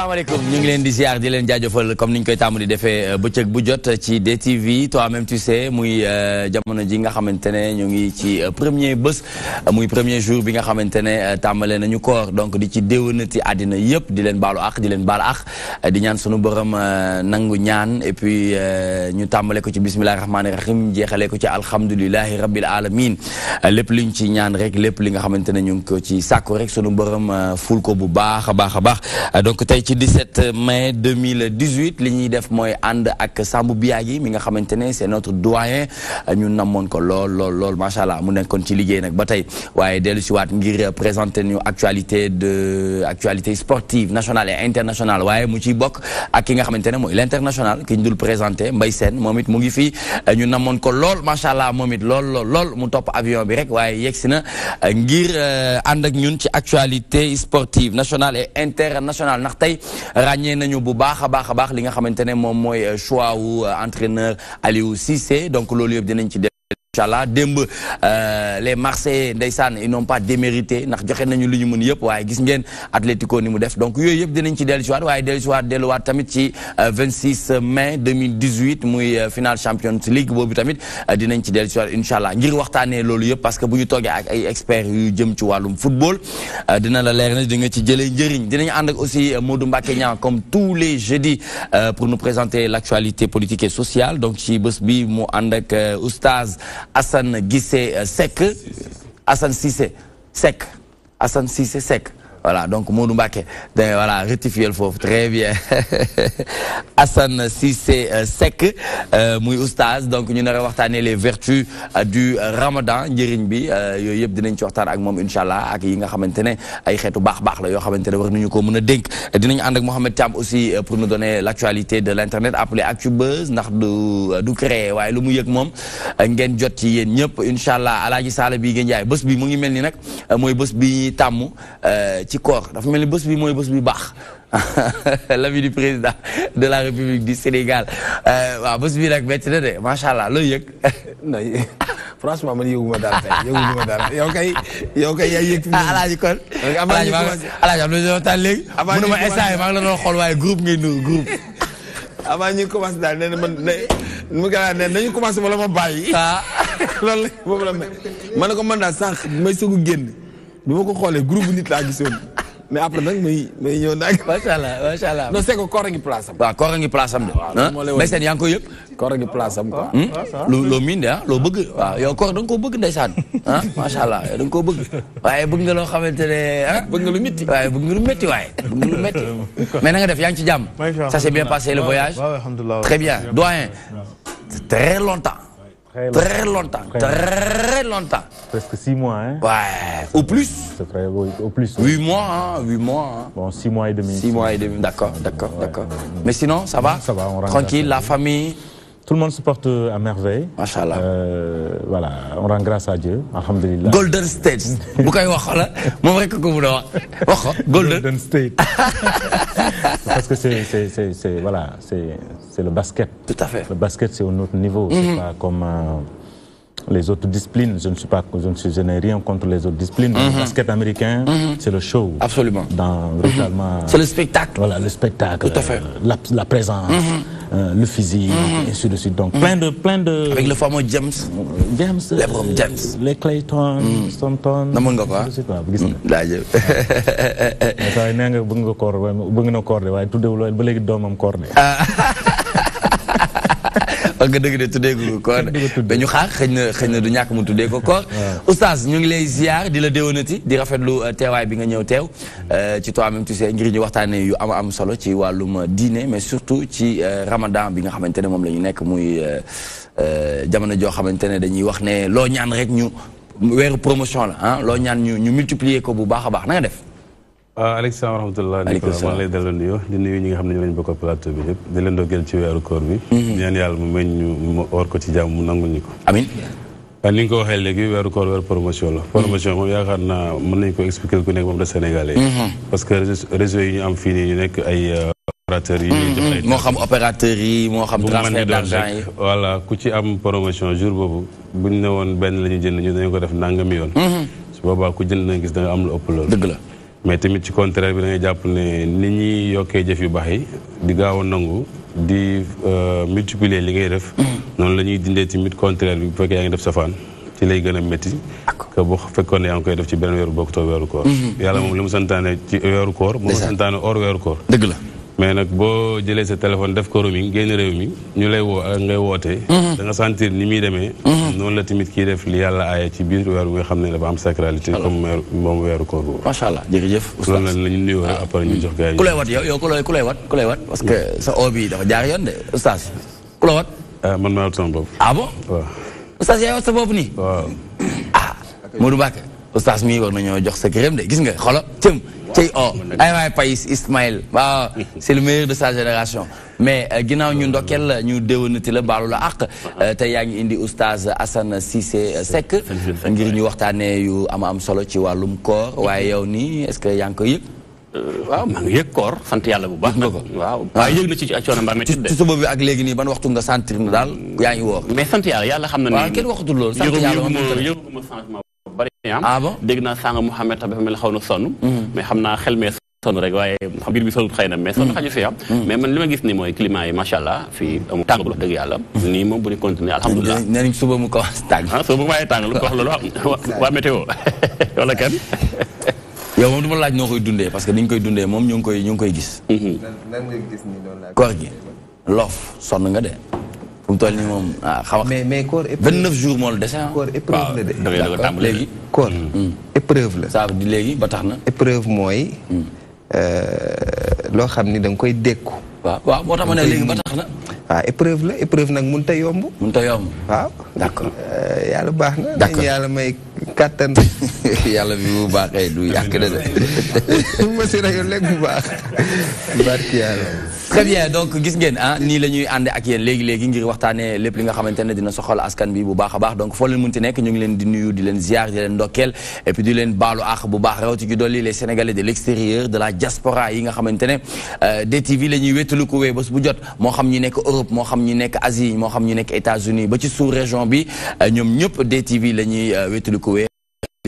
asalaamaaleykum ñu ngi leen di ziar di leen jaajëfal comme niñ koy tàmm di defee bëccëg bu jot ci DTV toi-même tu sais muy jamono ji nga xamante ne ñu ngi ci premier bés muy premier jour bi nga xamante ne tàmbale nañu koor donc di ci déwénati àddina yëpp di leen baalu ak di leen baal ak di ñaan sunu borom nangu ñaan et puis ñu tàmbale ko ci bismillahi rahmaani rahim jeexalee ko ci alhamdulilahi rabbil alamin lépp liñ ci ñaan rek lépp li nga xamante ne ñu ngi ko ci sàkku rek sunu borom ful ko bu baax a baax a baax donc tey ci 17 mai 2018 li ñuy def mooy ànd ak Sambou Biagui mi nga xamante ne c'est notre doyen ñu namoon ko lool macha allah mu nekkoon ci liggéey nag ba tey waaye dellu si waat ngir présenter ñu actualité sportive nationale et internationale waaye mu ciy bokk ak ki nga xamante ne mooy l'international ki ñu dul présenté Mbaye Sène moom it mu ngi fii ñu namoon ko lool macha allah moom it lool mu topp avion bi rek waaye yegsi na ngir ànd ak ñun ci actualité sportive nationale et internationale ndax tey ràññee nañu bu baax a baax li nga xamante ne moom mooy choix wu entraîneur Aliou Cissé donc loolu yëpp dinañ ci inchallah démb les Marseillais ndeysaan ils n'ont pas démérité ndax joxe nañu lu ñu mën yëpp waaye gis ngeen Atlético ni mu def donc yooyu yëpp dinañ ci dellusiwaat waaye delluwaat tamit ci 26 mai 2018 muy final Champions League boobu tamit dinañ ci dellusiwaat inchallah ngir waxtaanee loolu yëpp parce que bu ñu toogee ak ay experts yu jëm ci wàllum football dina la leer na di nga ci jëlee njëriñ dinañ ànd ak aussi Modou Mbacké Niang comme tous les jeudis pour nous présenter l'actualité politique et sociale donc ci bés bi mu ànd ak oustaz Assane Guissé Seck Assane Cissé Seck voilà donc Modou Mbacké voilà rectifier le foofu très bien Assane Cissé Seck muy oustaz donc ñu nar a waxtaanee les vertus du Ramadan njëriñ bi yooyu yëpp dinañ ci waxtaan ak moom inchallah ak yi nga xamante ne ay xeetu baax la yoo xamante ne war nañu ko mën a dénk dinañ ànd ak Mohamed Thiam aussi pour nous donner l'actualité de l'internet appelé ActuBuzz ndax du créer waaye lu mu yëg moom ngeen jot ci yéen ñëpp inchallah Alaaji Sala bi ngeen jaay bés bi mu ngi mel ni nag mooy bés bi tàmm ci koor dafa mel ni bés bi mooy bés bi baax l'avis du président de la République du Sénégal waaw bés bi nag métti na de macha allah looy yëg. franchement man yëguma dara tey yëguma dara yow kay yaa yëg. alaaji kon alaaji am na waxtaan léegi. mu ne ma instant maa ngi la doon xool waaye groupe ngay nuru groupe. avant ñu commencé daal nee na mu gën ne nañu commencé wala ma bàyyi. loolu la boobu la ma ne ko man daal sànq may soog a génn bi ma ko xoolee groupe bu nit laa gisoon. mais après nag may ñëw nag. macha allah non c'est que koor a ngi place am. waaw koor a ngi place am de. Mbaye Sène yaa ngi koy yëg. koor a ngi place am quoi. loo miin de loo bëgg. waaw yow koor da nga koo bëgg ndeysaan. macha allah da nga koo bëgg. waaye bëgg nga loo xamante ne bëgg nga lu métti. waaye bëgg nga lu métti waaye. bëgg nga lu métti. mais na nga def yaa ngi ci jàmm. ça s'est bien passé le voyage. très bien doyen. très longtemps. Très longtemps. Presque 6 mois, hein? Ouais, au plus. C'est vrai, oui, au plus. 8 mois, hein, 8 mois. Hein. Bon, 6 mois et demi. 6 mois et demi, d'accord. Mais sinon, ça va? Ça va, on rentre. Tranquille, la famille? Tout le monde se porte à merveille. Machallah. Voilà, on rend grâce à Dieu, alhamdulillah. Golden State. Bu koy wax la moom rek ko mën a wax Golden State. Parce que c'est voilà, c'est le basket. Tout à fait. Le basket c'est un autre niveau, c'est pas comme les autres disciplines. Je n'ai rien contre les autres disciplines. Le basket américain, c'est le show. Absolument. C'est le spectacle. Voilà, le spectacle. Tout à fait. La présence, le physique, et ainsi de suite. Donc plein de. Avec le fameux James. LeBron James. Les Clayton, Stockton. Namoon nga ko gis nga. jaajëf. waaye nee nga bëgg nga koor bëgg na koor de waaye tuddewul ba léegi doomam koor de. wax nga dëgg de tuddee ko koor dañu xaar xëy na du ñàkk mu tuddee ko koor oustaz ñu ngi lay ziar di la déwénati di rafetlu teewaay bi nga ñëw teew ci toi-même tu sais ngir ñu waxtaanee yu am solo ci wàllum diine mais surtout ci ramadan bi nga xamante ne moom la ñu nekk muy jamono joo xamante ne dañuy wax ne loo ñaan rek ñu weeru promotion la ah loo ñaan ñu multiplier ko bu baax a baax na nga def. Aleykum salaam wa rahmatulah. Nicolas maa ngi lay delloo nuyoo di nuyu ñi nga xam ne ñu lañ bokk plateau bi ñëpp di leen doggeel ci weeru koor bi. ñaan yàlla mu meñ ñu woor ko ci jàmm mu nangul ñu ko. amiin. waaye ni nga ko waxee léegi weeru koor weeru promotion la. promotion moom yaakaar naa mën nañu ko expliquer ku nekk moom de Sénégalais yi. parce que réseau yi ñu am fii nii ñu nekk ay opérateurs yi. ñuy jox ay moo xam opérateurs yi moo xam transfert d'argent yi. voilà ku ci am promotion jour boobu buñ ne woon benn la ñu jënd ñu dañu ko def nangami yoon. su boobaa ku jënd na gis da nga am lu ëpp loolu. dëgg la. mais tamit ci contraire bi da ngay jàpp ne nit ñi yokkee jëf yu baax yi di gaaw a nangu di multiplier li ngay def noonu la ñuy dindee tamit contraire bi bu fekkee yaa ngi def safaan ci lay gën a métti que bu fekkoon ne yaa ngi koy def ci beneen weeru bokkutoo weeru koor yàlla moom li mu santaane ci weeru koor moo santaane hors weeru koor dëgg la mais nag boo jëlee sa téléphone def ko roaming génn réew mi ñu lay woo ak ngay wootee da nga sentir ni muy demee noonu la tamit kii def li yàlla aaye ci biir weer bi nga xam ne dafa am sacralité comme moom weeru koor boobu macha allah jërëjëf loolu la ñu nuyoo rek après ñu jox gars yi ku lay wat yow ku lay wat parce que sa oo bi dafa jaar yoon de oustaz ku la wat man maa wat sama bopp ah bon waaw oustaz yaay wat sa bopp nii waaw ah Modou Mbacké oustaz mii war nañoo jox sa këram de gis nga xolo cëm cey ay waay Payis Ismaël waaw c'est le meilleur de sa génération mais ginnaaw ñu ndokkeel la ñu déwénati la baalu la àq te yaa ngi indi oustaz Assane Cissé Seck ngir ñu waxtaanee yu am solo ci wàllum koor waaye yow nii est-ce que yaa ngi koy yëg waaw maa ngi yëg koor sant yàlla bu baax nga ko waaw waaye yëg na ci coono mbaa métti de ci suba bi ak léegi nii ban waxtu nga sentir na daal yaa ngi woor mais sant yàlla xam na ni waaw kenn waxatul loolu sant yàlla yëguma changement bari ah bon dégg naa sànga Mouhamed tax dafa mel xaw na sonn mais xam naa xel mee sonn rek waaye xam biir bi sonut xëy na mais sonn xaju fi am mais man li ma gis ni mooy climat yi macha allah fii amu tàng bu dëgg yàlla nii moom bu ñu continuer alhamdulilah nee nañ suba mu commencé tàng suba bu waaye tàng lu ko wax loolu waa météo wala kenn yow moom du ma laaj noo koy dundee parce que ni ñu koy dundee moom ñu ngi koy gis lan nga gis ni doon la koor gi loof sonn nga de fu mu toll nii moom xam mais koor 29 jours moo la dese koor épreuve la de d'accord léegi koor épreuve la saa di léegi ba tax na épreuve mooy loo xam ni da nga koy dékku waaw moo tax ma ne léegi ba tax na waaw épreuve la épreuve nag mënut a yomb waaw d'accord yàlla baax na dañu yàlla may kàttan yàlla bi bu baaxee du yàq de ma si rajo lekk bu baax barki yàlla très bien donc gis ngeen nii la ñuy ànde ak yéen léegi-léegi ngir waxtaanee lépp li nga xamante ne dina soxal askan bi bu baax a baax donc foo leen mënti nekk ñu ngi leen di nuyu di leen ziar di leen ndokkeel et puis di leen baalu àq bu baax rawati gi dolli les sénégalais de l'extérieur de la diaspora yi nga xamante ne DTV la ñuy wéttalu ko wee bés bu jot moo xam ñi nekk Europe moo xam ñi nekk Asie moo xam ñi nekk États-Unis ba ci sous région bi ñoom ñëpp DTV la ñuy wéttalu ko wee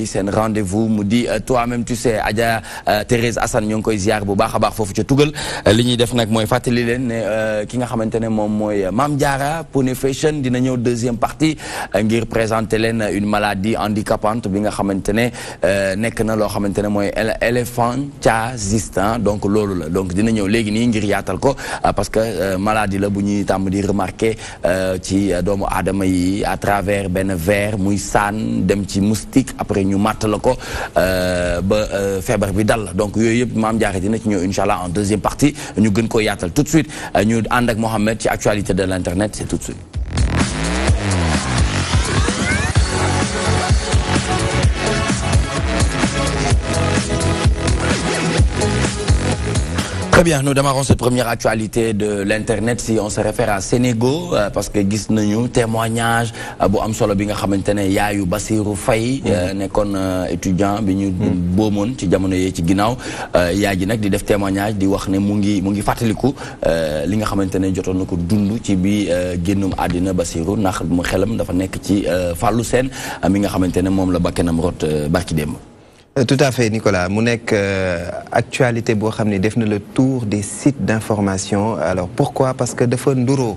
seen rendez-vous mu di toi-même tu sais Adja Thérèse Assane ñoo ngi koy ziar bu baax a baax foofu ca tugal li ñuy def nag mooy fàttali leen ne ki nga xamante ne moom mooy Mame Diarra Pone Fashion dina ñëw deuxième partie ngir présenter leen une maladie handicapante bi nga xamante ne nekk na loo xamante ne mooy éléphantiasis donc loolu la donc dina ñëw léegi nii ngir yaatal ko parce que maladie la bu ñuy tàmm di remarquer ci doomu aadama yi à travers benn verre muy saan dem ci moustique après ñu màtt la ko ba feebar bi dal donc yooyu yëpp Mame Diarra dina ci ñëw incha allah en deuxième partie ñu gën ko yaatal tout de suite ñu ànd ak Mohamed ci actualité de l'internet c'est tout de suite. Très bien, nous démarrons cette première actualité de l'internet si on se réfère à Sénégo parce que gis nañu témoignage bu am solo bi nga xamante ne yaayu Bassirou Faye nekkoon étudiant bi ñu boomoon ci jamono yee ci ginnaaw yaay ji nag di def témoignage di wax ne mu ngi fàttaliku li nga xamante ne jotoon na ko dund ci bi génnum àddina Bassirou ndax mu xelam dafa nekk ci Fallou Sène mi nga xamante ne moom la bakkanam rot barki démb. Tout à fait Nicolas mu nekk actualité boo xam ne def na le tour des sites d'information alors pourquoi parce que dafa nduroo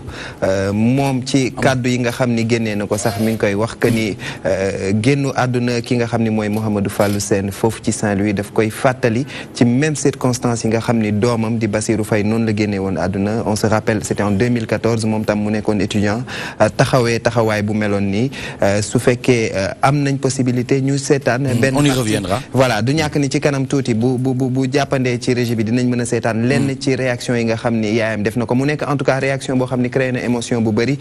moom ci kàddu yi nga xam ni génnee na ko sax mi ngi koy wax que ni génnu àdduna ki nga xam ni mooy Mouhamadou Fallou Sène foofu ci Saint-Louis daf koy fàttali ci même circonstances yi nga xam ni doomam di Bassirou Faye noonu la génnee woon àdduna on se rappelle c'était en 2014 moom tam mu nekkoon étudiant taxawaay bu meloon nii su fekkee am nañ possibilité ñu seetaan benn on y reviendra. Voilà du ñàkk ni ci kanam tuuti bu jàppandee ci régie bi dinañ mën a seetaan lenn ci réaction yi nga xam ni yaayam def na ko mu nekk en tout cas réaction boo xam ni créé na émotion bu bëri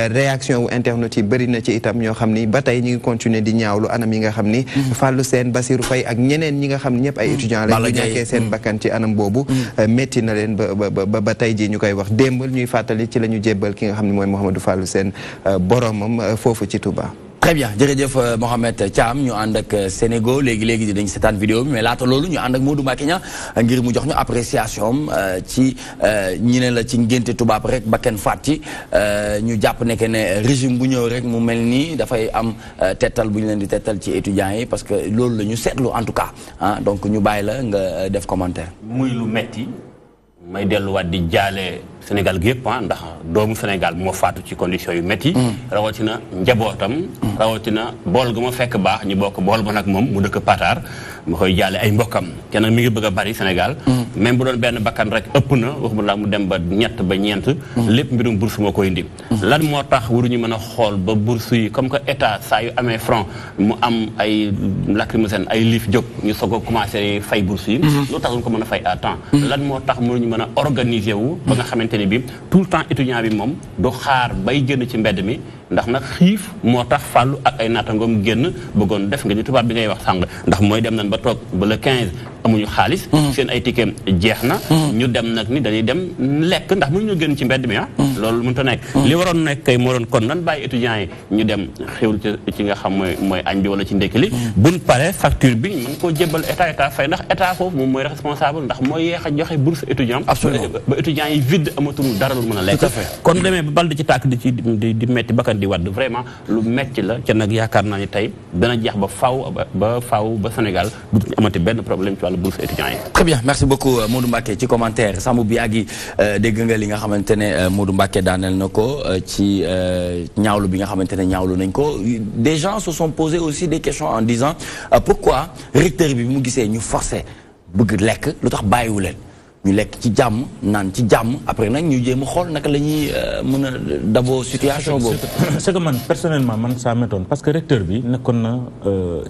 réaction wu internautes yi bëri na ci itam ñoo xam ni ba tey ñu ngi continuer di ñaawlu anam yi nga xam ni Fallou Sène Bassirou Faye ak ñeneen ñi nga xam ñëpp ay étudiants la ñu ñàkkee seen bakkan ci anam boobu métti na leen ba tey ji ñu koy wax démb ñuy fàttali ci la ñu jébbal ki nga xam ni mooy Mouhamadou Fallou Sène boromam foofu ci Touba. très bien jërëjëf Mohamed Thiam ñu ànd ak Sénégal léegi dinañ seetaan vidéo bi mais laata loolu ñu ànd ak Modou Mbacké Niang ngir mu jox ñu appréciation ci ñi ne la ci ngénte tubaab rek ba kenn faat ci ñu jàpp ne que ne régime bu ñëw rek mu mel nii dafay am tettal bu ñu leen di tettal ci étudiants yi parce que loolu la ñu seetlu en tout cas ah donc ñu bàyyi la nga def commentaire. muy lu metti may delluwaat di jaale Sénégal gi yëpp ndax doomu Sénégal moo faatu ci conditions yu métti. rawatina njabootam. rawatina bool gu ma fekk baax ñu bokk bool ba nag moom mu dëkk Patar ma koy jaale ay mbokkam te nag mi ngi bëgg a bari Sénégal. même bu doon benn bakkan rek ëpp na waxuma la mu dem ba ñett ba ñeent. lépp mbirum bourse moo koy indi. lan moo tax waruñu mën a xool ba bourse yi comme que état saa yu amee franc mu am ay lacrymogène ay liif jóg ñu soog a commencé fay bourse yi. lu tax ñu ko mën a fay à temps. lan moo tax mënuñu mën a organiser wu ba nga xamante bi tout le temps étudiant bi moom du xaar bay génn ci mbedd mi ndax nag xiif moo tax fàllu ak ay naatangoom génn bëggoon def nga ñu tubaab bi ngay wax sàng ndax mooy dem nañ ba toog ba le 15 amuñu xaalis seen ay ticket jeex na ñu dem nag ni dañuy dem lekk ndax mënuñu génn ci mbedd mi loolu mënut a nekk li waroon nekk kay moo doon kon nan bàyyi étudiants yi ñu dem xewul ci nga xam mooy añ bi wala ci ndékki li buñ pare facture bi mën koo jébbal état fay ndax état foofu moom mooy responsable ndax mooy yeex a joxe bourse étudiant ba étudiants yi vide amatul dara lu mën a lekk kon demee ba bal di ci tàkk di metti bakkan di wadd vraiment lu metti la ca nag yaakaar naa ni tey dana jeex ba faaw ba Sénégal bu amati benn problème ci wàllu bourse étudiants yi. Très bien merci beaucoup Modou Mbacké ci commentaire Sambou Biagui dégg nga li nga xamante ne Modou Mbacké daaneel na ko ci ñaawlu bi nga xamante ne ñaawlu nañ ko des gens se sont posés aussi des questions en disant pourquoi recteur bi mu gisee ñu forcé bëgg lekk lu tax bàyyiwu leen ñu lekk ci jàmm naan ci jàmm après nag ñu jéem a xool naka la ñuy mën a daboo situation boobu. c'est que man personnellement man ça m'étonne parce que recteur bi nekkoon na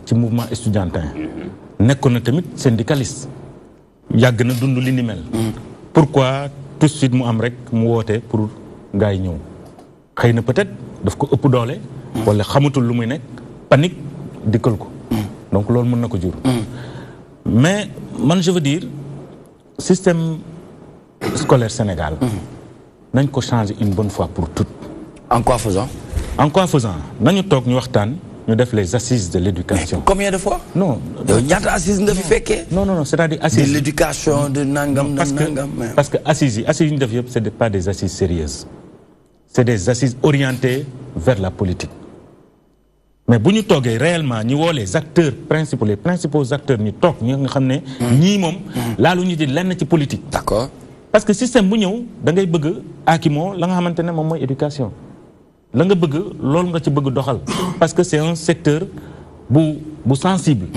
ci mouvement estudiantin nekkoon na tamit syndicaliste yàgg na dund li ni mel. pourquoi tout de suite mu am rek mu woote pour gars yi ñëw xëy na peut-être daf ko ëpp doole. wala xamatul lu muy nekk panique dikkal ko. donc loolu mën na ko jur. mais man je veux dire. Système scolaire Sénégal, nous ko changer une bonne fois pour toutes. En quoi faisant? En quoi faisant? Nous nous def les assises de l'éducation. Combien de fois? Non. Il y a des assises de fait. Non, c'est-à-dire assises. De l'éducation, de nangam, parce que assises, ce n'est pas des assises sérieuses. C'est des assises orientées vers la politique. Mais si nous avons réellement les acteurs principaux, les principaux acteurs, nous avons ni politique. D'accord. Parce que le système, si nous avons l'éducation. Parce que c'est un secteur sensible.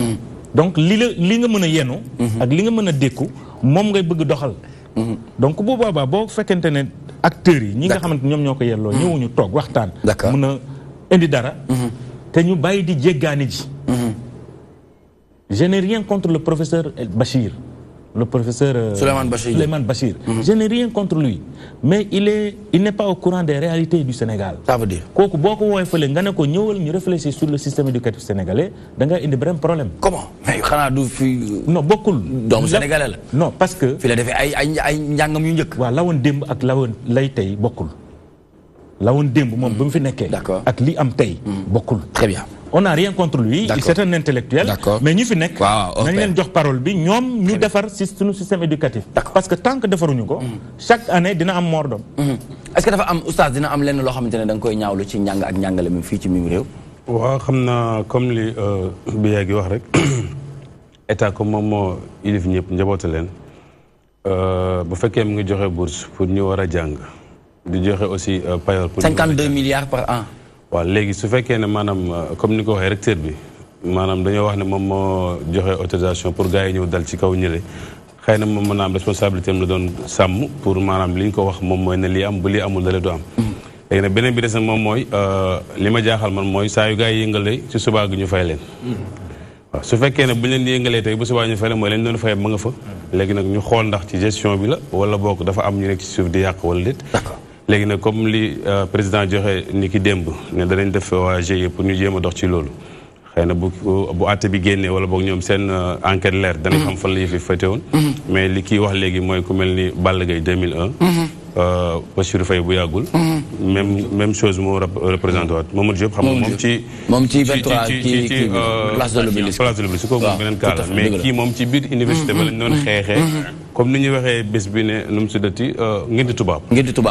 Donc, ce que nous avons donc, si vous avez acteurs, nous je n'ai rien contre le professeur Bachir, le professeur Souleymane Bachir. Je n'ai rien contre lui, mais il n'est pas au courant des réalités du Sénégal. Ça veut dire réfléchir sur le système éducatif sénégalais, il y a un problème. Comment? Non, beaucoup. Donc, Sénégalais. Non, parce que. D'accord. Très bien. On n'a rien contre lui, c'est un intellectuel, mais nous avons parole, nous avons un système éducatif. Parce que tant que nous faisons chaque année, nous avons un mort d'homme. Est-ce que oustaz dina am lenn loo xamante ne da nga koy ñaawlu ci njàng ak njàngale mi fii ci mim réew? waaw xam naa comme li Biagui wax rek état comme moom moo ilif ñëpp njaboote leen bu fekkee mu ngi joxe bourse pour ñu war a jàng di joxe aussi payoor pour 52 milliards par an. waaw léegi su fekkee ne maanaam comme ni ko waxee recteur bi maanaam dañoo wax ne moom moo joxe autorisation pour gars yi ñëw dal ci kaw ñële xëy na moom mën naa am responsabilité am la doon sàmm pour maanaam li ñu ko wax moom mooy ne lii am bu lii amul dale du am. léegi nag beneen bi des nag moom mooy li ma jaaxal man mooy saa yu gars yi yëngalee ci subaa gi ñu fay leen. waaw su fekkee ne bu ñu leen di yëngalee tey bu subaa ñu fay leen mooy leen doon fay ma nga fa. léegi nag ñu xool ndax ci gestion bi la wala boog dafa am ñu nekk ci suuf di yàq wala déet. léegi nag comme li président joxe ni ki démb ne danañ def waa GIE pour ñu jéem a dox ci loolu xëy na bu àtte bi génnee wala boog ñoom seen enquête leer danañ xam fan la yëf yi fete woon mais li kii wax léegi mooy ku mel ni Balla Gaye 2001 Bassirou Faye bu yàggul même chose moo représenté waat Mamadou Diop xam nga moom ci 23 ci place de l'Obélisque kooku moom beneen cas la mais kii moom ci biir université ba lañ doon xeexee comme ni ñu waxee bés bi ne nu mu tuddati ngénte tubaab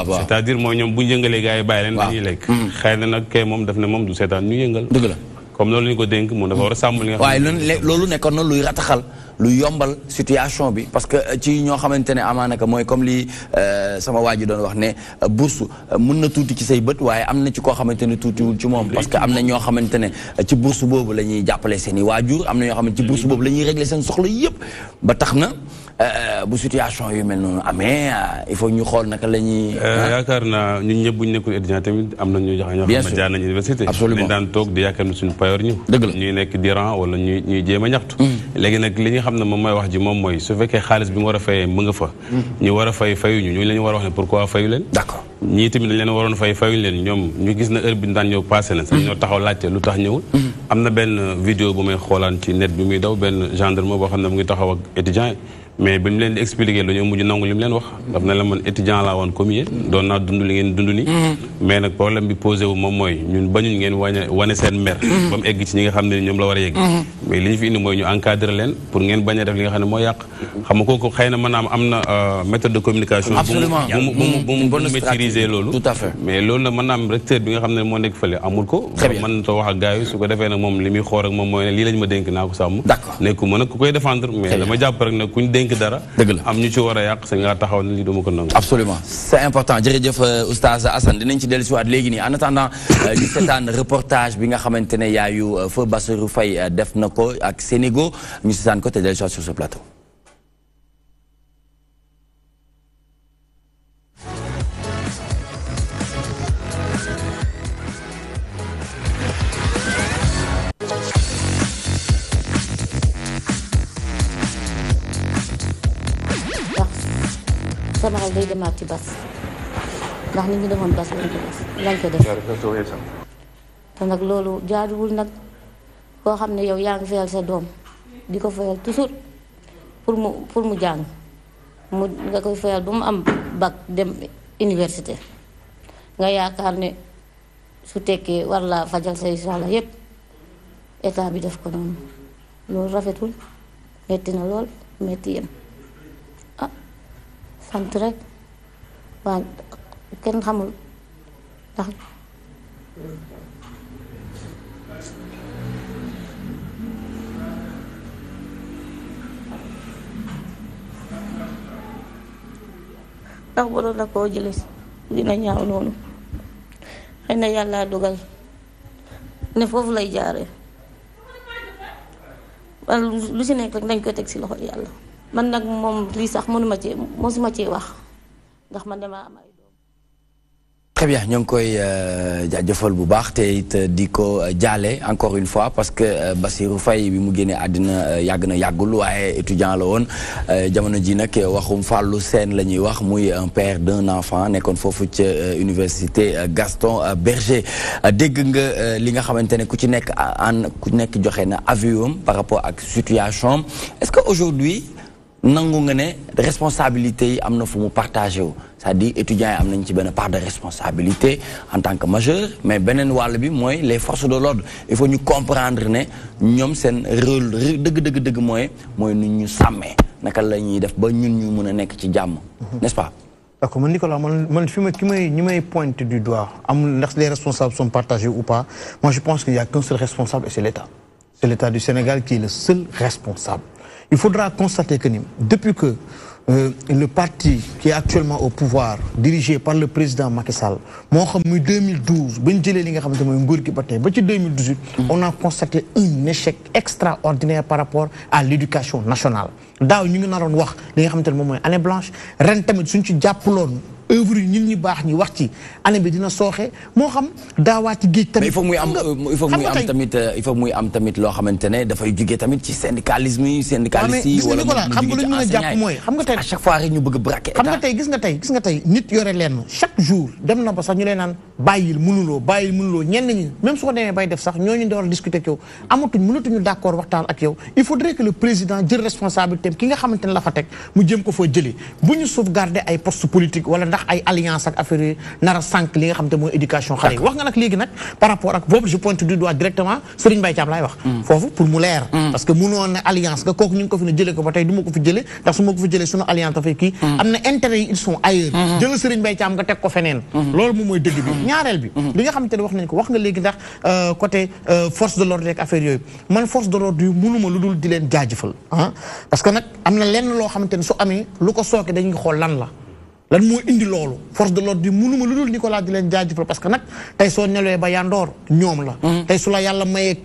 waaw c'est-à-dire mooy ñoom bu ñu yëngalee gars yi bàyyi leen dañuy lekk xëy na nag kay moom daf ne moom du seetaan ñu yëngal dëgg la comme loolu la ñu ko dénk moom dafa war a sàmm li nga waaye loolu nekkoon na luy rataxal lu yombal situation bi parce que ci ñoo xamante ne amaanaka mooy comme li sama waa ji doon wax ne bourse mën na tuuti ci say bët waaye am na ci koo xamante ne tuutiwul ci moom parce que am na ñoo xamante ne ci bourse boobu la ñuy jàppale seen i waajur am na ñoo xamante ci bourse boobu la ñuy régler seen soxla yëpp ba tax na bu situation yu mel noonu amee il faut ñu xool naka la ñuy yaakaar naa ñun ñëpp bu ñu nekkul étudiant tamit am na ñoo xam ne jaar nañ université dañ daan toog di yaakaar ne suñu payoor ñëw ñuy nekk di rang wala ñuy jéem a ñaxtu léegi nag li nga xam ne moom mooy wax ji moom mooy su fekkee xaalis bi mu war a fayee mu nga fa ñu war a fay fayuñu ñooñu la ñu war a wax ne pourquoi fayu leen d'accord ñii tamit dañ leen waroon fay fayuñu leen ñoom ñu gis na heure bi ñu daan ñëw passé na sax ñoo taxaw laajte lu tax ñëwul am na benn vidéo bu may xoolaan ci net bi muy daw benn gendarme boo xam ne mu ngi taxaw ak étudiant mais bi mu leen di expliquer lu ñu mujj nangu li mu leen wax daf na la man étudiant laa woon comme yéen doon naa dund li ngeen dund ni mais nag problème bi posé wu moom mooy ñun bañuñ ngeen wane seen mer ba mu egg ci ñi nga xam ne ñoom la war a yegg mais li ñu fi indi mooy ñu encadrer leen pour ngeen bañ a def li nga xam ne mooy yàq xam nga kooku xëy na maanaam am na méthode de communication bu mu maîtriser loolu tout à fait mais loolu nag mën naa am recteur bi nga xam ne moo nekk fële amul ko mën na too wax ak gars yi su ko defee nag moom li muy xool ak moom mooy ne lii lañ ma dénk naa ko sàmm nekku mën nag ku koy défendre mais dama jàpp rek nag kuñ dénk dara am ñu ci war a yàq sa nga taxaw ne lii duma ko nangu absolument c'est important jërëjëf oustaz Assane dinañ ci dellu si waat léegi nii en attendant ñu seetaan reportage bi nga xamante ne yaayu feu Bassirou Faye def na ko ak Sénégal ñu seetaan ko te dellu si waat sur ce plateau. sama xel day demaat ci bas ndax nit ñi demoon bas lañ ko def te nag loolu jaaduwul nag koo xam ne yow yaa ngi fayal sa doom di ko fayal toujours pour mu jàng mu nga koy fayal ba mu am bac dem université nga yaakaar ne su tekkee war laa fajal say soxla yépp état bi def ko noonu loolu rafetul metti na lool metti yem sant rek waa kenn xamul ndax waroon na koo jële dina ñaaw noonu xëy na yàlla dogal ne foofu lay jaaree wala lu ci nekk rek dañ ko teg ci loxo yàlla man nag moom lii sax mosuma cee wax ndax man dama am ay doom. Très bien ñoo ngi koy jaajëfal bu baax te it di ko jaale encore une fois parce que Bassirou Faye bi mu génnee àddina yàgg na yàggul waaye étudiant la woon jamono ji nag waxum Fallou Sène la ñuy wax muy un père d'un enfant nekkoon foofu ca université Gaston Berger dégg nga li nga xamante ne ku ci nekk joxe na avis par rapport ak situation est-ce que aujourd'hui nangu nga ne responsabilité yi am na fu mu partagé wu c'est-à-dire étudiants yi am nañ ci benn part de responsabilité en tant que majeur mais beneen wàll bi mooy les forces de l'ordre il faut ñu comprendre ne ñoom seen rôle dëgg mooy nu ñu sàmmee naka la ñuy def ba ñun ñu mën a nekk ci jàmm n'est-ce pas. D'accord man Nicolas man fi ma ñi may pointe du doigt amul ndax les responsables sont partagés ou pas moi je pense qu'il y a qu'un seul responsable et c'est l'État. C'est l'État du Sénégal qui est le seul responsable. Il faudra constater que depuis que le parti qui est actuellement au pouvoir, dirigé par le président Macky Sall, en 2012, 2018, on a constaté un échec extraordinaire par rapport à l'éducation nationale. Daaw ñu ngi naroon wax li nga xamante ne moom mooy année blanche ren tamit suñ ci jàppaloon œuvre yi ñun ñi baax ñi wax ci année bi dina sooxe moo xam daawaati géej tamit. mais il faut muy am tamit loo xamante ne dafay jugee tamit ci syndicalisme yi syndicalistes yi wala xam nga lu ñu mën a jàpp mooy xam nga tey à chaque fois rek ñu bëgg a braquer état. xam nga tey gis nga tey nit yore leen chaque jour dem na ba sax ñu leen naan bàyyil mënuloo ñenn ñi même su ko demee bay def sax ñooñu door a discuter ak yow mënatuñu d'accord waxtaan ak yow il faudrait que le président jël responsabilité ki nga xamante ne la fa teg mu jëm ko foo jëlee bu ñu sauvegarder ay postes politiques wala ndax tax ay alliance ak affaire yi nar a sànq li nga xam te mooy éducation xale yi wax nga nag léegi nag par rapport ak boobu je pointe du doigt directement Serigne Mbaye Thiam laay wax foofu pour mu leer parce que munoon ne alliance nga kooku ñu ngi ko fi ne jëlee ko ba tey du ma ko fi jëlee ndax su ma ko fi jëlee sunu alliance dafay kii am na intérêt yi ils sont ailleurs jël Serigne Mbaye Thiam nga teg ko feneen loolu moom mooy dëgg bi ñaareel bi li nga xamante ne wax nañ ko wax nga léegi ndax côté force de l'ordre ak affaire yooyu man force de l'ordre yu mënuma lu dul di leen jaajëfal parce que nag am na lenn loo xamante ne su amee lu ko sooke dañuy xool lan moo indi loolu force de l'ordre bi mënuma lu dul Nicolas di leen jaajëfal parce que nag tey soo nelwee ba yandoor ñoom la tey su la yàlla mayee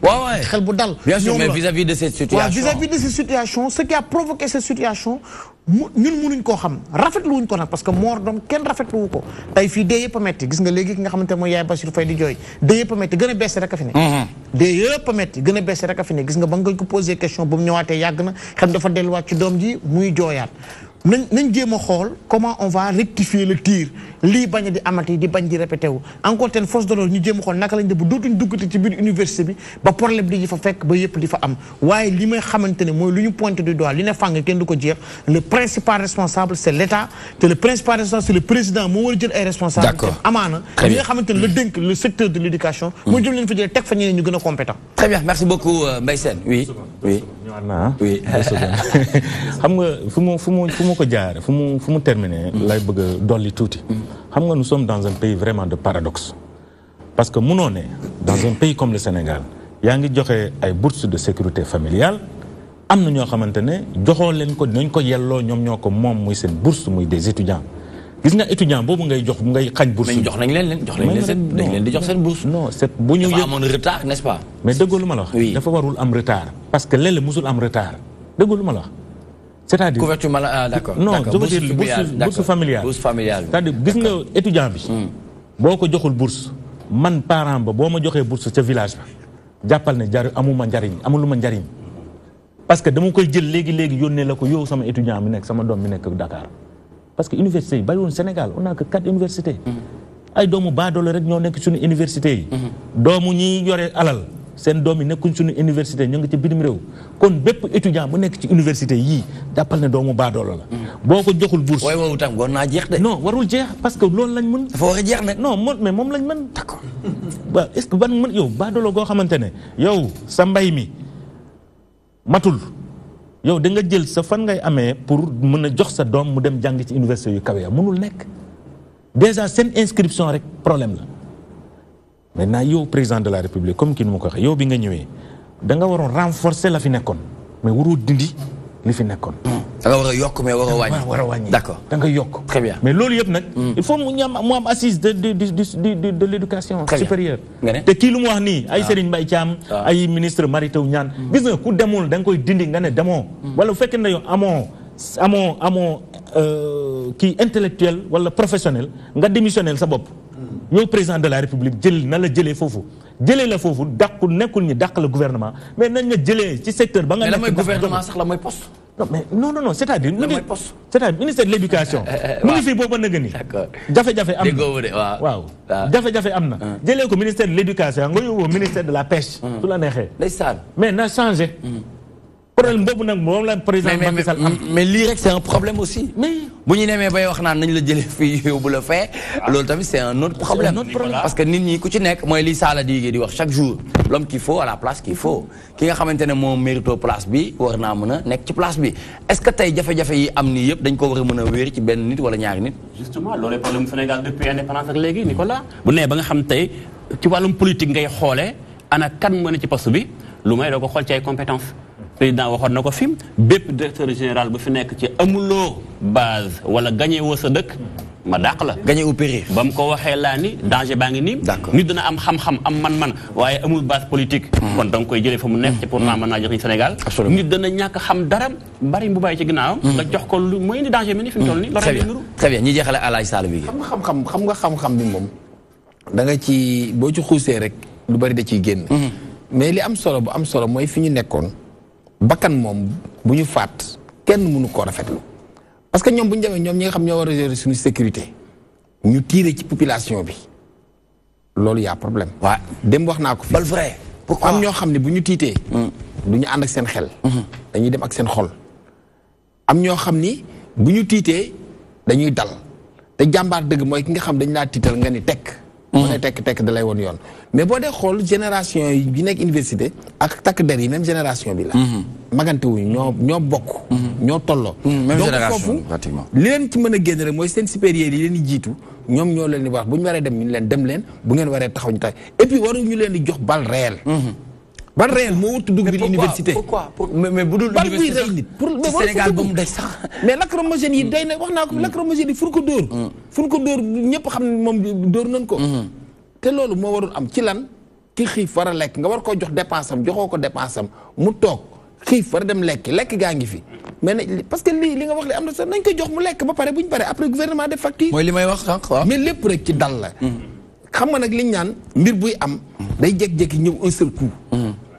xel bu dal bien sûr mais vis-à-vis de cette situation vis-à-vis de cette situation ce qui a provoqué cette situation ñun mënuñ koo xam rafetlu wuñ ko nag parce que moor doom kenn rafetlu wu ko tey fii dee yëpp a metti gis nga léegi ki nga xamante mooy yaay Bassirou Faye di jooy dee yëpp a metti gën a bees rek a fi ne dee yëpp a metti gën a bees rek a fi ne gis nga ba nga ko posé question ba mu ñëwaatee yàgg na xam dafa delluwaat ci doom ji muy jooyaat nañ jéem a xool comment on va rectifier le tir lii bañ a di amati di bañ di répété wu encore ten force de l'ordre ñu jéem a xool naka lañ def bu dootuñ duggati ci biir université bi ba problème di fa fekk ba yëpp di fa am waaye li may xamante ne mooy lu ñu pointe du doigt li ne fàng kenn du ko jeex le principal responsable c'est l'État te le principal responsable c'est le président moo war a jël ay responsabilités amaana li nga xamante ne la dénk le secteur de l'éducation moo jëm leen fa jëlee teg fa ñeneen ñu gën a compétent. Très bien merci beaucoup Mbaye Sène oui oui xam nga fu mu ko jaar fu mu terminé lay bëgg a dolli tuuti xam nga nous sommes dans un pays vraiment de paradoxe parce que munoo ne dans un pays comme le Sénégal yaa ngi joxe ay bourses de sécurité familiale am na ñoo xamante ne joxoo leen ko dinañ ko yelloo ñoom ñoo ko moom muy seen bourse muy des étudiants gis nga étudiant boobu ngay jox ngay xañ bourse jox nañ leen dañ leen di jox seen bourse non c'est bu ñu dafa amoon retard n'est-ce pas mais dëggoo lu ma la wax dafa warul am retard parce que léeg-léeg musul am retard dëggoo lu ma la wax c'est-à-dire couverture d'accord non je veux dire bourse familiale c'est-à-dire gis nga étudiant bi boo ko joxul bourse man parent ba boo ma joxee bourse ca village ba jàppal ne amuluma njariñ parce que dama koy jël léegi yónnee la ko yow sama étudiant mi nekk sama doom mi nekk Dakar parce que université yi bari woon Sénégal on a que 4 universités ay doomu baadoolo rek ñoo nekk suñu université yi doomu ñi yore alal seen doom yi nekkuñ suñu université ñu ngi ci bitim réew kon bépp étudiant bu nekk ci université yii jàppal ne doomu baadoolo la boo ko joxul bourse waaye woowu tam war naa jeex de non warul jeex parce que loolu lañ mën dafa war a jeex nag non mais moom lañ mën d'accord waaw est-ce que ban mën yow baadoolo goo xamante ne yow sa mbay mi matul yow da nga jël sa fan ngay amee pour mën a jox sa doom mu dem jàng ci université yu kawe ya mënul nekk déjà seen inscription rek problème la maintenant yow président de la république comme kii nu ma ko waxee yow bi nga ñëwee da nga waroon renforcer la fi nekkoon mais waroo dindi li fi nekkoon. da nga war a yokk mais war a wàññi. d'accord da nga yokk. très bien mais loolu yëpp nag. il faut mu am assise de l'éducation supérieure. te kii lu mu wax nii ay Serigne Mbaye Thiam. ay ministre Mary Teuw Niane. gis nga ku demul da nga koy dindi nga ne demoo. wala bu fekkee ne yow amoo kii intellectuel wala professionnel nga démissionnel sa bopp. yow président de la république na la jëlee foofu la foofu dàqul nekkul ñi dàq la gouvernement mais nañ la jëlee ci secteur ba nga nekk. mais la mooy gouvernement sax la mooy poste. non c'est-à-dire. la mooy poste c'est-à-dire ministère de l'éducation. mu ngi fii booba nëgë ni. jafe-jafe am na waaw jafe-jafe am na. jëlee ko ministère de l'éducation nga yóbbu ministère de la pêche. su la neexee. ndeysaan mais na changé. problème boobu nag moom la président Macky Sall am. mais lii rek c'est un problème aussi. mais bu ñu demee bay wax naan nañ la jëlee fii yóbbu la fee. loolu tamit c'est un autre problème. parce que nit ñi ku ci nekk mooy li Sala di wax chaque jour l'homme qu'il faut à la place qu'il faut ki nga xamante ne moom mérito place bi war naa mën a nekk ci place bi est-ce que tey jafe-jafe yi am nii yëpp dañ ko war a mën a wéer ci benn nit wala ñaari nit. justement loolu problème Sénégal depuis indépendance ak léegi Nicolas. bu nee ba nga xam tey ci wàllum politique ngay xoolee ana kan moo ne ci poste bi lu may doo ko xool ci ay compétences. président waxoon na ko fi bépp directeur général bu fi nekk ci amuloo base wala gagné woo sa dëkk ma dàq la. gagné ou périr. ba mu ko waxee laa ni danger baa ngi nii. d'accord nit dina am xam-xam am man-man waaye amul base politique. kon da nga koy jëlee fa mu nekk ci pourtant mën naa jox Sénégal. absolument nit dana ñàkk xam dara bari bu bàyyi ci ginnaaw. nga jox ko lu mooy indi danger mi ni fi mu toll nii. très bien très bien ñi jeexale Alaaji Sall bi. xam nga xam-xam bi moom da nga ci boo ci xuusee rek lu bari da ciy génn. mais li am solo bu am solo mooy fi ñu nekkoon. bakkan moom bu ñu faat kenn mënu koo rafetlu parce que ñoom bu ñu demee ñoom ñi nga xam ñoo war a gérer suñu sécurité ñu tiire ci population bi loolu y a problème. waaw dem wax naa ko fi. bal vrai pourquoi am ñoo xam ne bu ñu tiitee. du ñu ànd ak seen xel. dañuy dem ak seen xol. am ñoo xam ni bu ñu tiitee dañuy dal te jàmbaar dëgg mooy ki nga xam dañ laa tiital nga ni tekk. mu ne tekk da lay woon yoon. mais boo dee xool génération yi nekk université ak takk der yi même génération bi la. magante wuñu ñoo bokk. ñoo tolloo. même génération donc foofu li leen ci mën a génn rek mooy seen supérieurs yi leen di jiitu ñoom ñoo leen di wax bu ñu waree dem ñu leen dem leen bu ngeen waree taxaw ñu tax et puis waruñu leen di jox balle réelle. balle réelle moo wut dugg biir université. pourquoi mais bu dul université sax pour Sénégal ba mu daj sax. mais lacrymogène yi day na wax naa ko lacrymogène yi fu ko dóor. fu ko dóor ñëpp xam ne moom dóor nañ ko. te loolu moo warul am ci lan ki xiif war a lekk nga war koo jox dépense am joxoo ko dépense am mu toog xiif war a dem lekk gaa ngi fi mais parce que li nga wax li am na sax nañ ko jox mu lekk ba pare bu ñu paree après gouvernement def facture. mooy li may wax sànq waaw. mais lépp rek ci dal la. xam nga nag liñ naan mbir buy am day jékki-jékki ñëw un seul coup.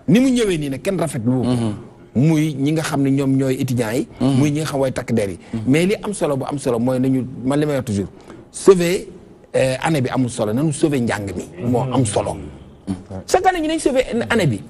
ni mu ñëwee nii nag kenn rafetlu muy ñi nga xam ne ñoom ñooy étudiants yi. muy ñi nga xam way takk der yi. mais li am solo bu am solo mooy nañu man li may wax toujours sauver année bi amul solo nañu sauver njàng mi. moo am solo. chaque année ñu nañ sauver année bi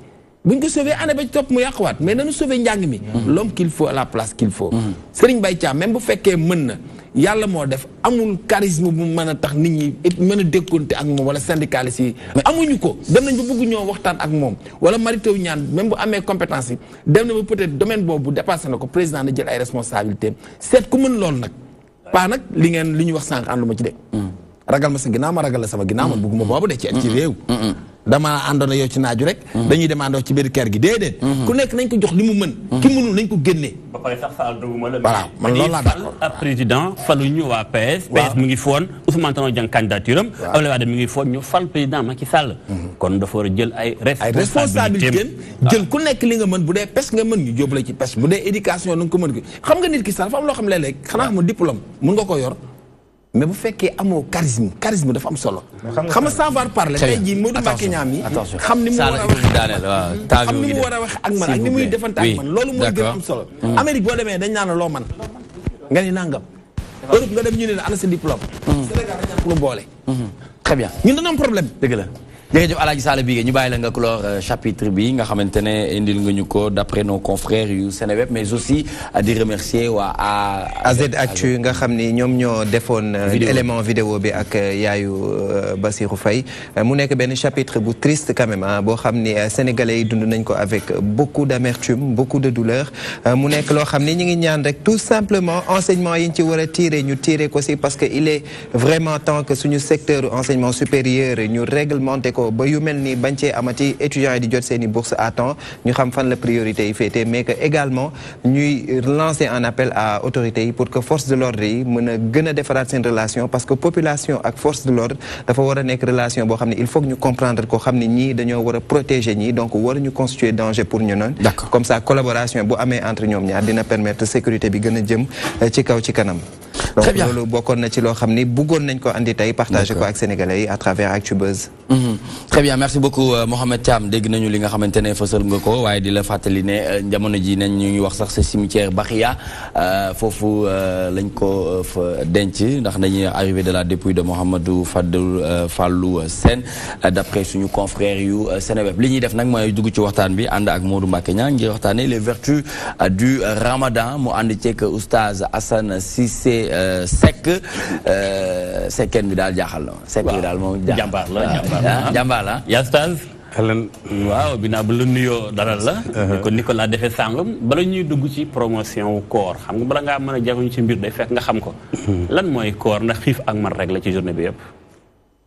buñ ko sauver année ba ci topp mu yàquwaat mais nañu sauver njàng mi. l'homme qu'il faut à la place qu'il faut. Serigne Mbaye Thiam même bu fekkee mën na. yàlla moo def amul charisme bu mën a tax nit ñi mën a dékkoonte ak moom wala syndicaliste yi amuñu ko dem nañ ba bëgg ñoo waxtaan ak moom wala Mary Teuw Niane même bu amee compétence yi dem na ba peut-être domaine boobu dépassé na ko président na jël ay responsabilités seet ku mën loolu nag pas nag li ñu wax sànq ànduma ci de ragal ma sa ginnaaw ma ragal la sama ginnaaw man bëgguma boobu de ci réew dama àndoon yow ci naaju rek dañuy demandoo ci biir kër gi déedéet ku nekk nañ ko jox li mu mën ki mënul nañ ko génnee ba pare sax Sall duguma la voilà man loolu laa d'accord ab président faluñu waa PS mu ngi foon Ousmane Tanor Dieng candidature am Abdoulaye Wade mi ngi foon ñu fal président Macky Sall kon dafa war a jël ay responsabilité jël ku nekk li nga mën bu dee pes nga mën ñu jóob la ci pes bu dee éducation na nga ko mën xam nga nit ki sax dafa am loo xam léeg-léeg xanaa xam diplôme mën nga ko yor mais bu fekkee amoo charisme dafa am solo. xam nga savoir parler. tey jii Modou Mbacké Niang mi xam ni mu war a wax xam ni mu war a wax ak man ak ni muy defante ak man loolu mooy gën a am solo. Amérique boo demee dañ naan loo man nga ni nangam. Europe nga dem ñu ne la ana sa diplôme. Sénégal dañ naan lu boole. très bien ñun dañu am problème. dëgg la. jërëjëf Alaaji Sall Bigué ñu bàyyi la nga clore chapitre bi nga xamante ne indil nga ñu ko d'après nos confrères yu Seneweb mais aussi di remercier waa AZ Actu nga xam ni ñoom ñoo defoon élément vidéo bi ak yaayu Bassirou Faye mu nekk benn chapitre bu triste quand même boo xam ni sénégalais yi dund nañ ko avec beaucoup d'amertume beaucoup de douleur mu nekk loo xam ni ñu ngi ñaan rek tout simplement enseignement yi ñu ci war a tirer ñu tirer ko si parce que il est vraiment temps que suñu secteur enseignement supérieur ñu réglementé ko ba yu mel ni bañ cee amati étudiants yi di jot seen i bourse à temps ñu xam fan la priorité yi féetee mais que également ñuy lancer un appel à autorités yi pour que force de l'ordre yi mën a gën a defaraat seen relation parce que population ak force de l'ordre dafa war a nekk relation boo xam ne il faut que ñu comprendre ko xam ne ñii dañoo war a protéger ñii donc war ñu constituer danger pour ñu noonu comme ça collaboration bu amee entre ñoom ñaar dina permettre sécurité bi gën a jëm ci kaw ci kanam donc loolu bokkoon na ci loo xam ni bëggoon nañ ko andi tey partager ko ak sénégalais yi à travers Actubuzz. Très bien merci beaucoup Mohamed Thiam dégg nañu li nga xamante ne fësal nga ko waaye di la fàttali ne jamono ji nañ ñu ngi wax sax sa cimetière Bakhia foofu lañ ko fa denc ndax dañuy arrivé de la dépouille de Mouhamadou Fallou Sène d'après suñu confrères yu Seneweb li ñuy def nag mooy dugg ci waxtaan bi ànd ak Modou Mbacké Niang ngir waxtaanee les vertus du Ramadan mu ànd ceeg oustaz Assane Cissé Seck Secken bi daal jaaxal na Seck bi daal moom jàmbaar la jàmbaar la yaa Oustaz Alan waaw binaa ba la nuyoo dalal la kon Nicolas defee sàngam bala ñuy dugg ci promotion wu koor xam nga bala ngaa mën a jaguñ ci mbir day fekk nga xam ko lan mooy koor ndax xiif ak man rek la ci journée bi yëpp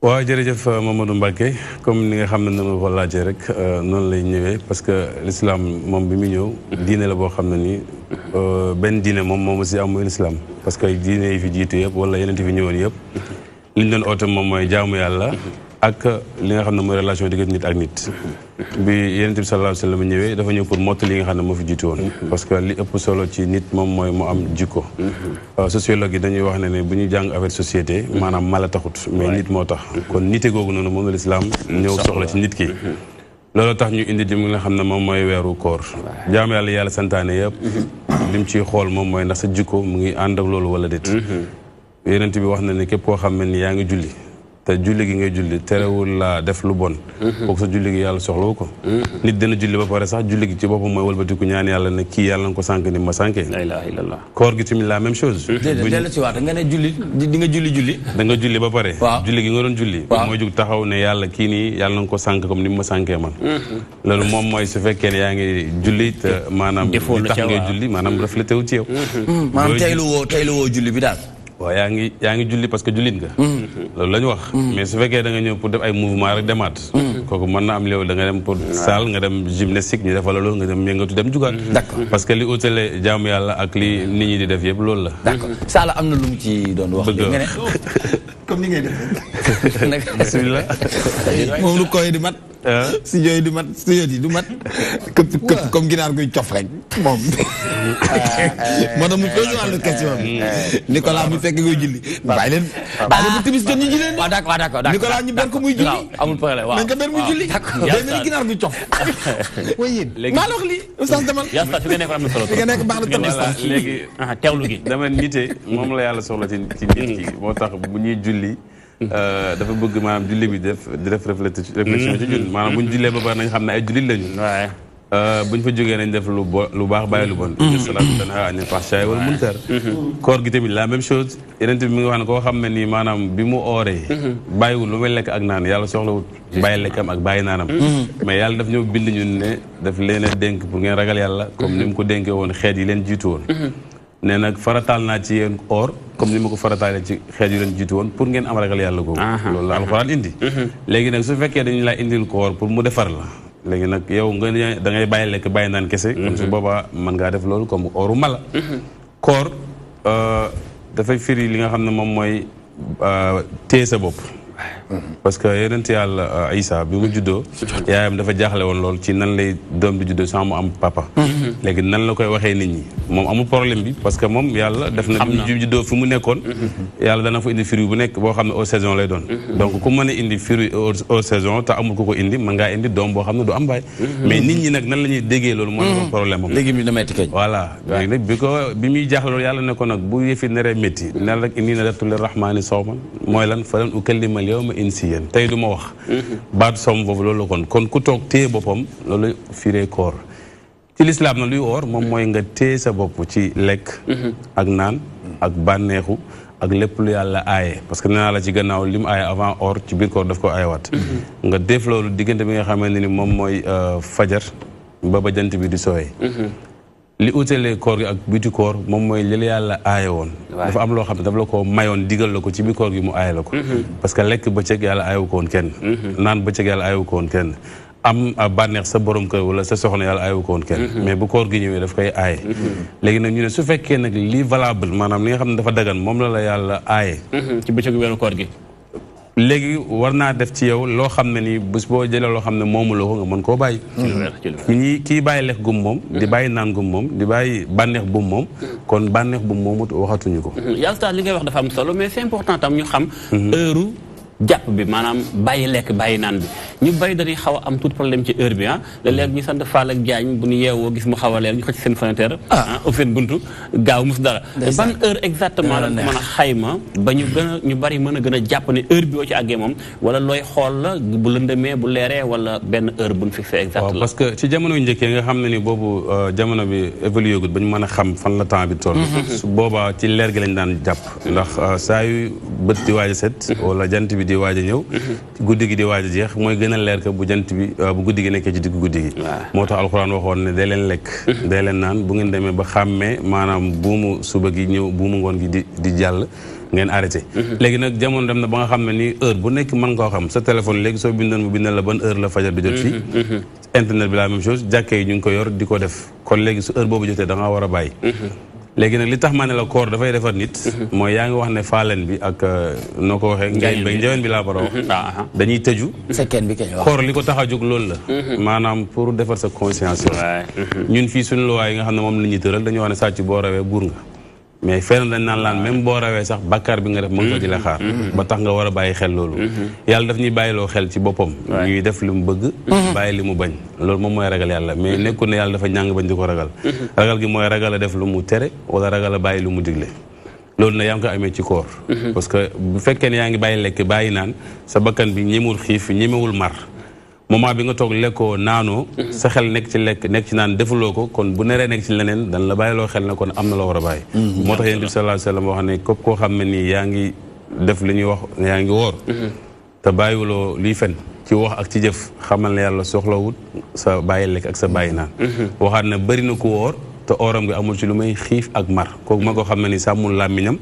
waaw jërëjëf Mamadou Mbacké comme ni nga xam ne noonu ko laajee rek noonu lay ñëwee parce que l'islam moom bi mu ñëw diine la boo xam ne ni benn diine moom aussi am mooy l'islam parce que diine yi fi jiitu yëpp wala yeneen fi ñëwoon yëpp li ñu doon oote moom mooy jaamu yàlla ak li nga xam ne mooy relation diggante nit ak nit bi Yonent bi sallallahu alayhi wa sallam ñëwee dafa ñëw pour mottali li nga xam ne moo fi jiitu woon parce que li ëpp solo ci nit moom mooy mu am jikko sociologue yi dañuy wax ne bu ñuy jàng affaire société maanaam mala taxut mais nit moo tax kon nite googu noonu moom la lislaam ñëw soxla ci nit ki loolu tax ñu indi dim nga xam ne moom mooy weeru koor jaamu yàlla santaane yëpp lim ciy xool moom mooy ndax sa jikko mu ngi ànd ak loolu wala déet Yonent bi wax na ne képp koo xam ne ni yaa ngi julli te julli gi ngay julli terewul la def lu bon kooku sa julli gi yàlla soxlawu ko nit dina julli ba pare sax julli gi ci boppam mooy wëlbatiku ñaan yàlla ne kii yàlla nga ko sànk ni ma sànkee la ilaha illallah koor gi tamit la même chose dellu ci waat nga ne julli di nga julli da nga julli ba pare julli gi nga doon julli mooy jug taxaw ne yàlla kii nii yàlla nga ko sànk comme ni ma sànkee man loolu moom mooy su fekkee ne yaa ngi julli te maanaam li tax ngay julli maanaam reflété wu ci yow maanaam teylu woo julli bi daal waaw yaa ngi julli parce que jullit nga loolu la ñu wax mais su fekkee da nga ñëw pour def ay mouvement rek demaat kooku mën na am léew da nga dem pour salle nga dem gymnastique ñu defal loolu nga dem yëngatu dem jugaat d'accord parce que li utale jaamu yàlla ak li nit ñi di def yëpp loolu la d'accord Sala am na lu mu ci doon wax nga ne comme ni ngay def bismillah moom lu koy di mat si yooyu di mat si yooyu du mat këpp comme ginaar guy cof rek moom moo tax mu posé wàllu question Nicolas mu fekk ngay julli bàyyi leen bu timis jot ñu ji leen waaw d'accord Nicolas ñu ber ko muy julli amul problème waaw nañ ko ber muy julli day mel ni ginaar guy cof way yéen maa la wax lii oustaz demal yasta fi nga nekk am na solo fi nga nekk baax na trop léegi teewlu gi dama nite moom la yàlla soxla ci nit ki moo tax bu ñuy julli dafa bëgg maanaam julli bi di def réflexion ci ñun maanaam bu ñu jullee ba pare nañ xam ne ay jullit lañu bu ñu fa jógee nañ def lu baax bàyyi lu bon salaatu tanhaa anil fahshaa'i wal munkar koor gi tamit la même chose yeneen bi mi ngi wax ne koo xam ne nii maanaam bi mu ooree bàyyiwul lu may lekk ak naan yàlla soxlawut bàyyi lekkam ak bàyyi naanam mais yàlla daf ñëw bind ñun ne daf leen a dénk pour ngeen ragal yàlla comme ni mu ko dénkee woon xeet yi leen jiitu woon ne nag farataal naa ci yéen or comme ni ma ko farataalee ci xeet yu leen jiitu woon pour ngeen am ragal yàlla googu loolu la alxuraan indi léegi nag su fekkee dañu laa indil koor pour mu defar la léegi nag yow nga da ngay bàyyi lekk bàyyi naan kese kon su boobaa mën ngaa def loolu comme oru mala koor dafay firi li nga xam ne moom mooy téye sa bopp parce que yonent yàlla Isa bi mu juddoo yaayam dafa jaaxle woon lool ci nan lay doom bi juddoo sans mu am papa léegi nan la koy waxee nit ñi moom amul problème bi parce que moom yàlla def na bi mu juddoo fi mu nekkoon yàlla dana fa indi fruit bu nekk boo xam ne hors saison lay doon donc ku mën a indi fruit hors saison te amul ku ko indi mën ngaa indi doom boo xam ne du am baay mais nit ñi nag nan la ñuy déggee loolu mooy ko problème am léegi mi na metti kañ voilà léegi nag bi muy jaaxle loolu yàlla ne ko nag bu yëfi neree métti nel rek inni nadartu lirrahmani sawman mooy lan falan ukallima al-yawma insiyan tey du ma wax baatu somm foofu loolu la kon ku toog téye boppam loolu firee koor ci lislaam na luy oor moom mooy nga téye sa bopp ci lekk ak naan ak bànneexu ak lépp lu yàlla aaye parce que nee naa la ci gannaaw li mu aaye avant or ci biir koor daf ko aayewaat nga def loolu diggante bi nga xamante ni moom mooy fajar ba jant bi di sooyee li utalee koor gi ak biti koor moom mooy li la yàlla aaye woon dafa am loo xam ne dafa la ko mayoon digal la ko ci biir koor gi mu aaye la ko parce que lekk bëccëg yàlla aayewu ko woon kenn naan bëccëg yàlla aayewu ko woon kenn am bànneex sa borom kër wala sa soxna yàlla aayewu ko woon kenn mais bu koor gi ñëwee daf koy aaye léegi nag ñu ne su fekkee nag li valable maanaam li nga xam ne dafa dagan moom la yàlla aaye ci bëccëgu weeru koor gi léegi war naa def ci yow loo xam ne nii bés boo jëlee loo xam ne moomuloo ko nga mën koo bàyyi kii bàyyi lekk gum moom di bàyyi naan gum moom di bàyyi bànneex bum moom kon bànneex bum moomut waxatuñu ko yàlla li ngay wax dafa am solo mais c'est important tam ñu xam heure jàpp bi maanaam bàyyi lekk bàyyi naan bi ñu bari dañuy xaw a am tout problème ci heure bi léeg-léeg ñu sant Fall ak Diagne bu ñu yeewoo gis mu xaw a leer ñu xëcc seen fenêtre ub seen buntu gaaw mus dara ban heure exactement la mën a xayma ba ñu bari mën a gën a jàpp ne heure bi boo ci àggee moom wala looy xool la bu lëndëmee bu leeree wala benn heure bu ñu fixé exactement waaw parce que ci jamono yu njëkkee nga xam ne ni boobu jamono bi évolué gul ba ñu mën a xam fan la temps bi toll su boobaa ci leer gi lañ daan jàpp ndax saa yu bët di waaj a set wala jant bi di waaj a ñëw guddi gi di waaj a jeex mooy gën a leer que bu jant bi bu guddi gi nekkee ci diggu guddi gi moo tax alxuraan waxoon ne day leen lekk day leen naan bu ngeen demee ba xàmmee maanaam buumu suba gi ñëw buumu ngoon gi di jàll ngeen arrêté léegi nag jamono dem na ba nga xam ne nii heure bu nekk mën koo xam sa téléphone léegi soo bindoon mu bindal la ban heure la fajar di jot fii internet bi la même chose jàkkee yi ñu ngi ko yor di ko def kon léegi su heure boobu jotee da nga war a bàyyi léegi nag li tax ma ne la koor dafay defar nit mooy yaa ngi wax ne faaleen bi ak noo ko waxee njaween bi laa bara wax dañuy tëju koor li ko tax a jóg loolu la maanaam pour defar sa conscience ñun fii suñu luwaay yi nga xam ne moom la ñuy tëral dañuy wax ne sàcc boo rawee buur nga mais fenn dañ naan laan même boo rawee sax bàkkaar bi nga def mën ko di la xaar ba tax nga war a bàyyi xel loolu yàlla daf ñuy bàyyiloo xel ci boppam ñuy def li mu bëgg bàyyi li mu bañ loolu moom mooy ragal yàlla mais nekkul ne yàlla dafa ñàng bañ di ko ragal ragal gi mooy ragal a def lu mu tere wala ragal a bàyyi lu mu digle loolu na yaa ngi ko amee ci koor parce que bu fekkee ne yaa ngi bàyyi lekk bàyyi naan sa bakkan bi ñemewul xiif ñemewul mar moment bi nga toog lekkoo naanoo sa xel nekk ci lekk nekk ci naan defuloo ko kon bu neree nekk ci leneen dan la bàyyiloo xel ne kon am na la war a bàyyi moo tax yonent bi sallallahu alayhi wa sallam wax ne képp koo xam ne nii yaa ngi def li ñuy wax yaa ngi woor te bàyyiwuloo liy fen ci wax ak ci jëf xamal ne yàlla soxlawut sa bàyyi lekk ak sa bàyyi naan waxaat ne bëri na ku woor te ooram gi amul ci lu may xiif ak mar kooku ma ko xam ne ni sàmmul làmmiñam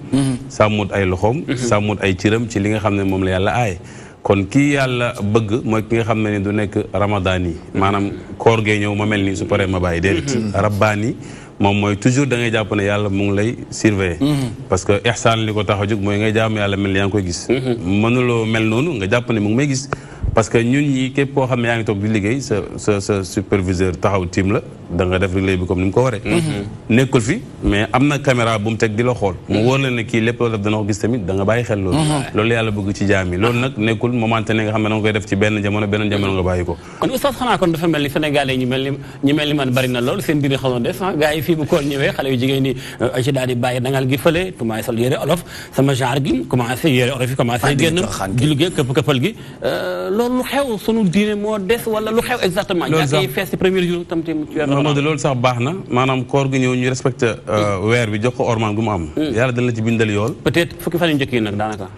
sàmmut ay loxoom sàmmut ay ciram ci li nga xam ne moom la yàlla aaye kon kii yàlla bëgg mooy ki nga xam ne ni du nekk ramadaan yi maanaam koor gee ñëw ma mel nii su paree ma bàyyi déedéet rabbaan yi moom mooy toujours da ngay jàpp ne yàlla mu ngi lay surveiller parce que ihsaan li ko tax a jóg mooy ngay jàmm yàlla mel ni yaa ngi koy gis mënuloo mel noonu nga jàpp ne mu ngi may gis parce que ñun ñi képp koo xam ne yaa ngi toog di liggéey sa superviseur taxaw tiim la da nga def liggéey bi comme ni mu ko waree nekkul fi mais am na caméra bu mu teg di la xool mu wóor la ne kii lépp loo def dana ko gis tamit da nga bàyyi xel loolu loolu yàlla bëgg ci jaam yi loolu nag nekkul momentané nga xam ne da nga koy def ci benn jamono beneen jamono nga bàyyi ko kon oustaz xanaa kon dafa mel ni sénégalais ñi mel ni man bari na lool seen biir xamoon def gars yi fii bu koor ñëwee xale yu jigéen ñi ci daal di bàyyi dangal gi fële commencé sol yére olof sama genre gi commencé yére olof yi commencé génn di liggéey këppal gi loolu xew sunu diine moo des wala lu xew exactement ñaakay fees ci premier jour tam loolu sax baax na maanaam koor gi ñëw ñu respecté weer bi jox ko orman gu mu am yàlla dana la ci bindal yool peut-être fukki fan yu njëkk yi nag daanaka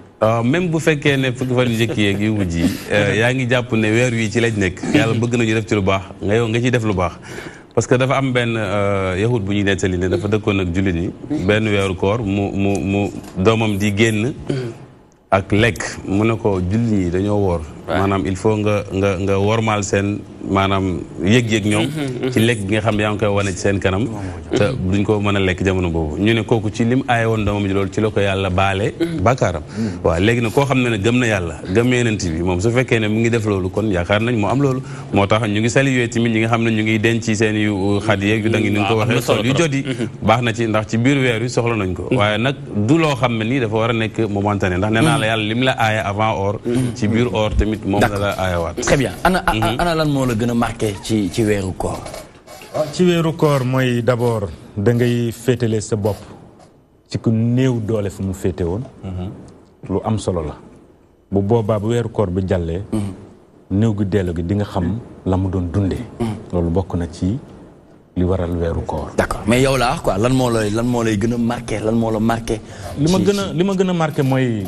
même bu fekkee ne fukki fan yu njëkk yeeg yu wujj yi yaa ngi jàpp ne weer wi ci lañ nekk yàlla bëgg nañu def ci lu baax nga yow nga ciy def lu baax parce que dafa am benn yahud bu ñuy nettali ne dafa dëkkoon ak jullit ñi benn weeru koor mu doomam di génn ak lekk mu ne ko jullit ñi dañoo woor maanaam il faut nga wormaal seen maanaam yëg-yëg ñoom ci lekk gi nga xam ne yaa ngi koy wane ci seen kanam te duñ ko mën a lekk jamono boobu ñu ne kooku ci lim aaye woon doomam ji loolu ci la ko yàlla baale bàkkaaram waaw léegi nag koo xam ne gëm na yàlla gëm yonent bi moom su fekkee ne mu ngi def loolu kon yaakaar nañ moo am loolu moo tax ñu ngi saluer tamit ñi nga xam ne ñu ngi denc seen yu xat yeeg yu dangi ni nga ko waxee sol yu jot yi baax na ci ndax ci biir weer wi soxla nañ ko waaye nag du loo xam ne nii dafa war a nekk momentané ndax nee naa la yàlla lim la aaye avant or ci biir or tamit moom la la aayawaat très bien ana lan moo la gën a marqué ci weeru koor ci weeru koor mooy d'abord da ngay féetale sa bopp ci ku néew doole fu mu féete woon lu am solo la bu boobaa bu weeru koor bi jàllee néew gi dellu gi di nga xam la mu doon dundee loolu bokk na ci li waral weeru koor d'accord mais yow laa quoi lan moo lay gën a marqué lan moo la marqué li ma gën a marqué mooy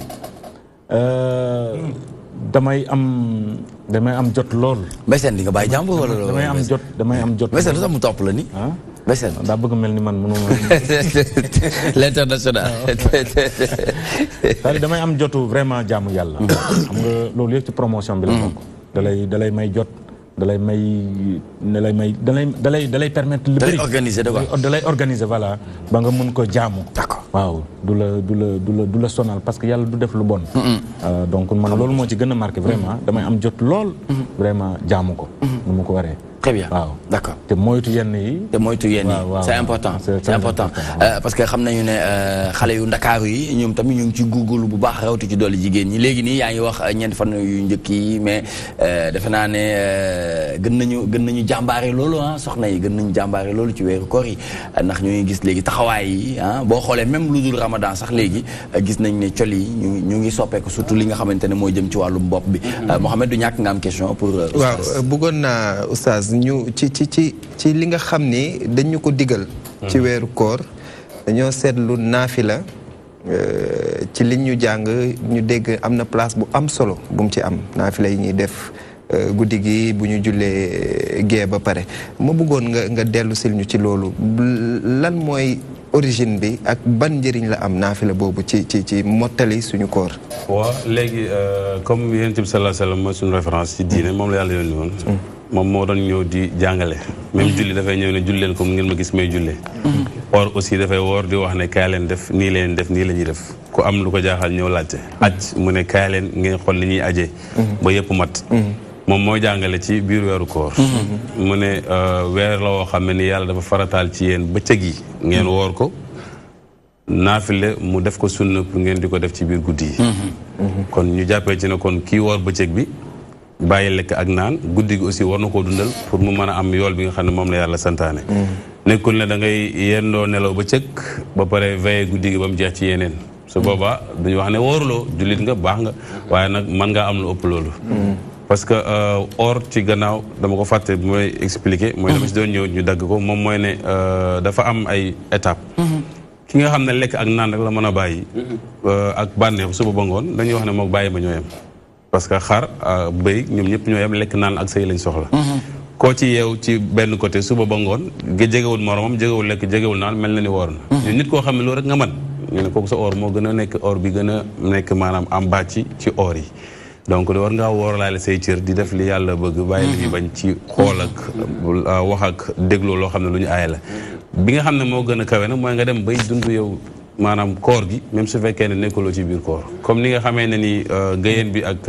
damay am jot lool. Mbéyseen di nga bàyyi jàmbur wala. damay am jot. Mbéyseen lu tax mu topp la ni. Mbéyseen daa bëgg mel ni man mënuma. l'international. c'est-à-dire damay am jotu vraiment jaamu yàlla. xam nga loolu yëpp ci promotion bi la bokk. dalay may jot. dalay permettre. lu bëri dalay organiser voilà. ba nga mën ko jaamu. d'accord waaw du la sonal parce que yàlla du def lu bon. donc man loolu moo ci gën a marqué vraiment damay am jot lool. vraiment jaamu ko. nu mu ko waree. très bien waaw d'accord. te moytu yenn yi. c'est important c'est important parce que xam nañu ne xale yu ndakaaru yi ñoom tamit ñu ngi ci góorgóorlu bu baax rawtu ci dolli jigéen ñi léegi nii yaa ngi wax ñeenti fan yu njëkk yi mais defe naa ne gën nañu jàmbaare loolu soxna yi gën nañu jàmbaare loolu ci weeru koor yi ndax ñu ngi gis léegi taxawaay yi boo xoolee même lu dul ramadan sax léegi gis nañ ne col yi ñu ngi soppeeku surtout li nga xamante ne mooy jëm ci wàllum bopp bi Mohamed du ñàkk nga am question pour waaw bëggoon naa oustaz ñu ci li nga xam ni dañu ko digal ci weeru koor dañoo seetlu naafila ci li ñu jàng ñu dégg am na place bu am solo bu mu ci am naafila yi ñuy def guddi gi bu ñu jullee gee ba pare ma bëggoon nga dellu sil ñu ci loolu lan mooy origine bi ak ban njëriñ la am naafila boobu ci mottali suñu koor waaw léegi comme yonent bi sallallahu alayhi wa sallam mooy suñu référence ci diine moom la yàlla yónni woon moom moo doon ñëw di jàngale même julli dafay ñëw ne julli leen comme ngeen ma gis may jullee or aussi dafay woor di wax ne kaay leen def nii leen def nii la ñuy def ku am lu ko jaaxal ñëw laajte aj mu ne kaay leen ngeen xool li ñuy ajee ba yëpp mat moom mooy jàngale ci biir weeru koor mu ne weer la woo xam ne ni yàlla dafa farataal ci yéen bëccëg yi ngeen woor ko naafile mu def ko sunna pour ngeen di ko def ci biir guddi yi kon ñu jàppee ci ne kon kii woor bëccëg bi bàyyi lekk ak naan guddi gi aussi war na koo dundal pour mu mën a am yool bi nga xam ne moom la yàlla santaane nekkul ne da ngay yendoo nelaw ba cëkk ba pare veillé guddi gi ba mu jeex ci yeneen su boobaa duñu wax ne wóoruloo jullit nga baax nga waaye nag mën ngaa am lu ëpp loolu parce que or ci gannaaw dama ko fàtte bu may expliquer mooy dama si doon ñëw ñu dagg ko moom mooy ne dafa am ay étape ki nga xam ne lekk ak naan rek la mën a bàyyi ak bànneexu suba ba ngoon dañuy wax ne mook bàyyi ma ñoo yem parce que xar bëy ñoom ñëpp ñoo yem lekk naan ak sëy lañ soxla koo ci yeew ci benn côté suba ba ngoon jegewul moromam jegewul lekk jegewul naan mel na ni woor na ñu nit koo xam ne loolu rek nga mën ñu ne kooku sa or moo gën a nekk or bi gën a nekk maanaam am bàcc ci or yi donc war ngaa wooralaale say cër di def li yàlla bëgg bàyyi li fi bañ ci xool ak wax ak dégloo loo xam ne lu ñu aay la bi nga xam ne moo gën a kawe nag mooy nga dem bay dund yow maanaam koor gi même su fekkee ne nekkuloo ci biir koor comme ni nga xamee ne ni gëyeen bi ak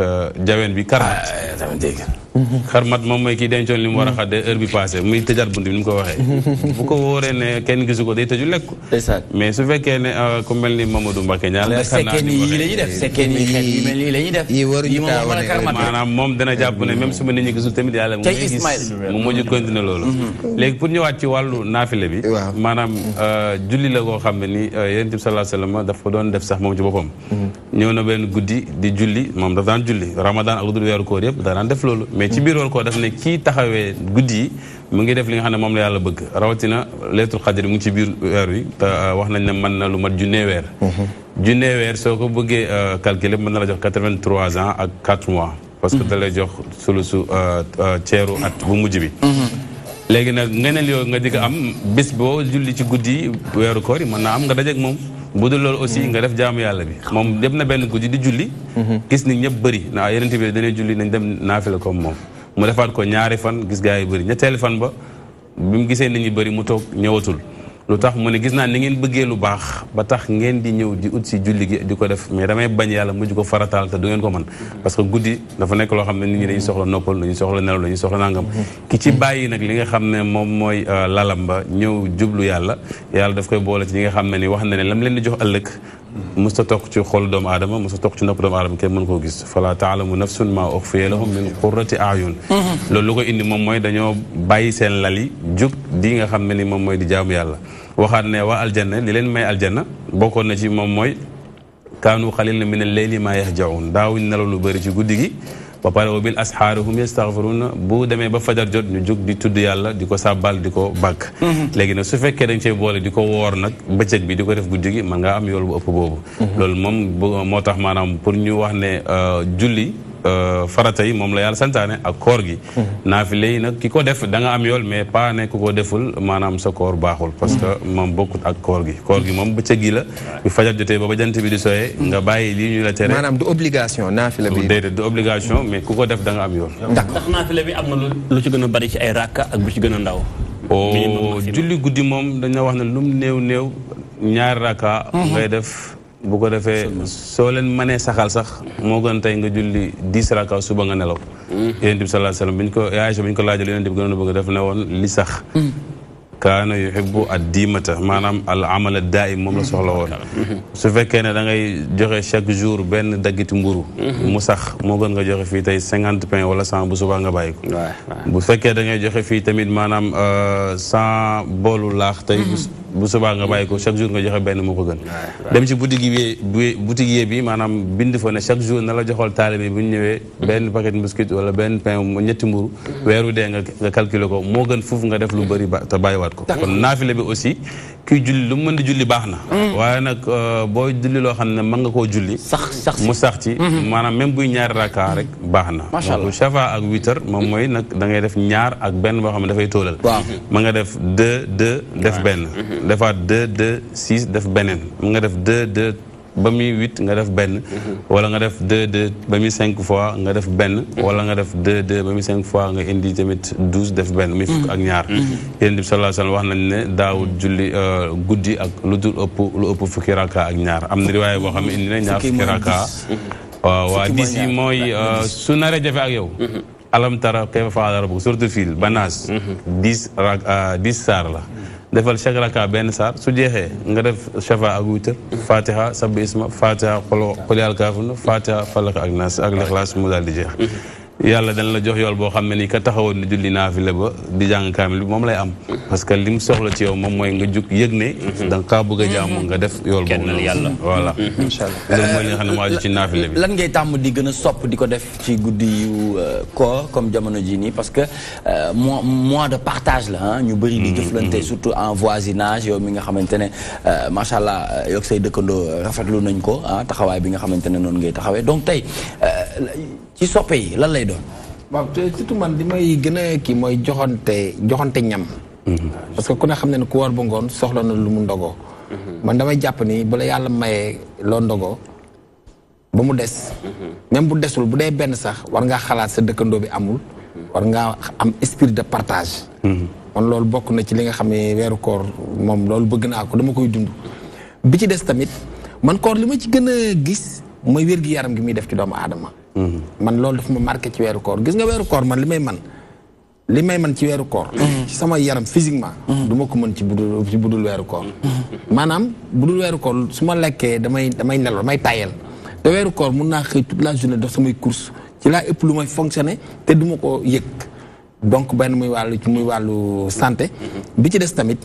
jaween bi xarmat moom mooy kii dencoon li mu war a xadde heure bi passé muy tëjaat bunt bi ni mu ko waxee bu ko wóoree ne kenn gisu ko day tëju lekk mais su fekkee ne ku mel ni Mamadou Mbacké ñaar sekkee ni yii la ñuy def sekkee ni xeet yi mel nii la ñuy def yi waruñu kaa wane maanaam moom dana jàpp ne même su ma nit ñi gisul tamit yàlla mu ngi gis mu mujj continuer loolu léegi pour ñëwaat ci wàllu naafile bi maanaam julli la koo xam ne ni Yonent bi sallallahu alayhi wa sallam daf ko doon def sax moom ci boppam ñëw na benn guddi di julli moom daf daan julli Ramadan ak lu dul weeru koor yëpp da daan def loolu mais ci biir woon ko daf ne kii taxawee guddi yi mu ngi def li nga xam ne moom la yàlla bëgg rawatina laylatul qadr mu ngi ci biir weer wi te wax nañ ne mën na lu mat junnee weer junnee weer soo ko bëggee calculer mën na la jox 83 ans ak 4 mois parce que da lay jox sulusu ceeru at bu mujj bi léegi nag ngeneen yooyu nga di ko am bis boo julli ci guddi yi weeru koor yi mën naa am nga dajeek moom bu dul loolu aussi nga def jaamu yàlla bi moom dem na benn guddi di julli gis ni ñëpp bëri na yeneen bi dañuy julli nañ dem naafila comme moom mu defaat ko ñaari fan gis gaa yi bëri ñetteeli fan ba bi mu gisee nit ñi bëri mu toog ñëwatul lu tax mu ne gis naa ni ngeen bëggee lu baax ba tax ngeen di ñëw di ut si julli gi di ko def mais damay bañ yàlla mujj ko farataal te du ngeen ko mën parce que guddi dafa nekk loo xam ne nit ñi dañuy soxla noppal dañuy soxla nelaw dañuy soxla nangam ki ci bàyyi nag li nga xam ne moom mooy lalam ba ñëw jublu yàlla yàlla daf koy boole ci ñi nga xam ne ni wax na ne lam leen di jox ëllëg musta toog ci xol doomu aadama musta toog ci nopp doomu aadama kenn mën koo gis fala taalamu nafsun maa uxfiya lahum min qurrati ayun loolu lu ko indi moom mooy dañoo bàyyi seen lali jug di nga xam ne ni moom mooy di jaamu yàlla waxaat ne waa aljanna li leen may aljanna bokkoon na ci moom mooy kaanu xalilan min al-layli maa yahjaun daawuñ nelaw lu bëri ci guddi gi ba pare wa bil asxaari hum yastaxfiruuna bu demee ba fajar jot ñu jóg di tudd yàlla di ko sàbbal di ko bàkk léegi nag su fekkee dañ cey boole di ko woor nag bëccëg bi di ko def guddi gi man ngaa am yool bu ëpp boobu loolu moom moo tax maanaam pour ñu wax ne julli farata yi moom la yàlla santaane ak koor gi naafile yi nag ki ko def da nga am yool mais pas ne ku ko deful maanaam sa koor baaxul parce que moom bokkut ak koor gi moom bëccëg gi la bi fajar jotee ba jant bi di sooyee nga bàyyi lii ñu la tere maanaam du obligation naafile bi déedéet du obligation mais ku ko def da nga am yool ndax naafile bi am na lu ci gën a bari ci ay rakka ak bu ci gën a ndaw julli guddi moom dañu wax ne lum néew ñaari rakka ngay def bu ko defee soo leen mënee saxal sax moo gën tey nga julli 10 raka suba nga nelaw yonent bi sallallahu alayhi wasallam bi ñu ko laajal yonent bi gënoon a bëgg def ne woon li sax kaana yuhibbu ad-diimata maanaam al amal ad-daa'im moom la soxla woon su fekkee ne da ngay joxe chaque jour benn daggiti mburu mu sax moo gën nga joxe fii tey 50 pain wala 100 bu subaa nga bàyyi ko bu fekkee da ngay joxe fii tamit maanaam 100 boolu laax tey bu subaa nga bàyyi ko chaque jour nga joxe benn moo ko gën dem ci boutique bi maanaam bind fa ne chaque jour na la joxol taalibe bu ñu ñëwee benn paquet biscuit wala benn pain ñetti mburu weeru dee nga calculer ko moo gën foofu nga def lu bëri te bàyyiwaat ko kon naafile bi aussi kuy julli lu mu mën di julli baax na waaye nag booy julli loo xam ne mën nga koo julli mu sax ci maanaam même buy ñaari raka rek baax na donc shafa ak witr moom mooy nag da ngay def ñaar ak benn boo xam ne dafay tóolal ma nga def 2 def benn defaat 2 6 def beneen mu nga def 2 ba muy 8 nga def benn wala nga def 2 ba muy 5 fois nga def benn wala nga def 2 ba muy 5 fois nga indi tamit 12 def benn muy fukk ak ñaar Yonent bi sallallahu alayhi wasallam wax nañ ne daawud julli guddi ak lu ëpp fukki raka ak ñaar am na riwaaya boo xam ne indi na ñaar fukki raka waa dis yi mooy su naree jafe ak yow alam tara kayfa fa'ala rabbuka surtout fil banaas 10 saar la defal chaque raka benn saar su jeexee nga def shafa ak witr fatiha sabbi isma fatiha qul yal kaafiruun fatiha falaq ak naas ak lixlaas mu daal di jeex yàlla dañ la jox yool boo xam ne nii ka taxawoon ni julli naafile ba di jàng kaamil bi moom lay am parce que li mu soxla ci yow moom mooy nga jug yëg ne da nga kaa bëgg a jaamu nga def yool boobu yàlla voilà incha allah loolu mooy li nga xam ne moo aju ci naafile bi lan ngay tàmm di gën a sopp di ko def ci guddi yu koor comme jamono ji nii parce que mois de partage la ñu bëri di jëflante surtout en voisinage yow mi nga xamante ne macha allah yow say dëkkandoo rafetlu nañ ko taxawaay bi nga xamante ne noonu ngay taxawee donc tey ci soppe yi lan lay doon. waaw te surtout man li may gën a kii mooy joxante ñam. parce que ku ne xam ne ku war ba ngoon soxla na lu mu ndogoo. man damay jàpp ni bu la yàlla mayee loo ndogoo ba mu des. même bu desul bu dee benn sax war ngaa xalaat sa dëkkandoo bi amul. war ngaa am esprit de partage. man loolu bokk na ci li nga xam ne weeru koor moom loolu bëgg naa ko dama koy dund. bi ci des tamit man koor li ma ci gën a gis mooy wér-gi-yaram gi muy def ci doomu aadama. man loolu dafa ma marqué ci weeru koor gis nga weeru koor man li may man ci weeru koor ci sama yaram physiquement du ma ko mën ci budul weeru koor maanaam budul weeru koor su ma lekkee damay nelaw damay tàyyel te weeru koor mun naa xëy toute la journée def samay course ci laa ëpp lu may fonctionner te du ma ko yëg donc benn muy wàllu santé bi ci des tamit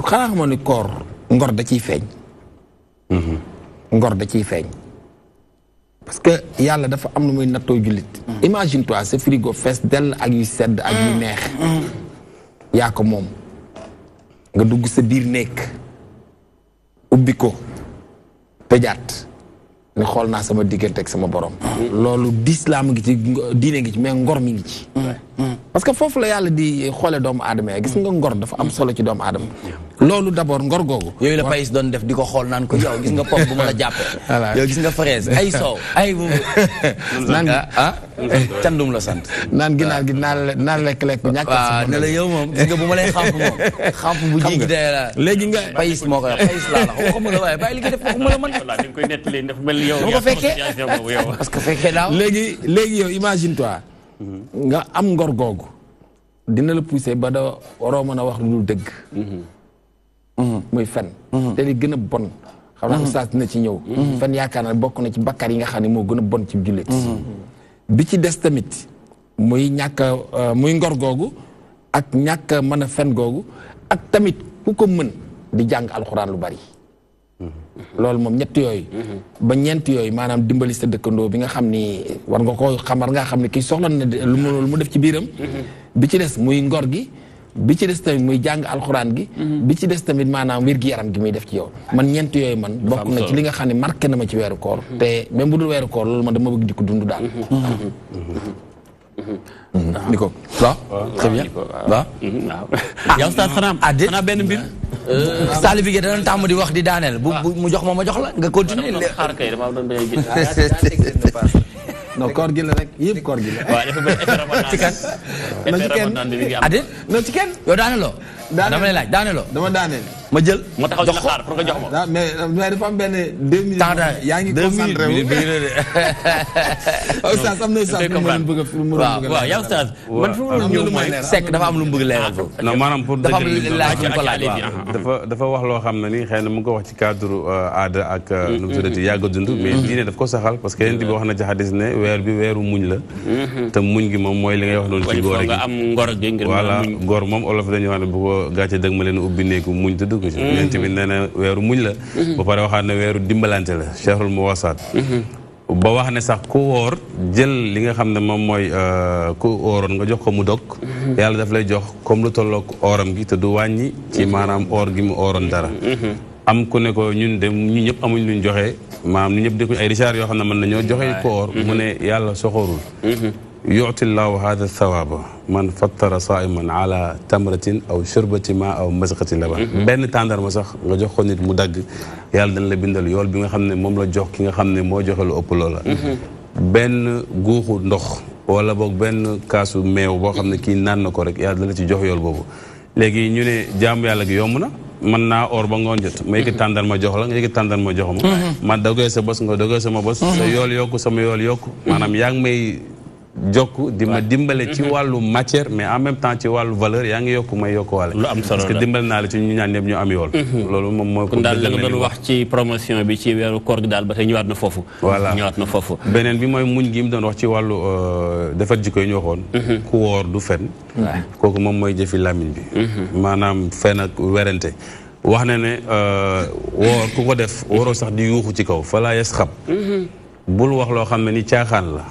xanaa xamoon ni koor ngor da ciy feeñ ngor da ciy feeñ parce que yàlla dafa am na muy nattoo jullit imagine toi sa frigo fees dell ak yu sedd ak yu neex yaa ko moom nga dugg sa biir néeg ubbi ko tëjaat ne xool naa sama diggante ak sama borom loolu lislaam ngi ci diine ngi ci mais ngor mi ngi ci parce que foofu la yàlla di xoole doomu aadama yi gis nga ngor dafa am solo ci doomu aadama loolu d'abord ngor googu yooyu la Payis doon def di ko xool naan ko yow gis nga pop bu ma la jàppee yow gis nga fraise ay soow ay bu naan candum la sant naan ginaar gi naan lekk-lekk bu ñàkk ne la yow moom gis nga bu ma lay xamp bu jigi dee la léegi nga Payis moo ko wax Payis laa la waxuma la waaye bàyyi li nga def waxuma la man dañ koy nettali dafa mel yow ko fekkee parce que fekkee daaw léegi yow imagine toi nga am ngor googu dina la pousser ba da waroo mën a wax lu dul dëgg muy fen te li gën a bon xam naa oustaz dina ci ñëw fen yaakaar na bokk na ci bakkaar yi nga xam ne moo gën a bon ci jullit bi ci des tamit muy muy ngor googu ak ñàkk mën a fen googu ak tamit ku ko mën di jàng alxuraan lu bari loolu moom ñett yooyu ba ñeent yooyu maanaam dimbali sa dëkkandoo bi nga xam ni war nga ko xam war ngaa xam ne kii soxla na lu mu def ci biiram bi ci des muy ngor gi bi ci des tamit muy jàng alxuraan gi bi ci des tamit maanaam wér-gi-yaram gi muy def ci yow man ñeent yooyu man bokk na ci li nga xam ne marqué na ma ci weeru koor te même bu dul weeru koor loolu man dama bëgg di ko dund daal ni ko waaw très bien waaw yow Oustaz xanaa benn mbir Salif bi dana tàmm di wax di daaneel bu mu jox ma jox la nga continuer xaar kay dama doon bañ a non koor gi la rek yëpp koor gi la waaw dafa bëri effet ramadan ci kan adit non ci kenn yow daaneloo dama lay laaj daaneloo dama daaneel ma jël ma taxaw di la xaar pour nga jox ma mais dafa am benn 2 minutes yaa ngi concentré wu oustaz am na oustaz mu bëgg waaw yow oustaz man fu mu ñëw mooy Seck dafa am lu mu bëgg leeral foofu non maanaam pour dafa am laaj ko laaj dafa wax loo xam ne ni xëy na mu ngi ko wax ci cadre aada ak nu mu tuddati yàgg a dund mais diine daf ko saxal parce que yéen bi wax na ci hadis ne weer bi weeru muñ la te muñ gi moom mooy li ngay wax noonu ci góor gi nga am ngor gi ngir voilà góor moom olof dañuy wax ne bu ko gàcce dëgg ma leen ubbi néegu muñ te dugg ci yéen tamit nee na weeru muñ la ba pare waxaat ne weeru dimbalante la cheikhrul muwasaat ba wax ne sax ku wóor jël li nga xam ne moom mooy ku óoroon nga jox ko mu dog yàlla daf lay jox comme lu tolloog ooram gi te du wàññi ci maanaam oor gi mu óoroon dara am ku ne ko ñun de ñu ñëpp amuñ luñ joxe maanaam ñu ñëpp dekuñ ay richard yoo xam ne mën nañoo joxe ko oor mu ne yàlla soxorul yu'ti llahu hada thawaba man fattara saiman ala tamratin aw shurbati ma aw masqati laban benn tàndarma sax nga jox ko nit mu dagg yàlla dañ la bindal yool bi nga xam ne moom la jox ki nga xam ne moo joxe lu ëpp loola benn guuxu ndox wala boog benn kaasu meew boo xam ne kii naan na ko rek yàlla dala ci jox yool boobu léegi ñu ne jaamu yàlla gi yomb na mën naa or ba ngoon jot ma yëkkati tàndar ma jox la nga yëkkati tàndar ma jox ma ma dogee sa bos nga dogee sama bos sa yool yokku sama yool yokku maanaam yaa ngi may jokk di ma dimbale ci wàllu matière mais en même temps ci wàllu valeur yaa ngi yokk may yokk waale. lu am solo la parce que dimbal naa la ci ñu ñaan ñëpp ñu am yool. loolu moom mooy. kon daal la nga doon wax ci promotion bi ci weeru koor gi daal ba tey ñëwaat na foofu. voilà ñëwaat na foofu. beneen bi mooy muñ gi mu doon wax ci wàllu defar jikko yi ñu waxoon. ku woor du fen. kooku moom mooy jëfi làmmiñ bi. maanaam fen ak werante. wax na ne woor ku ko def waroo sax di yuuxu ci kaw fa laa yes xam. bul wax loo xam ne ni caaxaan la.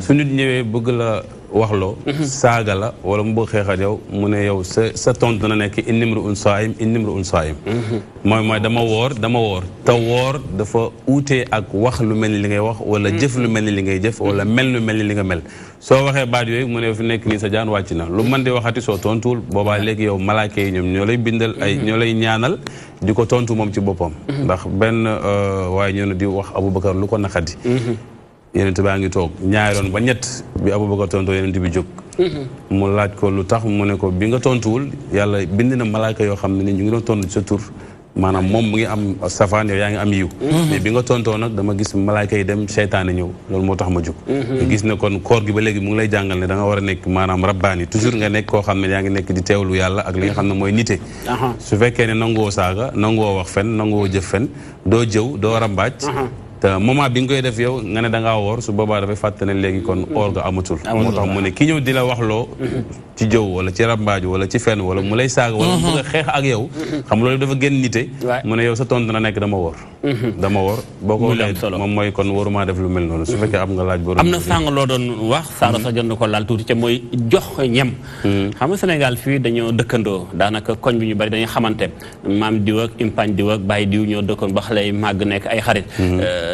su nit ñëwee bëgg la waxloo. saaga la wala mu bëgg xeexat yow mu ne yow sa tontu dana nekk innimru un saayim innimru un saayim. mooy dama woor te woor dafa uutee ak wax lu mel ni li ngay wax wala jëf lu mel ni li ngay jëf wala mel lu mel ni li nga mel. soo waxee baat yooyu mu ne fi nekk nii sa jaan wàcc na lu mën di waxati soo tontuwul boobaa léegi yow malaaka yi ñoom ñoo lay bindal ñoo lay ñaanal di ko tontu moom ci boppam. ndax benn waaye ñoo ne di wax Aboubacar lu ko naqadi. yenent baa ngi toog ñaaroon ba ñett bi Aboubacar tontoo yenent bi jóg. mu laaj ko lu tax mu ne ko bi nga tontuwul yàlla bind na malaaka yoo xam ne ni ñu ngi doon tontu sa tur maanaam moom mu ngi am safaan yow yaa ngi am yiw. mais bi nga tontoo nag dama gis malaaka yi dem seytaane ñëw loolu moo tax ma jóg. nga gis ne kon koor gi ba léegi mu ngi lay jàngal ne da nga war a nekk maanaam rabbaani toujours nga nekk koo xam ne yaa ngi nekk di teewlu yàlla ak li nga xam ne mooy nite. su fekkee ne nanguwoo saaga nanguwoo wax fen nanguwoo jëf fen doo jëw doo rambaaj. te moment bi nga koy def yow nga ne da ngaa woor su boobaa dafay fàtte ne léegi kon oor ga amatul. moo tax mu ne ki ñëw di la waxloo ci jëw wala ci rambaaj wala ci fen wala mu lay saaga wala mu bëgg a xeex ak yow. xam loolu dafa gën nite. mu ne yow sa tontu na nekk dama woor. dama woor boo ko waxee moom mooy kon waruma def lu mel noonu su fekkee am nga laaj boobu. am na sàng loo doon wax saara sax jot na ko laal tuuti ca mooy jox ñem. xam nga Sénégal fii dañoo dëkkandoo daanaka koñ bi ñu bari dañuy xamante maam diw ak impagne diw ak bàyyi diw ñoo dëkkoon ba xale yi màgg nekk ay xarit.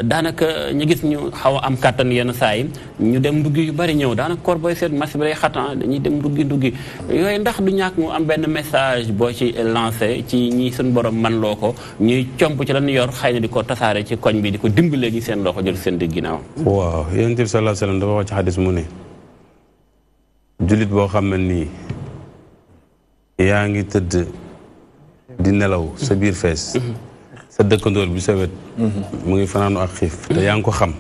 daanaka ñu gis ñu xaw a am kàttan yenn saa yi ñu dem nduggi yu bari ñëw daanaka koor booy seet marché bi day xatan dañuy dem nduggi yooyu ndax du ñàkk mu am benn message boo ci lancé ci ñi suñu borom man loo ko ñuy comp ci lan yor xëy na di ko tasaare ci koñ bi di ko dimbalee ñi seen loxo jël seen digg ginnaaw. waaw yonent bi sallallahu alayhi wasallam dafa wax ci xadis mu ne jullit boo xam ne nii yaa ngi tëdd di nelaw sa biir fees sa dëkkandoor bi sa wet mu ngi fanaanu ak xiif te yaa ngi ko xam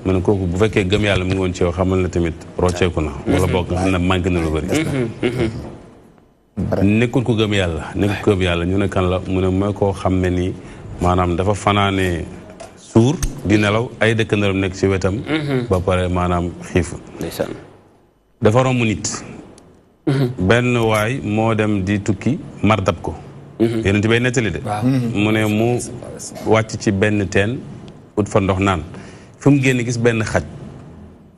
mu ne kooku bu fekkee gëm yàlla mu ngi woon ci yow xamal na tamit rocceeku na wala boog nga xam ne manqué na lu bëri nekkul ko gëm yàlla ñu ne kan la mu ne mooy koo xam ne nii maanaam dafa fanaane suur di nelaw ay dëkkandooram nekk ci wetam ba pare maanaam xiif dafa romb nit benn waay moo dem di tukki mar dab ko yéen ti bay nettali de mu ne mu wàcc ci benn teen ut fa ndox naan fi mu génn gis benn xaj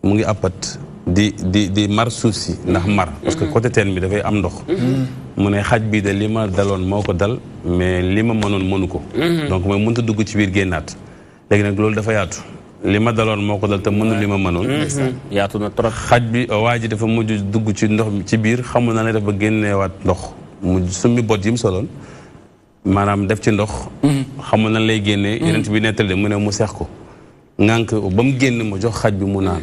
mu ngi appat di mar suuf si ndax mar parce que côté teen bi dafay am ndox mu ne xaj bii de li ma daloon moo ko dal mais li ma mënoon mënu ko donc mooy mënut a dugg ci biir génnaat léegi nag loolu dafa yaatu li ma daloon moo ko dal te mënul li ma mënoon yaatu na trop xaj bi waa ji dafa mujj dugg ci ndox ci biir xamul na ne dafa génneewaat ndox mu summi bot yi mu soloon maanaam def ci ndox xamul na lay génnee yeneen bi nettali mu ne mu seex ko ngànk ba mu génn mu jox xaj bi mu naan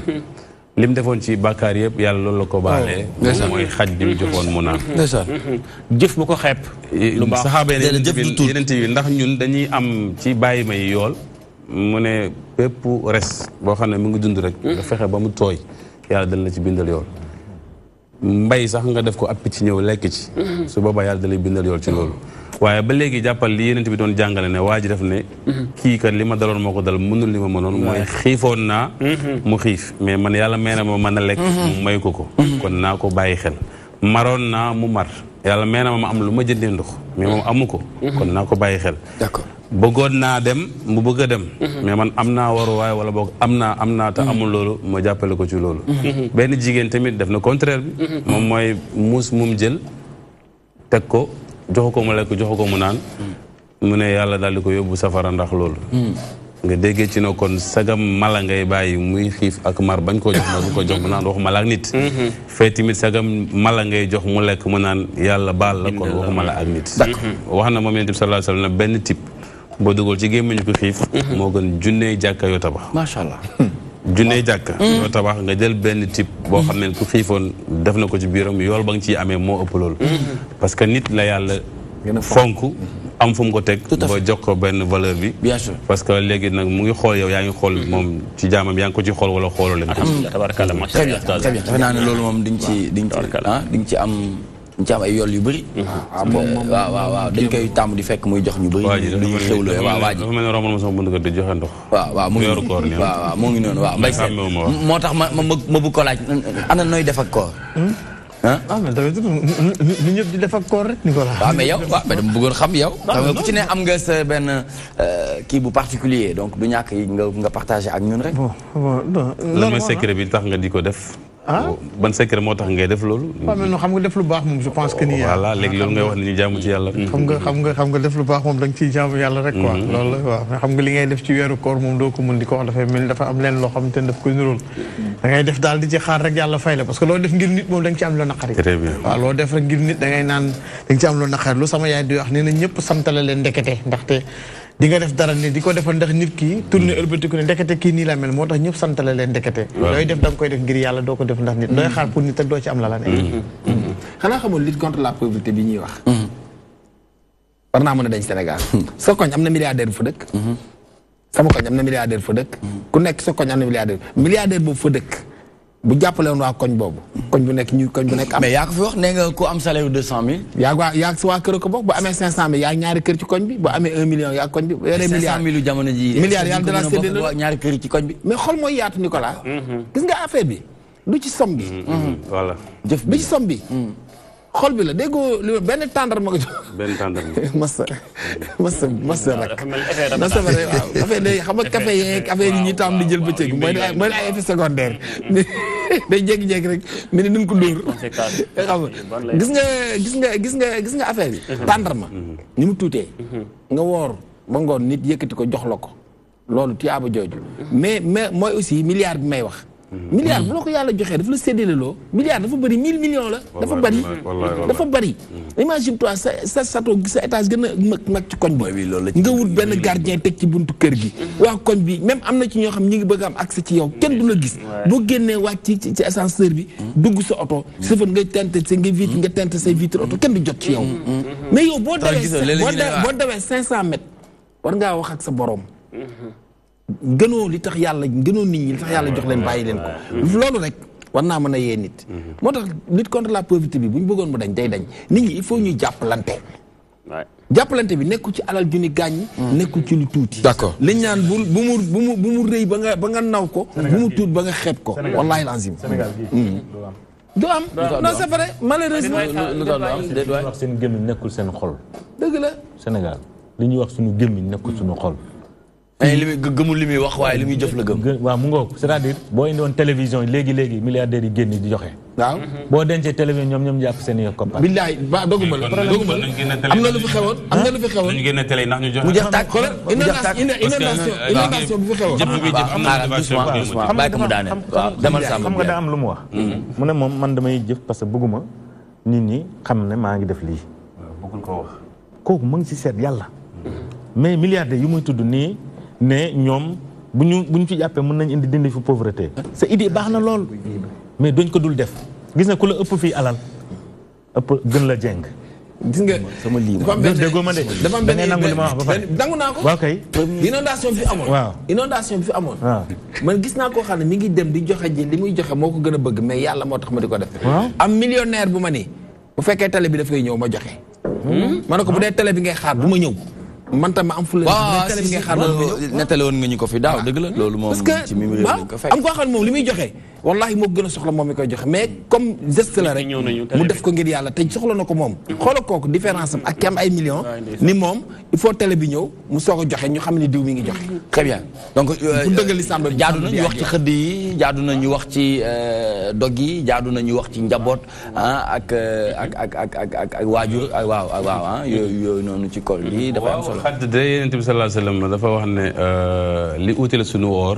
li mu defoon ci bàkkaar yëpp yàlla loolu la ko baalee mooy xaj bi mu joxoon mu naan jëf bu ko xeeb lu baax saxaaba yeneen bi ndax ñun dañuy am ci bàyyi may yool mu ne bépp res boo xam ne mu ngi dund rek nga fexe ba mu tooy yàlla dal la ci bindal yool mbay sax nga def ko ab picc ñëw lekk ci su boobaa yàlla da lay bindal yool ci loolu waaye ba léegi jàppal li yeneen bi doon jàngale ne waa ji def ne kii kat li ma daloon moo ko dal mënul li ma mënoon mooy xiifoon naa mu xiif mais man yàlla may na ma mën a lekk mu may ko kon naa ko bàyyi xel maroon naa mu mar yàlla may na ma am lu ma jëndee ndox mais moom amu ko kon naa ko bàyyi xel d'accord bëggoon naa dem mu bëgg a dem mais man am naa waruwaay wala boog am naa te amul loolu ma jàppale ko ci loolu benn jigéen tamit def na contraire bi moom mooy muus mum jël teg ko joxu ko mu lekk joxu ko mu naan mu ne yàlla daal di ko yóbbu safara ndax loolu nga déggee ci ne kon sagam mala ngay bàyyi muy xiif ak mar bañ koo jox ma bu ko jox mu naan waxuma la ak nit fee tamit sagam mala ngay jox mu lekk mu naan yàlla baal la kon waxuma la ak nit wax na moom yonent bi sallallahu alayhi wasallam benn type boo dugal ci gémmiñu ko xiif moo gën junney jàkka yoo tabax macha allah junney jàkka yoo tabax nga jël benn type boo xam ne ku xiifoon def na ko ci biiram yool ba nga ciy amee moo ëpp loolu parce que nit la yàlla fonk am fu mu ko teg ba jox ko benn valeur bi bien sûr parce que léegi nag mu ngi xool yow yaa ngi xool moom ci jaamam yaa ngi ko ci xool wala xooloo leen tabarakalla macha Allah très bien defe naa ne loolu moom di nga ci am ay yool yu bëri waaw dañ koy tàmm di fekk muy jox ñu bëri dañuy xewlu waa ji dafa mel ne romal ma sama bunt kër di joxe ndox waaw mu ngi noonu waaw mbay seen moo tax ma bëgg ko laaj ana nooy def ak koor mais tamit ñu ñëpp di def ak koor rek Nicolas. waaw mais yow mais dama bëggoon xam yow. xam nga ku ci ne am nga sa benn kii bu particulier donc du ñàkk nga partagé ak ñun rek. lan mooy secret bi tax nga di ko def. ban secret moo tax ngay def loolu. waaw mais xam nga def lu baax moom je pense que ni. voilà léegi loolu ngay wax ni ñu jaamu ci yàlla. xam nga def lu baax moom da nga ciy jaamu yàlla rek quoi. loolu la waaw mais xam nga li ngay def ci weeru koor moom doo ko mën di ko wax dafay mel dafa am leen loo xam te ne daf koy niróol. da ngay def daal di ci xaar rek yàlla fay la parce que loo def ngir nit moom da nga ci am loo naqari. très bien waaw loo def rek ngir nit da ngay naan da nga ci am loo naqari lu sama yaay di wax nee na ñëpp santale leen ndekete ndaxte di nga def dara ni di ko defal ndax nit ki tourné ëlbatiku ne ndekete kii nii la mel moo tax ñëpp santale leen ndekete looy def da nga koy def ngir yàlla doo ko def ndax nit looy xaar pour nit ak doo ci am la la nekk xanaa xamul lutte contre la pauvreté bi ñuy wax war naa mën a dañ Sénégal sa koñ am na milliardaire bu fa dëkk sama koñ am na milliardaire bu fa dëkk ku nekk sa koñ am na milliardaire boobu fa dëkk bu jàppale woon waa koñ boobu koñ bu nekk am mais yaa ko fi wax nee nga ku am salaire 200 000 yaa si waa kër ko bokk bu amee 500 000 yaa ñaari kër ci koñ bi bu amee 1 million yaa koñ bi bu yoree 500 000 jamono ji milliards yàlla dana séddale ñaari kër ci koñ bi mais xol mooy yaatu Nicolas gis nga affaire bi du ci somme bi voilà jëf bi ci somme bi xol bi la déggoo li benn tàndar ma ko jox benn tàndar masa rek masa rek waaw affaire day xam nga café yeeg affaire yi ñuy taam di jël bëccëg mooy ay effet secondaire day jékki-jékki rek mais ni nañ ko dóor xam nga gis nga affaire bi tàndar ma ni mu tuutee nga woor ba ngoon nit yëkkati ko jox la ko loolu tiyaaba jooju mais mooy aussi milliard bi may wax milliard bu la ko yàlla joxee dafa la séddale loo milliard dafa bëri 1000 millions la dafa bëri imagine toi sa château sa étage gën a mag ci koñ bi nga wut benn gardien teg ci buntu kër gi waa koñ bi même am na ci ñoo xam ñi ngi bëgg am accès ci yow kenn du la gis boo génnee wàcc ci ascenseur bi dugg sa oto safar nga tente sa nga tente say vitre oto kenn du jot ci yow mais yow boo dawee 500 mètres war ngaa wax ak sa borom gënoo li tax yàlla gënoo nit ñi li tax yàlla jox leen bàyyi leen ko loolu rek war naa mën a yee nit moo tax lutte contre la pauvreté bi bu ñu bëggoon mu dañ day dañ nit ñi il faut ñuy jàppalante bi nekkul ci alal ju ni gàññ nekkul ci lu tuuti d'accord liñ naan bu mu rëy ba nga naw ko bu mu tuut ba nga xeeb ko wallahi lazim du am non c'est vrai malheureusement lu wax seen gémmiñ nekkul seen xol dëgg la Sénégal li ñuy wax suñu gémmiñ nekkul suñu xol li muy gëmul li muy wax waaye li muy jëf la gëm. waaw mu ngoog c'est-à-dire boo indi woon télévision léegi milliardaires yi génn di joxe. waaw boo dencee télévision ñoom jàpp seen i koppar. billaay ba doguma la am na lu fi xewoon ñu génne télé ndax ñu joxe. mu jeex tàkk inondation bi fi xewoon. bàyyi ko mu daane waaw demal xam nga daa am lu mu wax. mu ne moom man damay jëf parce que bëgguma nit ñi xam ne maa ngi def lii. bëggul ko wax. kooku mu ngi ci seet yàlla. mais milliardaires yu muy tudd nii. ne ñoom bu ñu fi jàppee mën nañ indi dindi fi pauvreté sa idée baax na lool mais duñ ko dul def gis nga ku la ëpp fii alal ëpp gën la jeng gis nga sama lii déggoo ma de dafa am benn nangu li ma wax ba pare nangu naa ko waaw kay inondation bi fi amoon waaw inondation bi fi amoon man gis naa koo xam ne mi ngi dem di joxe ji li muy joxe moo ko gën a bëgg mais yàlla moo tax ma di ko def am millionnaire bu ma ni bu fekkee télé bi dafay ñëw ma joxe ma ne ko bu dee télé bi ngay xaar bu ma ñëw man tam ma am fu la télé bi ngay xaar nettali woon nga ñu ko fi daaw dëgg la loolu moom ci mimi réew lañ ko fekk am koo xam ne moom li muy joxe wallahi moo gën a soxla moom mi koy joxe mais comme geste la rek mu def ko ngir yàlla te soxla na ko moom xoola kooku différence am ak ki am ay millions ni moom il faut télé bi ñëw mu soog a joxe ñu xam ne diw mi ngi joxe très bien donc bu dëggal lislam jaadu na ñu wax ci xëdd yi jaadu na ñu wax ci dog yi jaadu na ñu wax ci njaboot ak waajur waaw yooyu noonu ci koor gi dafa am solo xadd de Yonent bi sallallahu alayhi wa sallam dafa wax ne li utile suñu woor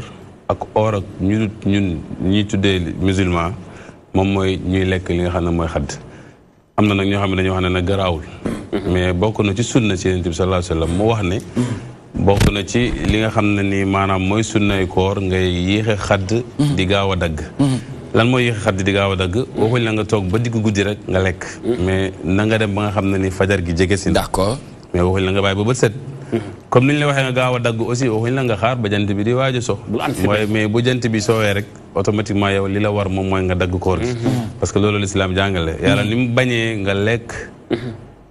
ak or ak ñun ñuy tuddee musulman moom mooy ñuy lekk li nga xam ne mooy xadd am na nag ñoo xam ne dañoo wax ne nag garaawul mais bokk na ci sunna si Yonent bi sallallahu alayhi wa sallam mu wax ne bokk na ci li nga xam ne ni maanaam mooy sunnay koor ngay yéexe xadd di gaaw a dagg lan mooy yéex xaddi di gaaw a dagg waxuñ la nga toog ba diggu guddi rek nga lekk mais na nga dem ba nga xam ne ni fajar gi jege si d'accord mais waxuñ la nga bàyyi ba bët set comme ni ñu la waxee nga gaaw a dagg aussi waxuñ la nga xaar ba jant bi di waaj a so mooy mais bu jant bi soowee rek automatiquement yow li la war moom mooy nga dagg koor gi parce que loolu l'islam jàngale yàlla ni mu bañee nga lekk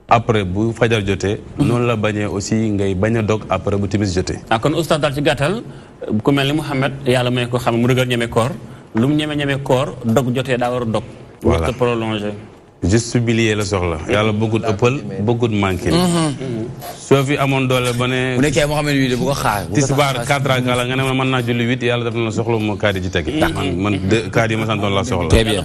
après bu fajar jotee noonu la bañee aussi ngay bañ a dog après bu timis jotee kon oustaz daal ci gàttal ku mel ni Mouhamed yàlla may ko xam mu rëgal ñeme koor lu mu ñeme koor dog jotee daa war a dog warta prolongé juste bilier la soxla yàlla bëggut ëppal bëggut manqué soo fi amoon doole ba ne bu nekkee moo xam ne bu ko xaar tisbaar 4 ak la nga ne ma mën naa julli 8 yàlla def na la soxla ma kaat yi ci tegi man kaat yi ma santoon la soxla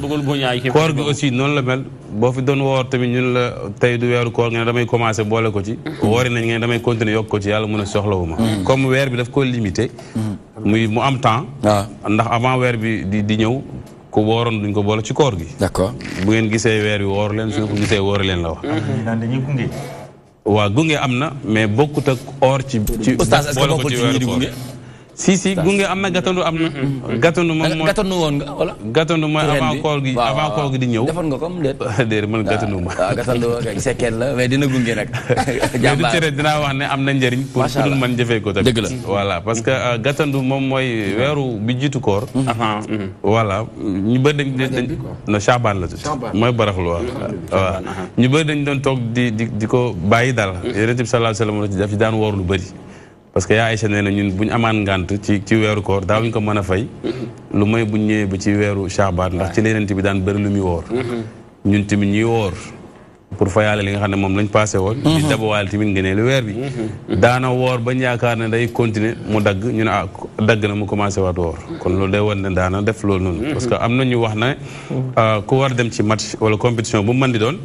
koor gi aussi noonu la mel boo fi doon woor tamit ñun la tey du weeru koor nga ne damay commencé boole ko ci woori nañ nga ne damay continuer yokk ko ci yàlla mun a soxlawu ma comme weer bi daf ko limité mu am temps ndax avant weer bi di ñëw ku wooroon duñ ko boole ci koor gi. d'accord bu ngeen gisee weer wi woor leen su ko gisee woor leen la wax. dañuy gunge. waaw gunge am na mais bokkut ak or ci. oustaz est-ce que bokkul ci ñi di gunge. si gunge am na gàttandu am na. gàttandu moom mooy gàttandu woon nga wala. gàttandu mooy avant koor gi di ñëw. defoon nga comme déet. déedéet man gàttandu ma. waaw gàttandu sekkeen la mais dina gunge nag. jàmbaar tere dinaa wax ne am na njëriñ. pour pour man jëfee ko tamit. dëgg la voilà parce que gàttandu moom mooy weeru bi jiitu koor. voilà ñu bëri dañ no Chaabaan la tudd. mooy baraxlu waaw. ñu bëri dañ doon toog di ko bàyyi dal. Yonent bi sallallahu alayhi wa sallam daf ci daan woor lu bëri. parce que yaa Aïcha nee na ñun bu ñu amaan ngànt ci weeru koor daawuñu ko mën a fay lu mooy bu ñu ñëwee ba ci weeru Shaaban ndax ci leneen bi daan bëri lu muy woor ñun tamit ñuy woor pour fayaale li nga xam ne moom lañ passé woon di dabawaale tamit ngënee lu weer bi daana woor bañ yaakaar ne day continuer mu dagg ñu ne dagg na mu commencé waat woor kon loolu day wan ne daana def loolu noonu parce que am na ñu wax ne ku war dem ci match wala compétition bu mën di doon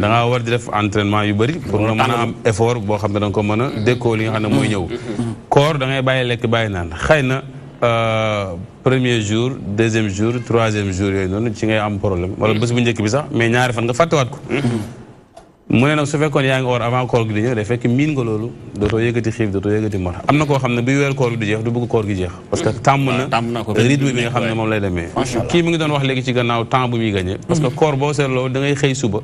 da ngaa war di def entraînement yu bëri pour nga mën a am effort boo xam ne da nga ko mën a dékkoo li nga xam ne mooy ñëw koor da ngay bàyyi lekk bàyyi naan xëy na premier jour deuxième jour troisième jour yooyu noonu ci ngay am problème wala bés bu njëkk bi sax mais ñaari fan nga fàttewaat ko mu ne nag su fekkoon yaa ngi woor avant koor gi di ñëw day fekk miin nga loolu dootoo yëgati xiif dootoo yëgati mar am na koo xam ne bi weer koor gi du jeex du bëgg koor gi jeex parce que tàmm na rythme bi nga xam ne moom lay demee kii mi ngi doon wax léegi ci gannaaw temps bu muy gagné parce que koor boo seetloo da ngay xëy suba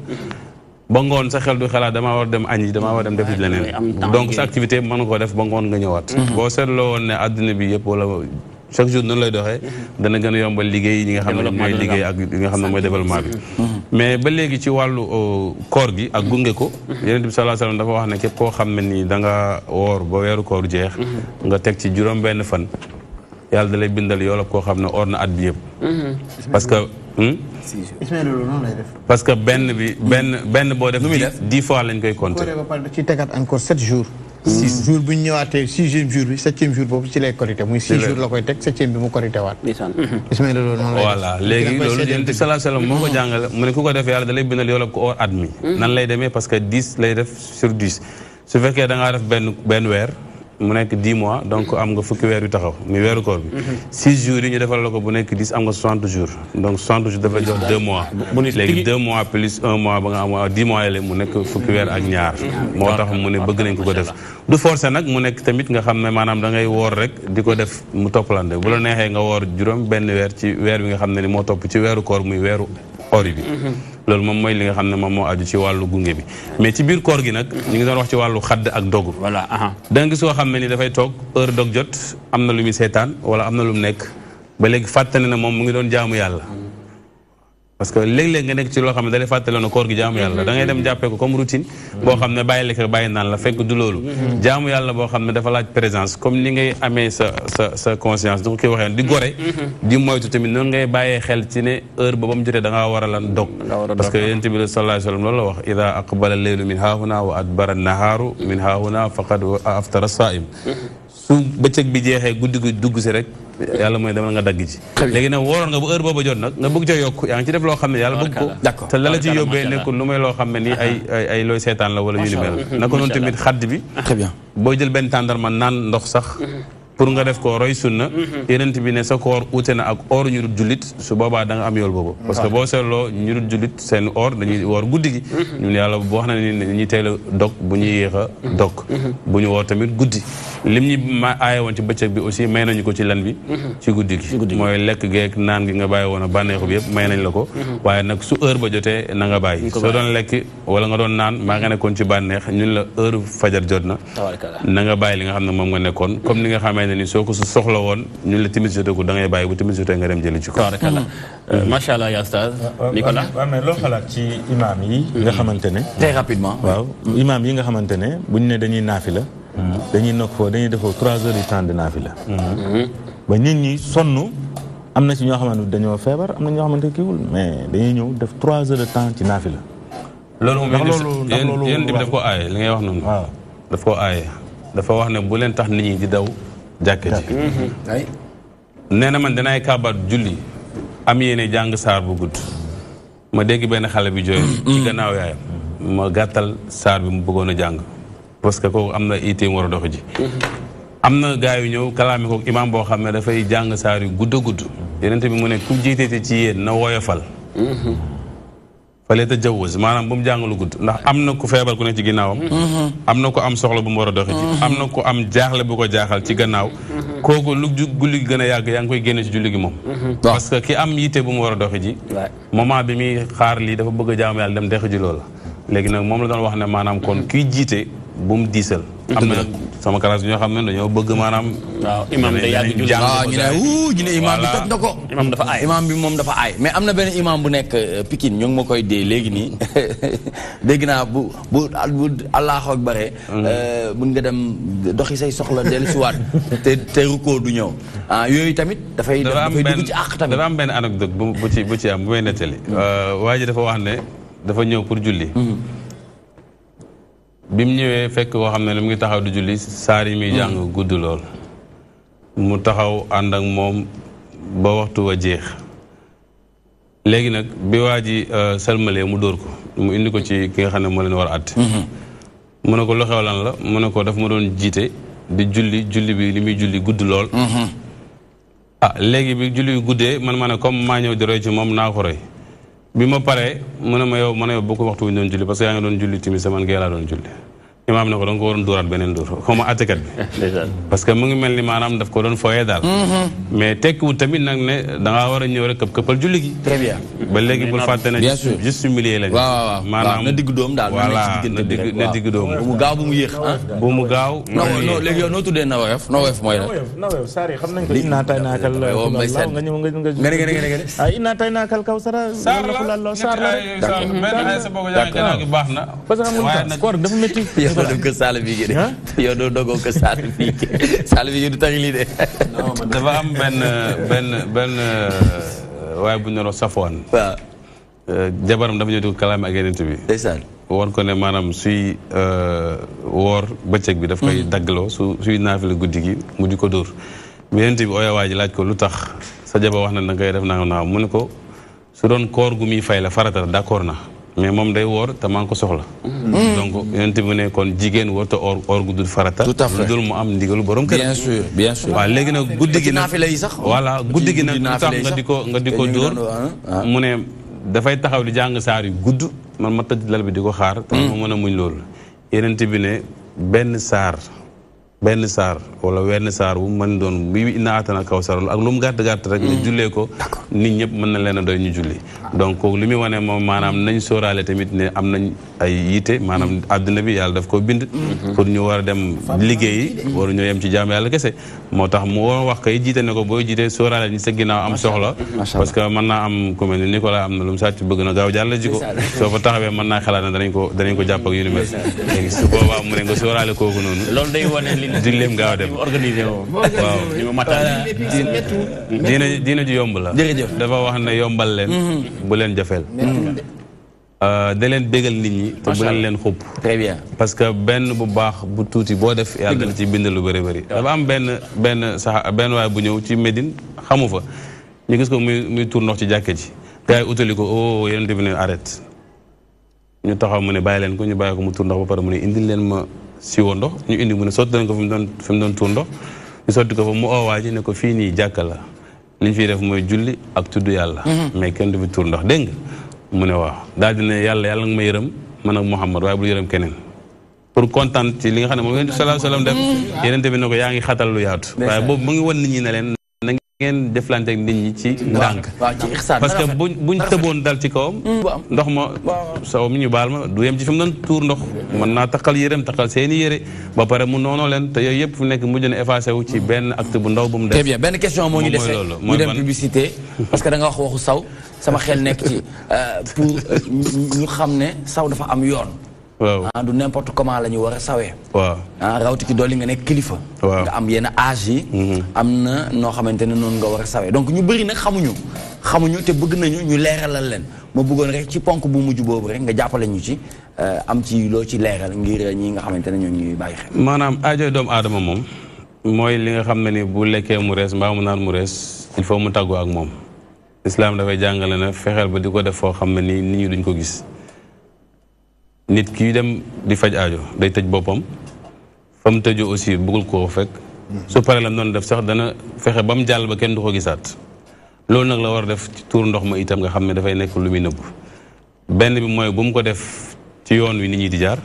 ba ngoon sa xel du xalaat damaa war dem añ yi damaa war dem def leneen donc sa activité mën nga koo def ba ngoon nga ñëwaat boo seetloo woon ne adduna bi yëpp wala chaque jour noonu lay doxee dana gën a yombal liggéey ñi nga xam ne mooy liggéey ak li nga xam ne mooy développement bi mais ba léegi ci wàllu koor gi ak gunge ko Yonent bi sallallahu alayhi wasallam dafa wax ne képp koo xam ne nii da nga woor ba weeru koor jeex nga teg ci juróom benn fan yàlla da lay bindal yoolab koo xam ne or na at bi yëpp parce que parce que benn boo def 10 fois lañ koy compter ci tegaat encore 7 jours 6 jours bu ñu ñëwaatee 6e jour bi 7e jour boobu ci lay korité muy 6 jours la koy teg 7e bi mu korité waat Ismaïla loolu noonu voilà léegi loolu Yonent bi sallallahu alayhi wasallam moo ko jàngale mu ne ku ko def yàlla da lay bindal yoolab ko or at mi nan lay demee parce que 10 lay def sur 10 su fekkee da ngaa def benn weer mu nekk 10 mois donc am nga fukki weer yu taxaw muy weeru koor bi 6 jours yi ñu defal la ko bu nekk 10 am nga 60 jours donc 60 jours dafa jox 2 mois léegi 2 mois plus 1 mois ba nga am 10 mois yële mu nekk fukki weer ak ñaar moo tax mu ne bëgg nañ ko def du forcé nag mu nekk tamit nga xam ne maanaam da ngay woor rek di ko def mu toppalante bu la neexee nga woor juróom benn weer ci weer bi nga xam ne ni moo topp ci weeru koor muy weeru ori bi loolu moom mooy li nga xam ne moom moo aju ci wàllu gunge bi mais ci biir koor gi nag ñu ngi doon wax ci wàllu xadd ak dogu voilà da nga gis koo xam ne ni dafay toog heure dog jot am na lu muy seetaan wala am na lu mu nekk ba léegi fàttali na moom mu ngi doon jaamu yàlla parce que léeg-léeg nga nekk ci loo xam ne da lay fàttali na koor gi jaamu yàlla da ngay dem jàppee ko comme routine boo xam ne bàyyi lekk bàyyi naan la fekk du loolu jaamu yàlla boo xam ne dafa laaj présence comme ni ngay amee sa conscience du ko koy waxee di gore di moytu tamit noonu ngay bàyyee xel ci ne heure ba mu jotee da ngaa war a lan dog parce que Yonent bi sallallahu alayhi wa sallam loolu la wax ida aqbala leylu min haahuna wa adbara nahaaru min haahuna faqad aftara saim su bëccëg bi jeexee guddi gi dugg si rek yàlla mooy demal nga dagg ci léegi nag waroon nga bu heure booba jot nag nga bëgg ca yokk yaa ngi ci def loo xam ne yàlla bëgg ko te la la ci yóbbee nekkul lu may loo xam ne nii ay looy seetaan la wala yu ni mel naka noonu tamit xadd bi boo jël benn tàndarma naan ndox sax pour nga def ko roy sunna Yonent bi ne sa koor uute na ak or ñu dul jullit su boobaa da nga am yool boobu parce que boo seetloo ñu dul jullit seen or dañuy woor guddi gi ñun yàlla wax na ni ñuy teel a dog bu ñuy yéex a dog bu ñu woor tamit guddi lim ñi ma aaye woon ci bëccëg bi aussi may nañu ko ci lan bi ci guddi gi mooy lekk geeg naan gi nga bàyyi woon a bànneexu bi yëpp may nañ la ko waaye nag su heure ba jotee na nga bàyyi soo doon lekk wala nga doon naan maa nga nekkoon ci bànneex ñun la heure fajar jot na na nga bàyyi li nga xam ne moom nga nekkoon comme ni nga xamee ne ni soo ko su soxla woon ñun la timis jotee ko da ngay bàyyi bu timis jotee nga dem jëli ci ko macha allah ya Oustaz Nicolas waaw mais loo xalaat ci imam yi nga xamante ne très rapidement waaw imam yi nga xamante ne buñ ne dañuy naafi la dañuy nokk foofu dañuy defoo 3 heures du temps de naafi la ba nit ñi sonn am na ci ñoo xamante dañoo feebar am na ñoo xamante kiiwul mais dañuy ñëw def 3 heures de temps ci naafi la loolu moom yéen bi daf ko aaye li ngay wax noonu waaw daf ko aaye dafa wax ne bu leen tax nit ñi di daw jàkke ji nee na man dinaay kàbbat julli am yéene jàng saar bu gudd ma dégg benn xale bi jooy ci gannaaw yaayam ma gàttal saar bi mu bëggoon a jàng parce que kooku am na itéem war a dox ji am na gaa yu ñëw kalaame ko imaam boo xam ne dafay jàng saar yu gudd a gudd yeneen bi mu ne ku jiiteete ci yéen na woyofal fale ta jawwaz maanaam bu mu jàng lu gudd ndax am na ku feebar ku ne ci ginnaawam am na ku am soxla bu mu war a doxi ci am na ku am jaaxle bu ko jaaxal ci gannaaw kooku lu julli gi gën a yàgg yaa ngi koy génne ci julli gi moom parce que ki am yitte bu mu war a doxi ji moment bi muy xaar lii dafa bëgg a jaamu yàlla dem dexi ji loola léegi nag moom la doon wax ne maanaam kon kiy jiite bu mu diisal am na sama classe bi ñoo xam ne dañoo bëgg maanaam waaw imam day yàgg julli ñu ne imam bi toj na ko imam dafa aay imam bi moom dafa aay mais am na benn imam bu nekk Pikine ñoo ngi ma koy dee léegi nii dégg naa bu Allahu akbar mun nga dem doxi say soxla dellu si waat te rukkoo du ñëw yooyu tamit dafay dugg ci àq tamit dafa am benn anecdote bu ci am bu may nettali waa ji dafa wax ne dafa ñëw pour julli bi mu ñëwee fekk koo xam ne mu ngi taxaw di julli saar yi muy jàng gudd lool mu taxaw ànd ak moom ba waxtu wa jeex léegi nag bi waa ji salmalee mu dóor ko mu indi ko ci ki nga xam ne moo leen war a àtte mu ne ko lu xew lan la mu ne ko daf ma doon jiite di julli bi li muy julli gudd lool léegi bi julli bi guddee man ma ne comme maa ñëw di roy ci moom naa ko roy bi ma paree mu ne ma yow bokku waxtu wu ñu doon julli parce que yaa ngi doon julli timis man gee laa doon julli imaam ne ko da nga ko waroon dóoraat beneen dóor xaw ma attekat bi parce que mu ngi mel ni maanaam daf ko doon fooyee daal mais tekkiwul tamit nag ne da ngaa war a ñëw rek këppal julli gi très bien ba léegi bul fàtte ne juste milieu lañu waaw maanaam na digg doom daal voilà na digg doom bu mu gaaw bu mu yéex bu mu gaaw non léegi yow noo tuddee na woyof mooy la nawoyof saar yi xam nañ ko innaa tay naakal nga ñëw nga innaa tay naakal kaw saar la sa boo ko jàng gi baax na parce que amul koor dafa métti yow doo ko saal bi de yow doo dogoo ko saal bi du taxi lii de dafa am benn waaye bu ñu doon Safwaan waaw jabaram dafa ñëw di ko kalaame ak yeneen bi ndeysaan woon ko ne maanaam suy woor bëccëg bi daf koy daggaloo suy naafila guddi gi mu di ko dóor mais yeneen bi ooya waa ji laaj ko lu tax sa jabar wax na da ngay def naa mu ne ko su doon koor gu muy fay la farata d'accord na mais moom day woor te maa ngi ko soxla donc yonent bi ne kon jigéen war te or gu dul farata tout à fait dul mu am ndigalu borom kër bien sûr waaw léegi nag guddi gi nag naafila yi sax voilà guddi gi nag lu tax nga di ko dóor mu ne dafay taxaw di jàng saar yu gudd man ma tëdd lal bi di ko xaar te ma mën a muñ loolu yonent bi ne benn saar wala wenn saar bu mën doon bi ina atana kaw saar ak lu mu gàtt rek nga jullee ko nit ñëpp mën na leen a doy ñu julli donc li muy wane moom maanaam nañ sóoraale tamit ne am nañ ay yitte maanaam àdduna bi yàlla daf ko bind pour ñu war a dem liggéeyi waru ñoo yem ci jaam yàlla kese moo tax mu war wax kay jiite ne ko booy jiite sóoraale ñi sa ginnaaw am soxla parce que mën naa am ku mel ni Nicolas am na lu mu sàcc bëgg na gaaw jàll ji ko soo fa taxawee mën naa xalaat ne danañ ko jàpp ak yu ni mel léegi su boobaa mu ne nga sóoraale kooku noonu loolu day wane julleem gaaw dem organisé waaw diina ji yomb la jërëjëf dafa wax ne yombal leen bu leen jafeel da leen bégal nit ñi te bu leen xupp très bien parce que benn bu baax bu tuuti boo def yàlla dana ci bind lu bëri bëri dafa am benn waay bu ñëw ci Médine xamu fa ñu gis ko muy tuur ndox ci jàkke ji gars yi utali ko yeneen bi ne arrête ñu taxaw mu ne bàyyi leen ko ñu bàyyi ko mu tuur ndox ba pare mu ne indil leen ma siwo ndox ñu indi mu ne sotti leen ko fi mu doon tuur ndox ñu sotti ko fa mu oowaa ji ne ko fii nii jàkka la li ñu fiy def mooy julli ak tudd yàlla mais kenn du fi tuur ndox dégg nga mu ne waaw daal di ne yàlla nga ma yërëm man ak Muhammad waaye bul yërëm keneen pour kontaan ci li nga xam ne moom yonent bi sallallahu alayhi wasallam def yeneen bi ne ko yaa ngi xatal lu yaatu waaye boobu mu ngi won nit ñi ne leen na ngeen deflante ak nit ñi ci ndànk parce que buñ tëboon dal ci kawam ndox ma saw mi ñu baal ma du yem ci fi mu doon tuur ndox mën naa taxal yéreem taxal seeni yére ba pare mu noonoo leen te yooyu yëpp fu nekk mujj na effacé wu ci benn acte bu ndaw bu mu def. très bien benn question moo ñu dese ñu dem publicité parce que da nga wax waxu saw sama xel nekk ci pour ñu xam ne saw dafa am yoon. waaw du n'importe comment la ñu war a sawee. waaw rawati ki dolli nga nekk kilifa. nga am yenn âge yi. am na noo xamante ne noonu nga war a sawee donc ñu bëri nag xamuñu te bëgg nañu ñu leeralal leen ma bëggoon rek ci ponk bu mujj boobu rek nga jàppale ñu ci am ci loo ci leeral ngir ñi nga xamante ne ñoo ñuy bàyyi xel. maanaam aajoy doomu aadama moom mooy li nga xam ne ni bu lekkee mu rees mbaa mu naan mu rees il faut mu tàggoo ak moom. islam dafay jàngale na fexeel ba di ko def foo xam ne ni nit ñi duñ ko gis. nit ki dem di faj aajo day tëj boppam fa mu tëju aussi bëggul koo fekk su paree la noonu def sax dana fexe ba mu jàll ba kenn du ko gisaat loolu nag la war a def ci tuur ndox ma itam nga xam ne dafay nekk lu muy nëbb benn bi mooy bu mu ko def ci yoon wi nit ñi di jaar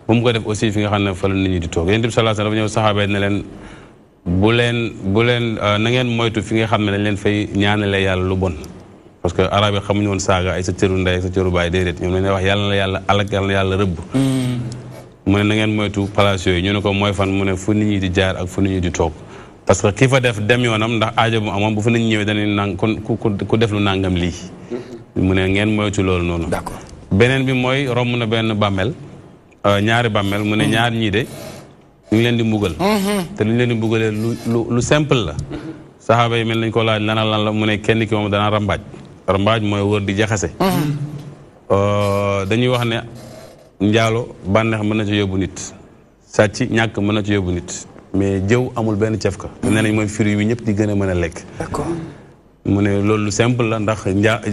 bu mu ko def aussi fi nga xam ne fa la nit ñi di toog yonent bi sallallahu alayhi wasallam dafa ñëw saxaaba ne leen bu leen na ngeen moytu fi nga xam ne dañ leen fay ñaanale yàlla lu bon parce que arabe yi xamuñu woon saaga ay sa cëru ndey ak sa cëru baay déedéet ñoom dañuy wax yàlla na yàlla alak yàlla na yàlla rëbb mu ne na ngeen moytu place yooyu ñu ne ko mooy fan mu ne fu nit ñi di jaar ak fu nit ñi di toog parce que ki fa def dem yoonam ndax aajo bu amoon bu fa nit ñi ñëwee dañuy nang ku def lu nangam lii mu ne ngeen moytu loolu noonu d'accord beneen bi mooy romb na benn bàmmeel ñaari bàmmeel mu ne ñaar ñii de ñu ngi leen di mbugal te lu ñu leen di mbugalee lu simple la saxaaba yi mel nañ ko laaj lan la mu ne kenn ki moom dana rambaaj mooy wër di jaxase dañuy wax ne njaalo bànneex mën na ci yóbbu nit sàcc ñàkk mën na ci yóbbu nit mais jëw amul benn cefka nee nañ mooy fruit bi ñëpp di gën a mën a lekk d'accord mu ne loolu lu simple la ndax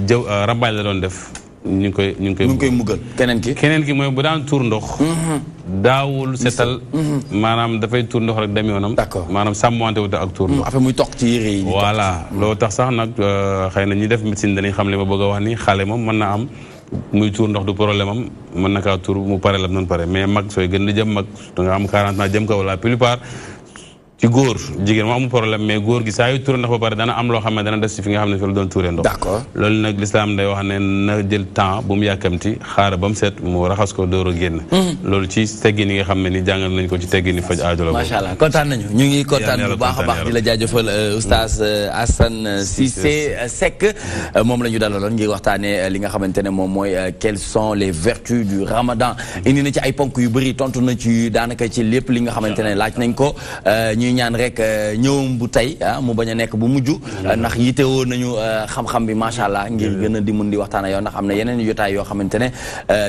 jëw rambaaj la doon def ñu ngi koy muggal keneen ki mooy bu daan tuur ndox daawul setal maanaam dafay tuur ndox rek dem yoonam maanaam sàmmante wute ak tuur ndox affaire muy toq ci yére yi voilà loolu tax sax nag xëy na ñi def médecine dañuy xam li ma bëgg a wax ni xale moom mën na am muy tuur ndox du problème am mën na kaa tuur mu pare la noonu pare mais mag sooy gën di jëm mag da nga am 40 ans jëm kaw la plupart ci góor jigéen moo amul problème mais góor gi saa yu tuure ndox ba pare dana am loo xam ne dana des ci fi nga xam ne fi la doon tuuree ndox d'accord loolu nag l'islam day wax ne na jël temps bu mu yàkkamti xaara ba mu set mu raxas ko door a génn loolu ci teggin yi nga xam ne ni jàngal nañ ko ci teggin ni faj aajo la macha allah kontaan nañu ñu ngi kontaan bu baax a baax di la jaajëfal oustaz Assane Cissé Seck moom la ñu dalaloon ngir waxtaanee li nga xamante ne moom mooy quelles sont les vertus du ramadan indi na ci ay ponk yu bëri tontu na ci daanaka ci lépp li nga xamante ne laaj nañ ko ñaan rek ñëwam bu tey mu bañ a nekk bu mujj ndax yitewoo nañu xam-xam bi macha allah ngir gën a di mun di waxtaan ak yow ndax am na yeneen jotaay yoo xamante ne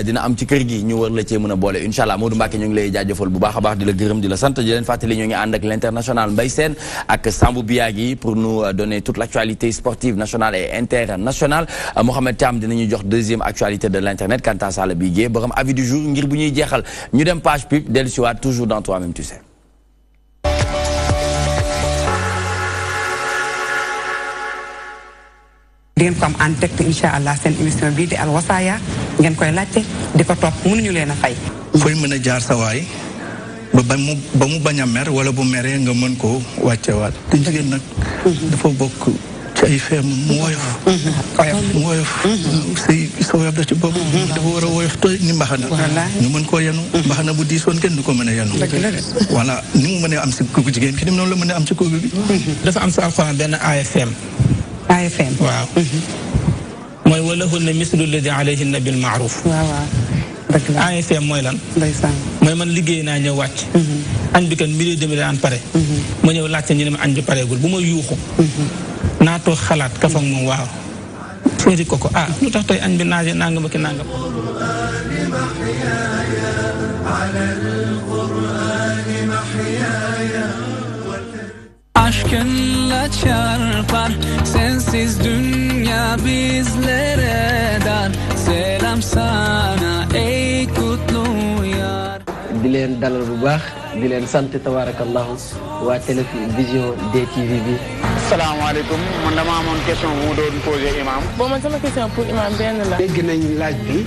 dina am ci kër gi ñu war la cee mën a boole incha allah Modou Mbacké ñu ngi lay jaajëfal bu baax a baax di la gërëm di la sant di leen fàttali ñoo ngi ànd ak l'international Mbaye Sène ak Sambou Biagui pour nous donner toute l'actualité sportive nationale et internationale Mohamed Thiam dinañu jox deuxième actualité de l'internet Kanta Sall Bigué borom avis du jour ngir bu ñuy jeexal ñu dem page pub dellusiwaat toujours dans toi-même tu sais. di ngeen ko am en direct incha allah seen émission bii di Al Wasaaya ngeen koy laajte di ko topp mënuñu leen a fay. fooy mën a jaar sa waay ba mu bañ a mer wala bu meree nga mën koo wàccewaat te jigéen nag dafa bokk ci ay feem mu woyof mu woyof sa woyof da ci bopp dafa war a woyof tooy ni mbaxana ñu mën koo yenu mbaxana bu diisoon kenn du ko mën a yenu voilà ni mu mënee am si kooku jigéen ki ni noonu la mën a am si kooku bi dafa am sa alxuraan benn AFM waaw mooy walahunna mislu lladi alayhinna bil ma'ruf AFM mooy lan mooy man liggéey naa ñëw wàcc añ bi kan milieu demi daan pare ma ñëw laajte ñu ne ma añ bi pareegul bu ma yuuxu naa toog xalaat ka foog moom waaw seeti ko lu tax tey añ bi naaje nangam ak nangam Aşkınla çarpar sensiz dünya bizlere dar selam sana ey kutlu yar di leen dalal bu baax di leen sant tabarakallahu waa télévision DTV bi. salaamaaleykum man dama amoon question bu mu doon posé imam. bon man sama question pour imam benn la. dégg nañ laaj bi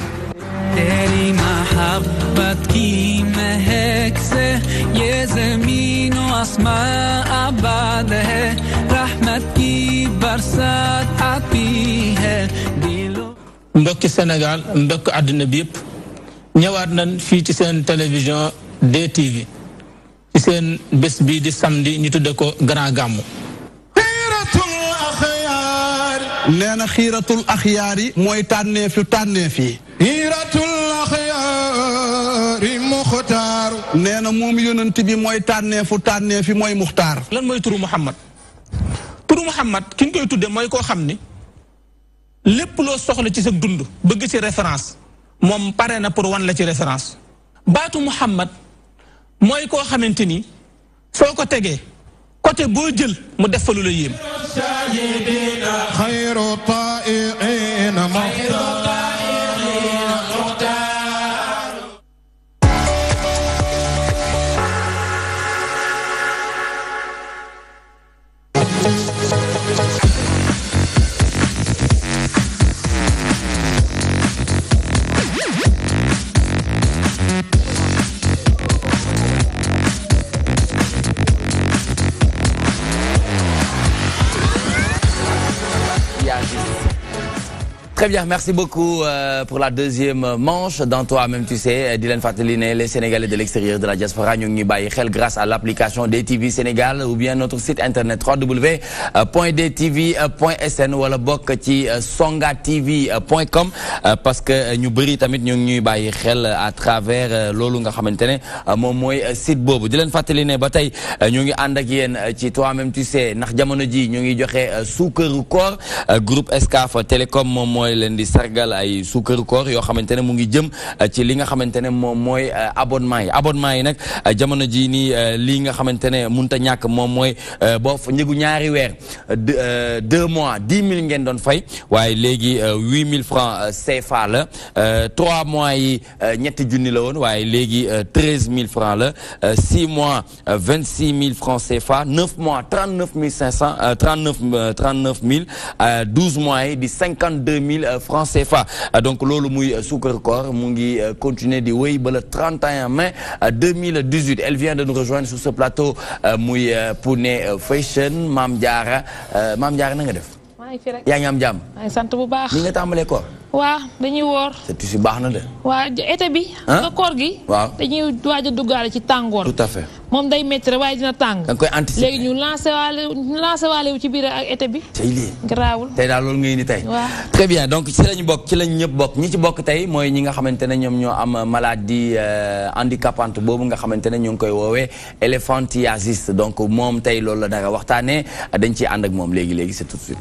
तेरी मोहब्बत की महक से ये ज़मीन और आसमां आबाद है रहमत की बरसात आती है mbokki Sénégal mbokk àddina bi yëpp ñëwaat nañ fii ci seen télévision DTV ci seen bés bii di samedi ñu tudde ko Grand Gamou xiiratul axyaar nee na xiiratul axyaar yi mooy tànneef yu tànneef yi xiiratul axyaar yi muxtaar nee na moom yonent bi mooy tànneefu tànneef yi mooy muxtaar lan mooy turu Muhammad ki ñu koy tudde mooy koo xam ni lépp loo soxla ci sa dund bëgg ci référence moom pare na pour wan la ci référence baatu Muhammad mooy koo xamante ni soo ko tegee côté boo jël mu def fa lu la yéem xayru taa'iin Très bien, merci beaucoup pour la deuxième manche. Dans toi-même, tu sais, Dylan Fateline, les Sénégalais de l'extérieur de la diaspora, nous n'y baillons grâce à l'application DTV Sénégal ou bien notre site internet www.dtv.sn ou à la songatv.com parce que nous bari tamit ñu ñuy bayyi xel à travers lolu nga xamantene mom moy site bobu Dylan Fateline ba tay ñu ngi and ak yeen ci toi-même tu sais ndax jamono ji ñu ngi joxe suukaru koor groupe Excaf Télécom mom moy leen di sargal ay suukaru koor yoo xamante ne mu ngi jëm ci li nga xamante ne moom mooy abonnement yi nag jamono ji nii lii nga xamante ne munta ñàkk moom mooy boo njëgu ñaari weer 2 mois 10 000 ngeen doon fay waaye léegi 8 000 francs CFA la 3 mois yi ñetti junni la woon waaye léegi 13 000 francs la 6 mois 26 000 francs CFA 9 mois 39 500 39 000 12 mois yi di 52 000 francs CFA donc loolu muy suukar koor mu ngi continuer di wéy ba le 31 mai 2018 elle vient de nous rejoindre sur ce plateau muy Pouné Fashion Mame Diarra na nga def yaa ngi am jàmm maa ngi sant bu baax ni nga tàmbalee koor waaw dañuy woor sa tissu baax na de waaw été bi nga koor gi waaw dañuy waaj a duggaale ci tàngoor tout à fait moom day métti rek waaye dina tàng da nga koy anticiper léegi ñu lancé waale wu ci biir ak été bi tey lii garaawul tey daal loolu nga indi tey waaw très bien donc ci lañu bokk ci lañ ñëpp bokk ñi ci bokk tey mooy ñi nga xamante ne ñoom ñoo am maladie handicapante boobu nga xamante ne ñu ngi koy woowee éléphantiasis donc moom tey loolu la dara waxtaanee dañ ciy ànd ak moom léegi c'est tout de suite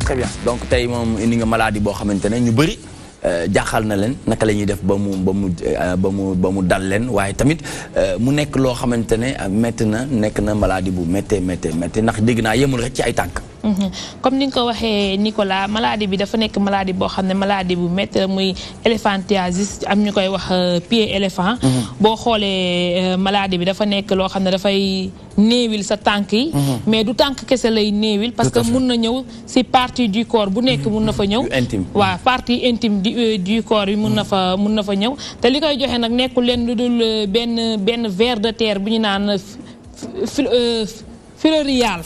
très bien donc tey moom indi nga maladie boo xamante ne ñu bëri jaaxal na leen naka la ñuy def ba mu dal leen waaye tamit mu nekk loo xamante ne métti na nekk na maladie bu méttee ndax dégg naa yemul rek ci ay tànk. comme ni nga ko waxee Nicolas maladie bi dafa nekk maladie boo xam ne maladie bu métti muy éléphantiasis am ñu koy wax pied éléphant. boo xoolee maladie bi dafa nekk loo xam ne dafay néewil sa tànk yi. mais du tànk kese lay néewil. parce que mun na ñëw si partie du corps bu nekk mun na fa ñëw. waaw partie intime du corps yi mun na fa ñëw te li koy joxe nag nekkul leen lu dul benn ver de terre bu ñu naan filarial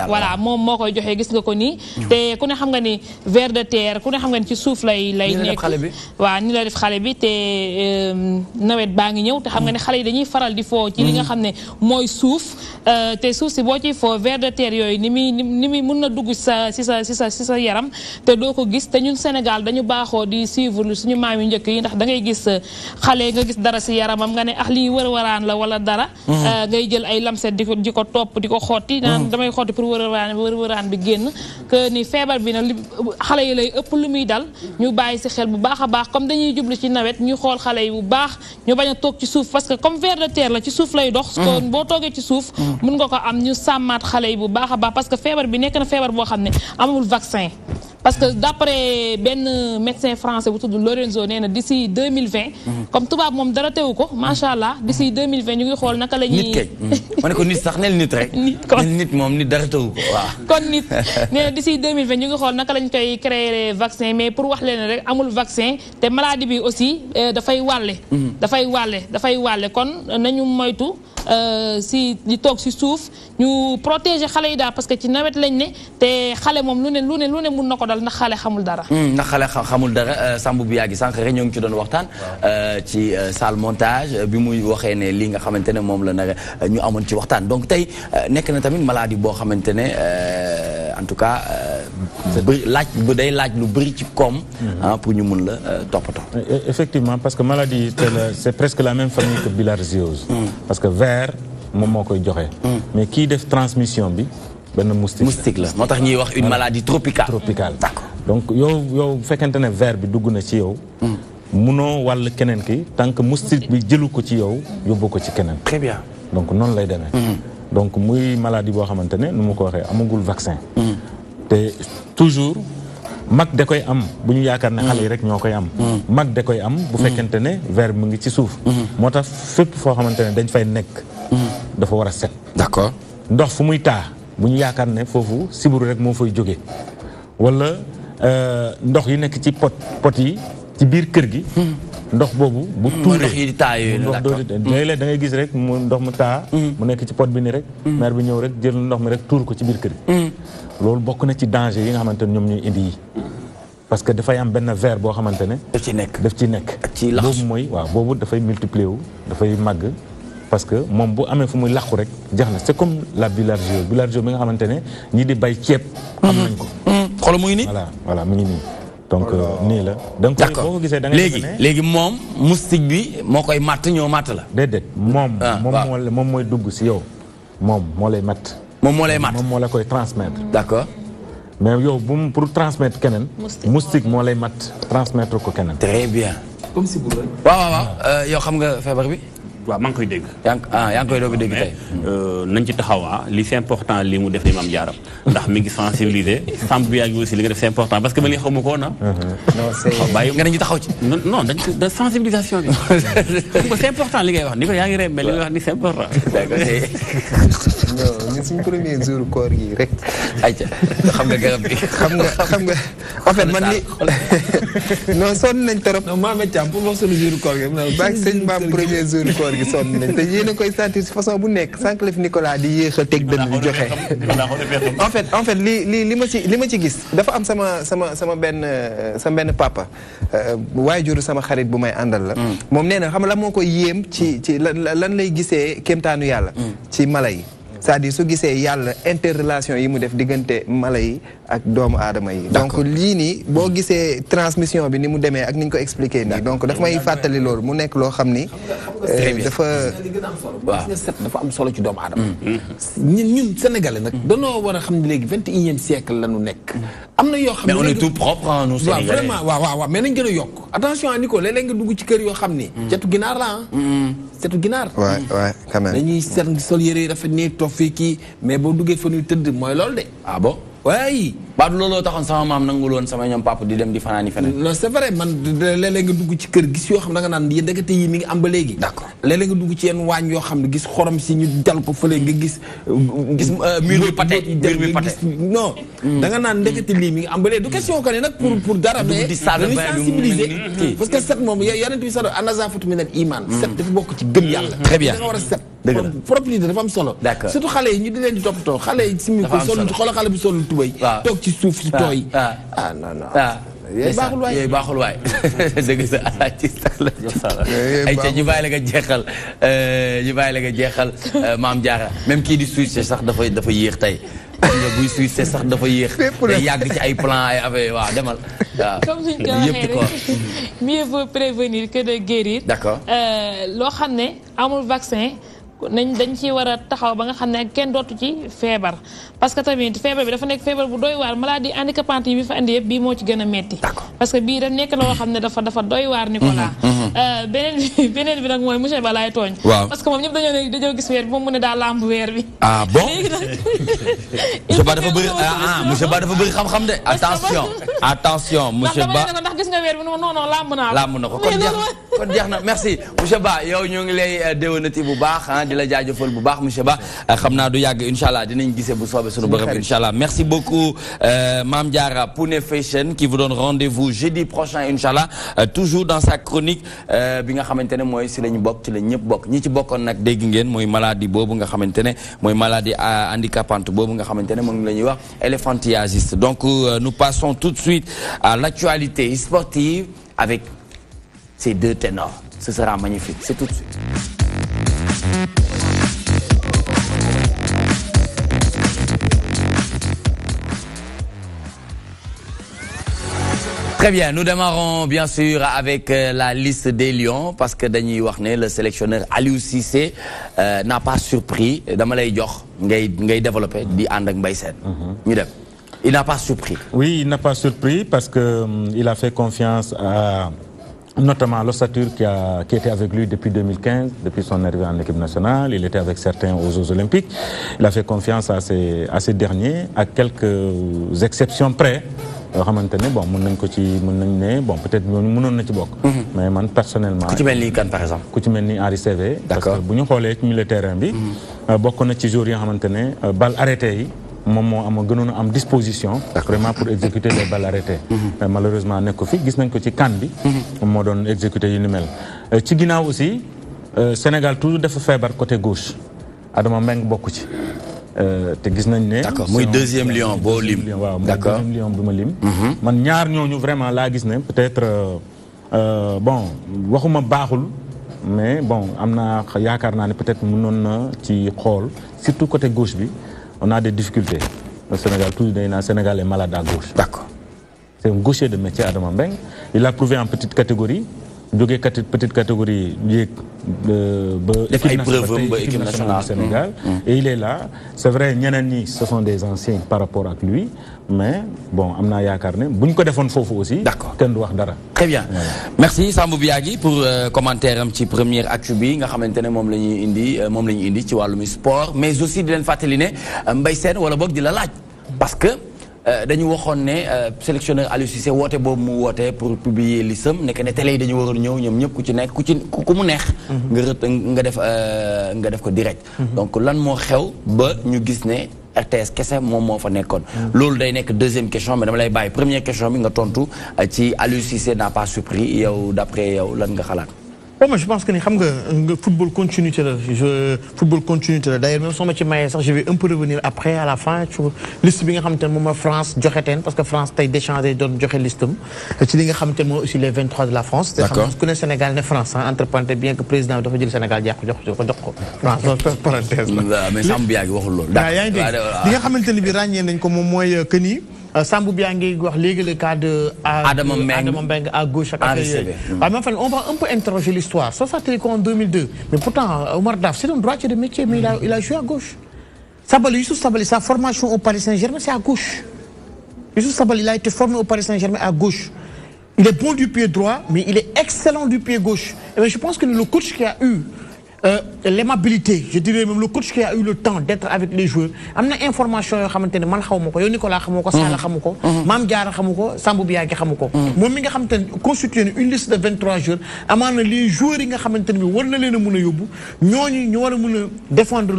voilà moom moo koy joxe gis nga ko nii te ku ne xam nga ni ver de terre ku ne xam nga ni ci suuf lay nekk waaw ni la def xale bi te nawet baa ngi ñëw te xam nga ne xale yi dañuy faral di foo ci li nga xam ne mooy suuf te suuf si boo ciy foo ver de terre yooyu ni muy mun na dugg si sa yaram te doo ko gis te ñun Sénégal dañu baaxoo di suivre suñu maam yu njëkk yi ndax da ngay gis xale nga gis dara si yaramam nga ne lii wër-wëraan la wala dara ngay jël ay lamset di ko topp di ko xoot naan damay xooti pour wërëraan bi génn que ni feebar bi nag xale yi lay ëpp lu muy dal ñu bàyyi si xel bu baax a baax comme dañuy jublu ci nawet ñu xool xale yi bu baax ñu bañ a toog ci suuf parce que comme ver de terre la ci suuf lay dox kon boo toogee ci suuf mun nga ko am ñu sàmmaat xale yi bu baax a baax parce que feebar bi nekk na feebar boo xam ne amul vaccin parce que d'après benn médecin français bu tudd Lorenzo nee na d'ici 2020 comme tubaab moom dara teewu ko macha allah d'ici 2020 ñu ngi xool naka la ñuy. nit kay ma ne ko nit sax nel nit rek. nit moom nit dara teewu ko waaw. kon nit nee na d'ici 2020 ñu ngi xool naka lañ koy créer vaccin mais pour wax leen rek amul vaccin te maladie bi aussi dafay wàlle. dafay wàlle kon nañu moytu si di toog si suuf ñu protéger xale yi daal parce que ci nawet lañ ne te xale moom lu ne mun na ko dal ndax xale xamul dara. ndax xale xamul dara Sambou bi yàggi sànq rek ñoo ngi ci doon waxtaan ci salle montage bi muy waxee ne li nga xamante ne moom la nag ñu amoon ci waxtaan donc tey nekk na tamit maladie boo xamante ne en tout cas day laaj lu bëri ci koom. pour ñu mun la toppatoo. effectivement parce que maladie c'est presque la même famille que bilharziose. parce que ver moom moo koy joxe. mais kii def transmission bi benn moustique la moo tax ñuy wax une maladie tropicale. D'accord. donc yow fekkente ne ver bi dugg na ci yow. munoo wàll keneen ki tant que moustique bi jëlu ko ci yow yóbbu ko ci keneen. très bien donc noonu lay demee. donc muy maladie boo xamante ne nu mu ko waxee amagul vaccin. te toujours mag da koy am bu ñu yaakaar ne xale yi rek ñoo koy am. mag da koy am bu fekkente ne ver bi mu ngi ci suuf. moo tax fépp foo xamante ne dañ fay nekk. dafa war a set. d'accord ndox fu muy taa bu ñu yaakaar ne foofu sibiru rek moo fay jóge wala ndox yi nekk ci pot yi ci biir kër gi. ndox boobu bu tuuree ndox yi di taa yooyu la léeg-léeg da ngay gis rek mu ndox mu taa. mu nekk ci pot bi ni rek. maire bi ñëw rek jël ndox mi rek tuur ko ci biir kër gi. loolu bokk na ci danger yi nga xamante ne ñoom ñooy indi yi. parce que dafay am benn verre boo xamante ne. daf ci nekk ci boobu mooy waaw boobu dafay multiplier wu dafay màgg. parce que moom bu amee fu muy làqu rek jax na c'est comme la bilharziose bi nga xamante ne ñii di bay ceeb. xam nañ ko. xoolal mu ngi nii. voilà mu ngi nii. donc nii la. donc boo ko gisee da ngay léegi moom moustique bi moo koy matt ñëw matt la. déedéet moom mooy dugg si yow. moom moo lay matt. moom moo lay matt moom moo la koy transmettre. d'accord. mais yow pour transmettre keneen. moustique moo lay matt transmettre ko keneen. très bien. comme si bu rëy. waaw yow xam nga feebar bi. waaw maa ngi koy dégg. yaa ngi koy doog a dégg tey. nañ ci taxawaa li c'est important li mu def li Mame Diarra ndax mi ngi sensibiliser Samb bi yaa ngi aussi li nga def c'est important parce que man li xaw ma ko woon non c'est bàyyi nga nañu taxaw ci. non dañ de sensibilisation bi. c'est important li ngay wax ni ko yaa ngi rey mais li ngay wax ni c'est important. non ñun suñu premier jour koor gi rek. ayca xam nga garab bi. xam nga en fait man li non sonn nañ trop. non Mohamed Thiam pour wax sunu jour koor gi. baag sëñ Mame premier jour koor gi sonn nañ te yéen a koy sentir si façon bu nekk sànq la fi Nicolas di yéex a teg dënn di joxe. en fait li ma ci gis dafa am sama benn papa waajuru sama xarit bu may àndal la. moom nee na xam la moo koy yéem ci lan lay gisee kéemtaanu yàlla. ci mala yi. c'est-à-dire su gisee yàlla interrelation yi mu def diggante mala yi ak doomu aadama yi. donc lii nii boo gisee transmission bi ni mu demee ak ni ñu ko expliqué nii donc daf may fàttali loolu mu nekk loo xam ni. dafa li gën a am solo. waaw set dafa am solo ci doomu aadama. ñun sénégalais nag. danoo war a xam ne léegi 21e siècle la ñu nekk. am na yoo xam ne mais on est tout propre nous sénégalais. waaw vraiment waaw mais nañ gën a yokk. attention à Nico léeg-léeg nga dugg ci kër yoo xam ni. cetu ginaar la cetu ginaar. waay quand même. dañuy seet sol yére yi rafet nii toog fii kii mais boo duggee fa ñuy tëdd mooy loolu de. ah bon. waaye. ba du looloo taxoon sama maam nangul woon sama ñoom papa di dem di fanaani feneen. non c'est vrai man léeg-léeg nga dugg ci kër gis yoo xam ne da nga naan yéen dëkkate yi mi ngi am ba léegi. d'accord léeg-léeg nga dugg ci yenn waañ yoo xam ne gis xorom si ñu jal ko fële nga gis. mur bi pate non. da nga naan ndekete lii mi ngi am ba léegi du question que ne nag pour dara. mais dañuy sensibiliser parce que set moom yonent bi sax an-nazaafatu minal iman. set dafa bokk ci gëm yàlla. très bien da nga war a set. dëgg la propriété dafa am solo. d'accord surtout xale yi ñu di leen di toppatoo xale yi. dafa am solo xoolal xale bi solul tubay. toog ci suuf si tooy. non. yooyu baaxul waay dëgg sa alaaji sax la ay ca ñu bàyyi la nga jeexal Mame Diarra même kii di Suisse sax dafa yéex tey nga buy Suisse sax dafa yéex day yàgg ci ay plan ay affaire waaw demal waaw comme suñ ko waxee rek mieux vaut prévenir que de guérir. d'accord loo xam ne amul vaccin dañ ci war a taxaw ba nga xam ne kenn dootu ci feebar parce que tamit feebar bi dafa nekk feebar bu doy waar maladie handicapante yi bi fa andi yëpp bii moo ci gën a metti parce que bii da nekk loo xam ne dafa doy waar Nicolas beneen bi nag mooy monsieur Ba laay tooñ parce que moom ñëpp dañoo gis weer bi moom mu ne daa lamb weer bi ah bon monsieur Ba dafa bëri monsieur Ba dafa bëri xam-xam de attention monsieur Ba ndax gis nga weer bi non lamb naa lamb na ko kon jeex na merci monsieur Ba yow ñoo ngi lay déwénati bu baax di la jaajëfal bu baax monsieur Ba xam naa du yàgg inchallah dinañ gisee bu soobee sunu borom inchallah merci beaucoup Mame Diarra Pouné Fashion qui vous donne rendez-vous jeudi prochain inchallah toujours dans sa chronique bi nga xamante ne mooy si la ñu bokk ci la ñëpp bokk ñi ci bokkoon nag dégg ngeen mooy maladie boobu nga xamante ne mooy maladie handicapante boobu nga xamante ne moom la ñuy wax éléphantiasis donc nous passons tout de suite à l'actualité sportive avec ces deux ténors ce sera magnifique c'est tout de suite. Très bien, nous démarrons bien sûr avec la liste des Lions parce que dañuy wax ne le sélectionneur Aliou Cissé n'a pas surpris dama lay jox ngay développer di ànd ak Mbaye Sène ñu dem. Il n'a pas surpris. Oui, il n'a pas surpris parce que il a fait confiance à notamment l'ossature qui était avec lui depuis 2015, depuis son arrivée en équipe nationale. Il était avec certains aux Jeux Olympiques. Il a fait confiance à ces derniers, à quelques exceptions près. Bon, bon, peut-être mais man personnellement. Koutimeni kan par exemple. Koutimeni Henri Saivet. D'accord. Parce que bu ñu xoolee ci milieu terrain bi. bokk na ci joueurs yi nga xamante ne balle arrêtée yi. moom moo gënoon a am disposition. vraiment pour exécuter les balles arrêtées. mais malheureusement nekk ko fi gis nañ ko ci CAN bi. moom moo doon exécuter yu ni mel. ci ginnaaw aussi Sénégal toujours dafa feebar côté gauche Adama Mbengue bokk ci. te gis nañ ne. d'accord muy deuxième lion boo lim. waaw deuxième lion bi ma lim. man ñaar ñooñu vraiment laa gis ne peut-être bon waxuma baaxul mais bon am naa yaakaar naa ne peut-être mënoon na ci xool surtout côté gauche bi. On a des difficultés. Le Sénégal, Sénégal est malade à gauche. D'accord. C'est un gaucher de métier, Adama Mbengue. Il a prouvé en petite catégorie. Petite catégorie équipe nationale du Sénégal. Et il est là. C'est vrai, Nyanani, ce sont des anciens par rapport à lui. Mais bon, Amna Yakarne, Bunko Defon Fofo aussi. D'accord. Dara. Très bien. Voilà. Merci Sambou Biagui pour commentaire un petit premier actu bi nga xamantene mom lañuy indi ci walum sport mais aussi di len fatali né Mbaye Sène wala bok di la laaj parce que dañu waxoon ne sélectionneur Aliou Cissé woote boobu mu woote pour publier listam nekk ne télé yi dañu waroon ñëw ñoom ñëpp ku ci nekk ku mu neex nga def ko direct donc lan moo xew ba ñu gis ne RTS kese moom moo fa nekkoon loolu day nekk deuxième question mais dama lay bàyyi première question bi nga tontu ci Aliou Cissé n'a pas surpris yow d'après yow lan nga xalaat. Moi, je pense que le football continuité. Football continuité. D'ailleurs, même si je vais un peu revenir après, à la fin, sur la liste de France, parce que France a déchangé de la liste. Tu aussi les 23 de la France. D'accord. Je connais le Sénégal et France. Entre parenthèses, bien que le président du Sénégal France, parenthèse. Mais ça me bien, Sambou Biangé wax légui le cas de Adama Mbengue à gauche à enfin, on va un peu interroger l'histoire. Ça fait en 2002. Mais pourtant, Omar Daf, c'est un droitier de métier, mais il a joué à gauche. Youssouf Sabaly, sa formation au Paris Saint-Germain, c'est à gauche. Youssouf Sabaly, il a été formé au Paris Saint-Germain à gauche. Il est bon du pied droit, mais il est excellent du pied gauche. Et je pense que le coach qui a eu l'aimabilité, je dirais même le coach qui a eu le temps d'être avec les joueurs, amna information yo xamantene man xawmako yo Nicolas xamoko Sala xamuko Mame Diarra xamuko Sambou Biagui xamuko mom mi nga xamantene constitué une liste de 23 joueurs amana les joueurs yi nga xamantene bi war na leena mëna yobbu ñoñu ñu wara mëna défendre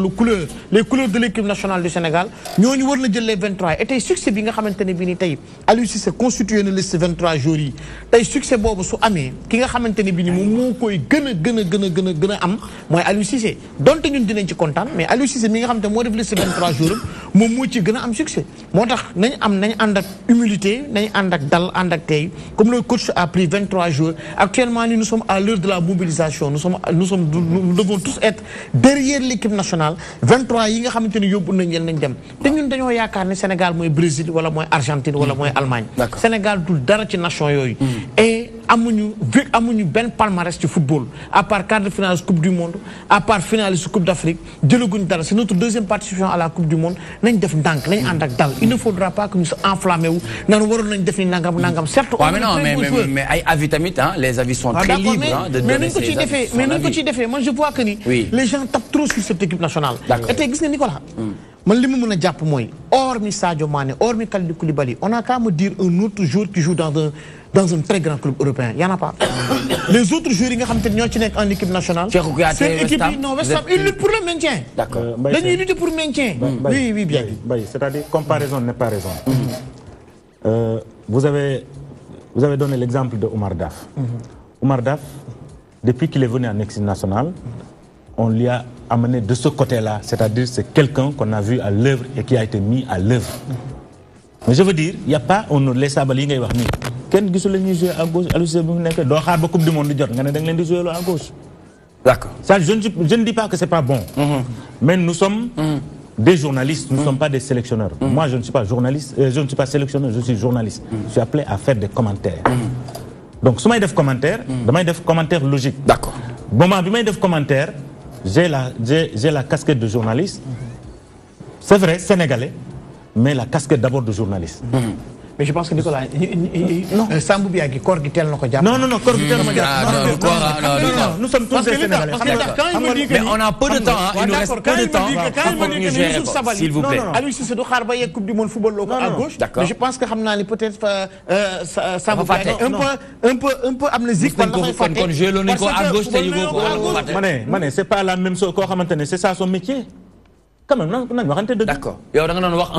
les couleurs de l'équipe nationale du Sénégal ñoñu war na jël les 23 et tay succès bi nga xamantene bi ni tay Aliou Cissé constitué une liste 23 joueurs yi tay succès bobu su amé ki nga xamantene bi ni mom mo koy gëna am mooy Aliou Cissé donte ñun dinañ ci kontaan mais Aliou Cissé mi nga xam te moo def liste 23 jours moom moo ci gën a am succès moo tax nañ ànd ak humilité nañ ànd ak dal ànd ak tey comme le coach a pris 23 jours actuellement nous sommes à l'heure de la mobilisation nous devons tous être derrière l'équipe nationale 23 yi nga xamante ni yóbbu nañ leen nañ dem te ñun dañoo yaakaar ne Sénégal mooy Brésil wala mooy Argentine wala mooy Allemagne Sénégal du dara ci nation yooyu et amuñu ben palmarès du football à part quart de finale coupe du monde à part finale coupe d'Afrique jëlaguñ dara c'est notre deuxième participation à la coupe du monde nañ def ndànk nañ ànd ak dal il ne faudra pas que nous se enflammé wu naan waroon nañ def ni nangam certes. mais ay avis tamit hein, les avis sont très libres hein, de donner ses avis. Mais nañ ko ci defee moi je vois que ni les gens tapent trop sur cette équipe nationale. Et tey gis nga Nicolas. man li ma mën a jàpp mooy hormis Sadio Mané hormis Kalidou Koulibaly on a qu'à me dire un autre joueur qui joue dans un très grand club européen y en a pas. Les autres joueurs yi nga xam te ñoo ci nekk en équipe nationale. seen équipe yi non West Ham ils luttent pour le maintien. D'accord dañuy lutter pour le maintien. Oui bien. C'est-à-dire comparaison n'est pas raison. Vous avez donné l'exemple de Oumar Daf. Oumar Daf, depuis qu'il est venu en équipe nationale, on lui a amené de ce côté-là, c'est-à-dire c'est quelqu'un qu'on a vu à l'œuvre et qui a été mis à l'œuvre. Mais je veux dire, il n'y a pas, on les sabali ngay wax ni kenn gisul la ñuy jouer à gauche Aliou Cissé bu mu nekk doo xaar ba coupe du monde di jot nga ne da nga leen di jouer à gauche. D'accord. Ça je ne dis pas que c'est pas bon. Mais nous sommes des journalistes, nous ne sommes pas des sélectionneurs. Moi je ne suis pas journaliste, je ne suis pas sélectionneur, je suis journaliste. Je suis appelé à faire des commentaires. Donc su may def commentaire, damay def commentaire logique. D'accord. Moment bi may def commentaire, j'ai la casquette de journaliste. C'est vrai, sénégalais, mais la casquette d'abord de journaliste. Mais je pense que Nicolas, Sambou Biagui, corps qui tel non non, corps qui tel non, nous sommes tous des Sénégalais. Mais on a peu de temps, il nous reste peu de temps pour que nous gérions, s'il vous plaît. Aliou Cissé do xaar ba yegg coupe du monde football loko à gauche. Mais je pense que xam naa ni peut-être Sambou Biagui un peu amnésique kon joué lo ni ko à gauche te yugo ko. Mané, c'est pas la même chose ko xamantene c'est ça son métier. Quand même, non, d'accord. Yow da nga don wax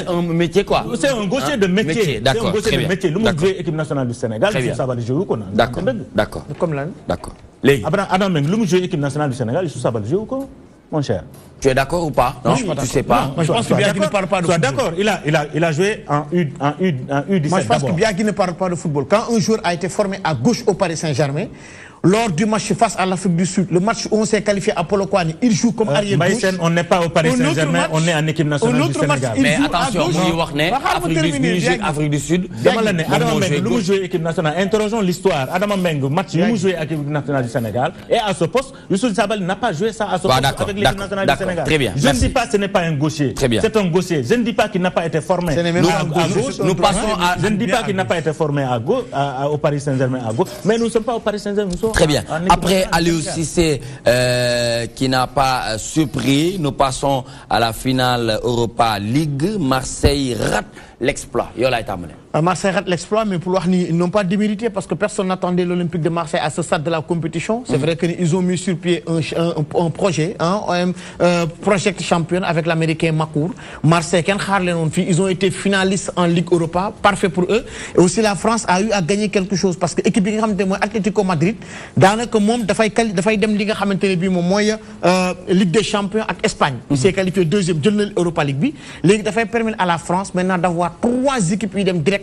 un métier quoi. C'est un gaucher de métier. D'accord. C'est un gaucher de métier. Lu mu joué équipe nationale du Sénégal, c'est Sabaly joué ko. D'accord. Comme là. D'accord. Adam Meng lu mu joué équipe nationale du Sénégal, c'est Sabaly joué ko, mon cher. Tu es d'accord ou pas? Non, tu sais pas. Moi je pense que Biagui ne parle pas de football. D'accord, il a joué en U17. Moi je pense que Biagui ne parle pas de football. Quand un joueur a été formé à gauche au Paris Saint-Germain, lors du match face à l'Afrique du Sud, le match où on s'est qualifié à Polo Kouani, il joue comme arrière gauche. On n'est pas au Paris Saint-Germain, on est en équipe nationale du Sénégal. Mais attention, Afrique du Sud, Adam Meng, nous jouons équipe nationale. Interrogeons l'histoire. Adam Meng, match nous jouons avec l'équipe nationale du Sénégal. Et à ce poste, Youssouf Sabaly n'a pas joué ça à ce poste avec l'équipe nationale du Sénégal. Très bien. Je ne dis pas que ce n'est pas un gaucher. C'est un gaucher. Je ne dis pas qu'il n'a pas été formé à gauche. Nous passons à. Je ne dis pas qu'il n'a pas été formé à gauche, au Paris Saint-Germain à gauche. Mais nous ne sommes pas au Paris Saint-Germain. Très bien. Après Aliou Cissé qui n'a pas surpris, nous passons à la finale Europa League. Marseille rate l'exploit. Yola est amené. Marseille rate l'exploit, mais pour voir, ils n'ont pas démérité parce que personne n'attendait l'Olympique de Marseille à ce stade de la compétition. C'est vrai qu'ils ont mis sur pied un projet, un Project Champion avec l'Américain Makour. Marseille, ils ont été finalistes en Ligue Europa, parfait pour eux. Et aussi la France a eu à gagner quelque chose parce que l'équipe de Atlético Madrid, dans le monde, Ligue des Champions avec Espagne. Il s'est qualifié deuxième de l'Europa League. Il a permettre à la France maintenant d'avoir 3 équipes qui viennent directement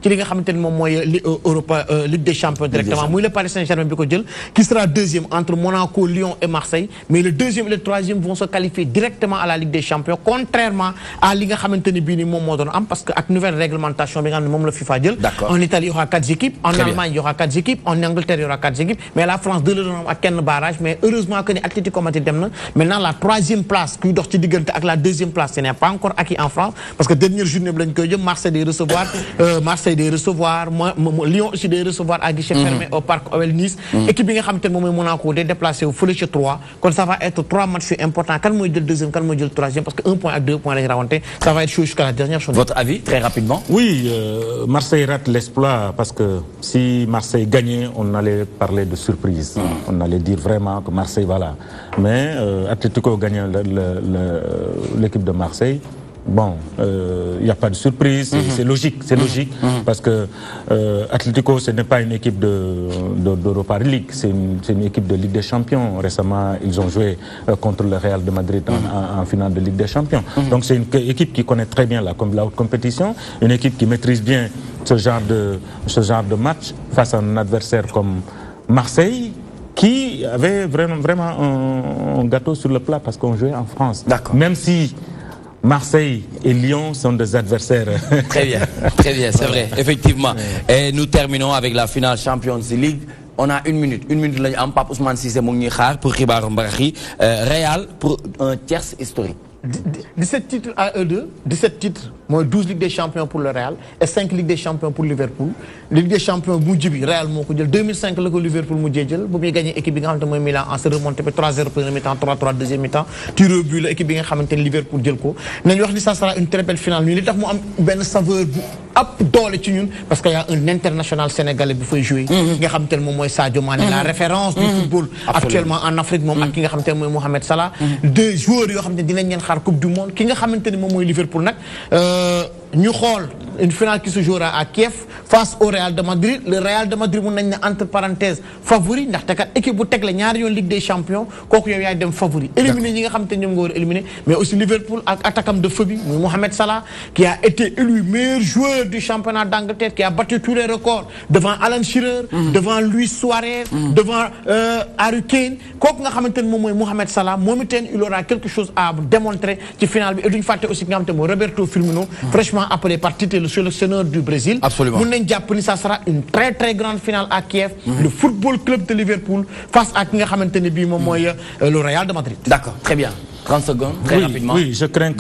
qui Ligue des Champions directement. Moi, le Paris Saint-Germain qui sera deuxième entre Monaco, Lyon et Marseille. Mais le deuxième et le troisième vont se qualifier directement à la Ligue des Champions, contrairement à la Ligue parce qu'avec nouvelle réglementation, le FIFA en Italie, il y aura 4 équipes, en Allemagne, il y aura 4 équipes, en Angleterre, il y aura 4 équipes, mais la France, 2 à 15 barrages. Mais heureusement que l'Atlético Madrid maintenant la 3e place, qui doit avec la 2e place, ce n'est pas encore acquis en France, parce que dernière journée, Marseille de recevoir, Lyon aussi de recevoir à guichet fermé au parc OL Nice. Équipe qui a Monaco de déplacer au Foulet 3. Quand ça va être 3 matchs importants. Quand moi je le deuxième, quand moi je le troisième, parce que 1 point à 2 points, ça va être chaud jusqu'à la dernière journée. Votre avis, très rapidement? Oui, Marseille rate l'exploit parce que si Marseille gagnait, on allait parler de surprise. On allait dire vraiment que Marseille, voilà. Mais Atlético gagne l'équipe de Marseille. Bon, il n'y a pas de surprise, c'est logique, parce que Atlético, ce n'est pas une équipe d'Europa League, c'est une équipe de Ligue des Champions. Récemment, ils ont joué contre le Real de Madrid en finale de Ligue des Champions. Donc c'est une équipe qui connaît très bien la haute compétition, une équipe qui maîtrise bien ce genre de match face à un adversaire comme Marseille, qui avait vraiment un gâteau sur le plat parce qu'on jouait en France. D'accord. Même si Marseille et Lyon sont des adversaires. Très bien, c'est vrai, effectivement. Et nous terminons avec la finale Champions League. On a une minute lañu am Pape Ousmane Cissé mu ngi xaar pour xibaaru mbarax yi Real pour un tierce historique. 17 titres à eux2, 17 titres, moi 12 Ligues des Champions pour le Real et 5 Ligues des Champions pour Liverpool. Ligue des Champions, Real, 2005, le Liverpool, vous avez gagné l'équipe de Milan en se remontant 3-0 premier mi-temps, 3-3 deuxième mi-temps. Tu rebuts l'équipe de Liverpool. Ça sera une très belle finale. Il y a une saveur parce qu'il y a un international sénégalais qui fait jouer. Sadio Mané, la référence du football actuellement en Afrique, Mohamed Salah. Deux joueurs qui Coupe du Monde ki nga xamanteni mom moy Liverpool nak ñu xol une finale qui se jouera à Kiev face au Real de Madrid. Le Real de Madrid mun nañ ne entre parenthèses favori ndax kat équipe bu tegle ñaari yoon Ligue des Champions kooku yow yaay dem favori éliminer ñi nga xamanteni ñom nga war éliminer mais aussi Liverpool ak attaquant de feu bi Mohamed Salah qui a été élu meilleur joueur du championnat d'Angleterre, qui a battu tous les records devant Alan Shearer, devant Luis Suarez, devant Harry Kane. Kooku nga xamanteni mom moy Mohamed Salah momiten il aura quelque chose à démontrer ci finale bi et duñ faté aussi nga xamanteni Roberto Firmino fraîchement appelé par titre le sélectionneur du Brésil. Absolument. Ça sera une très très grande finale à Kiev. Le football club de Liverpool face à le Real de Madrid. D'accord, très bien. 30 secondes, très rapidement. Oui, je crains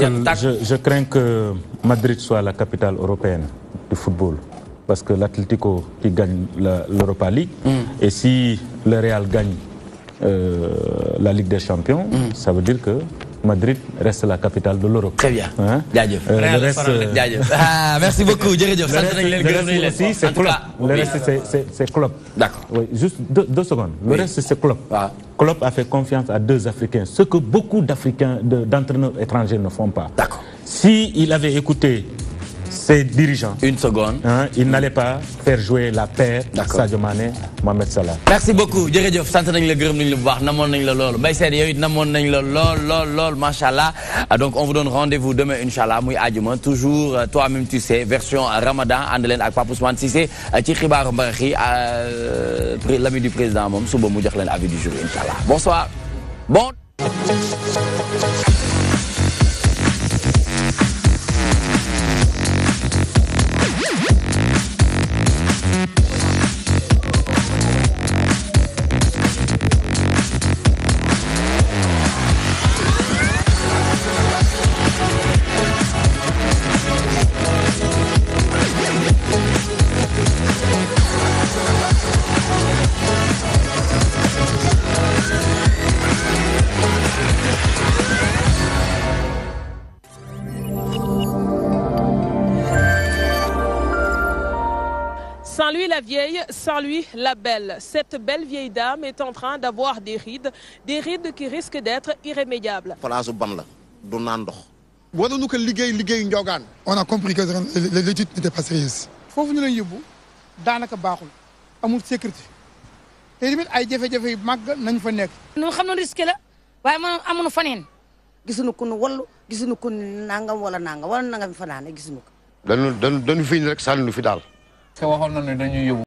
que Madrid soit la capitale européenne du football. Parce que l'Atlético qui gagne l'Europa League. Et si le Real gagne la Ligue des Champions, ça veut dire que Madrid reste la capitale de l'Europe. Très bien. Hein? Le reste, merci beaucoup. Le reste, c'est Klopp. D'accord. Oui, juste deux secondes. Le reste, c'est Klopp. Klopp a fait confiance à deux Africains, ce que beaucoup d'entraîneurs étrangers ne font pas. D'accord. S'il avait écouté ses dirigeants, une seconde, il n'allait pas faire jouer la paire Sadio Mané, Mohamed Salah. Merci beaucoup. Jërëjëf sant nañ la gërëm nañ la bu baax namoon nañ la lool Mbaye Sène yow it namoon nañ la lool machallah. Donc on vous donne rendez-vous demain inchallah muy àjjuma toujours toi-même tu sais version Ramadan ànd leen ak Pape Ousmane Cissé ci xibaaru mbarax yi l'ami du président moom suba mu jox leen avis du jour inchallah. Bonsoir. Bon. Sans lui la vieille, sans lui la belle. Cette belle vieille dame est en train d'avoir des rides qui risquent d'être irrémédiables. On a compris que l'étude n'était pas sérieuse. Faut venir le danaka baaxul amul sécurité té limit ay jafé jafé yu mag nañ fa nek ñu xam na risque la waye man amuñu faneen gisunu ko wallu gisunu ko nangam wala nangam fa naane gisunu ko dañu fiñ rek sànni fi daal. te waxoon na ne dañuy yóbbu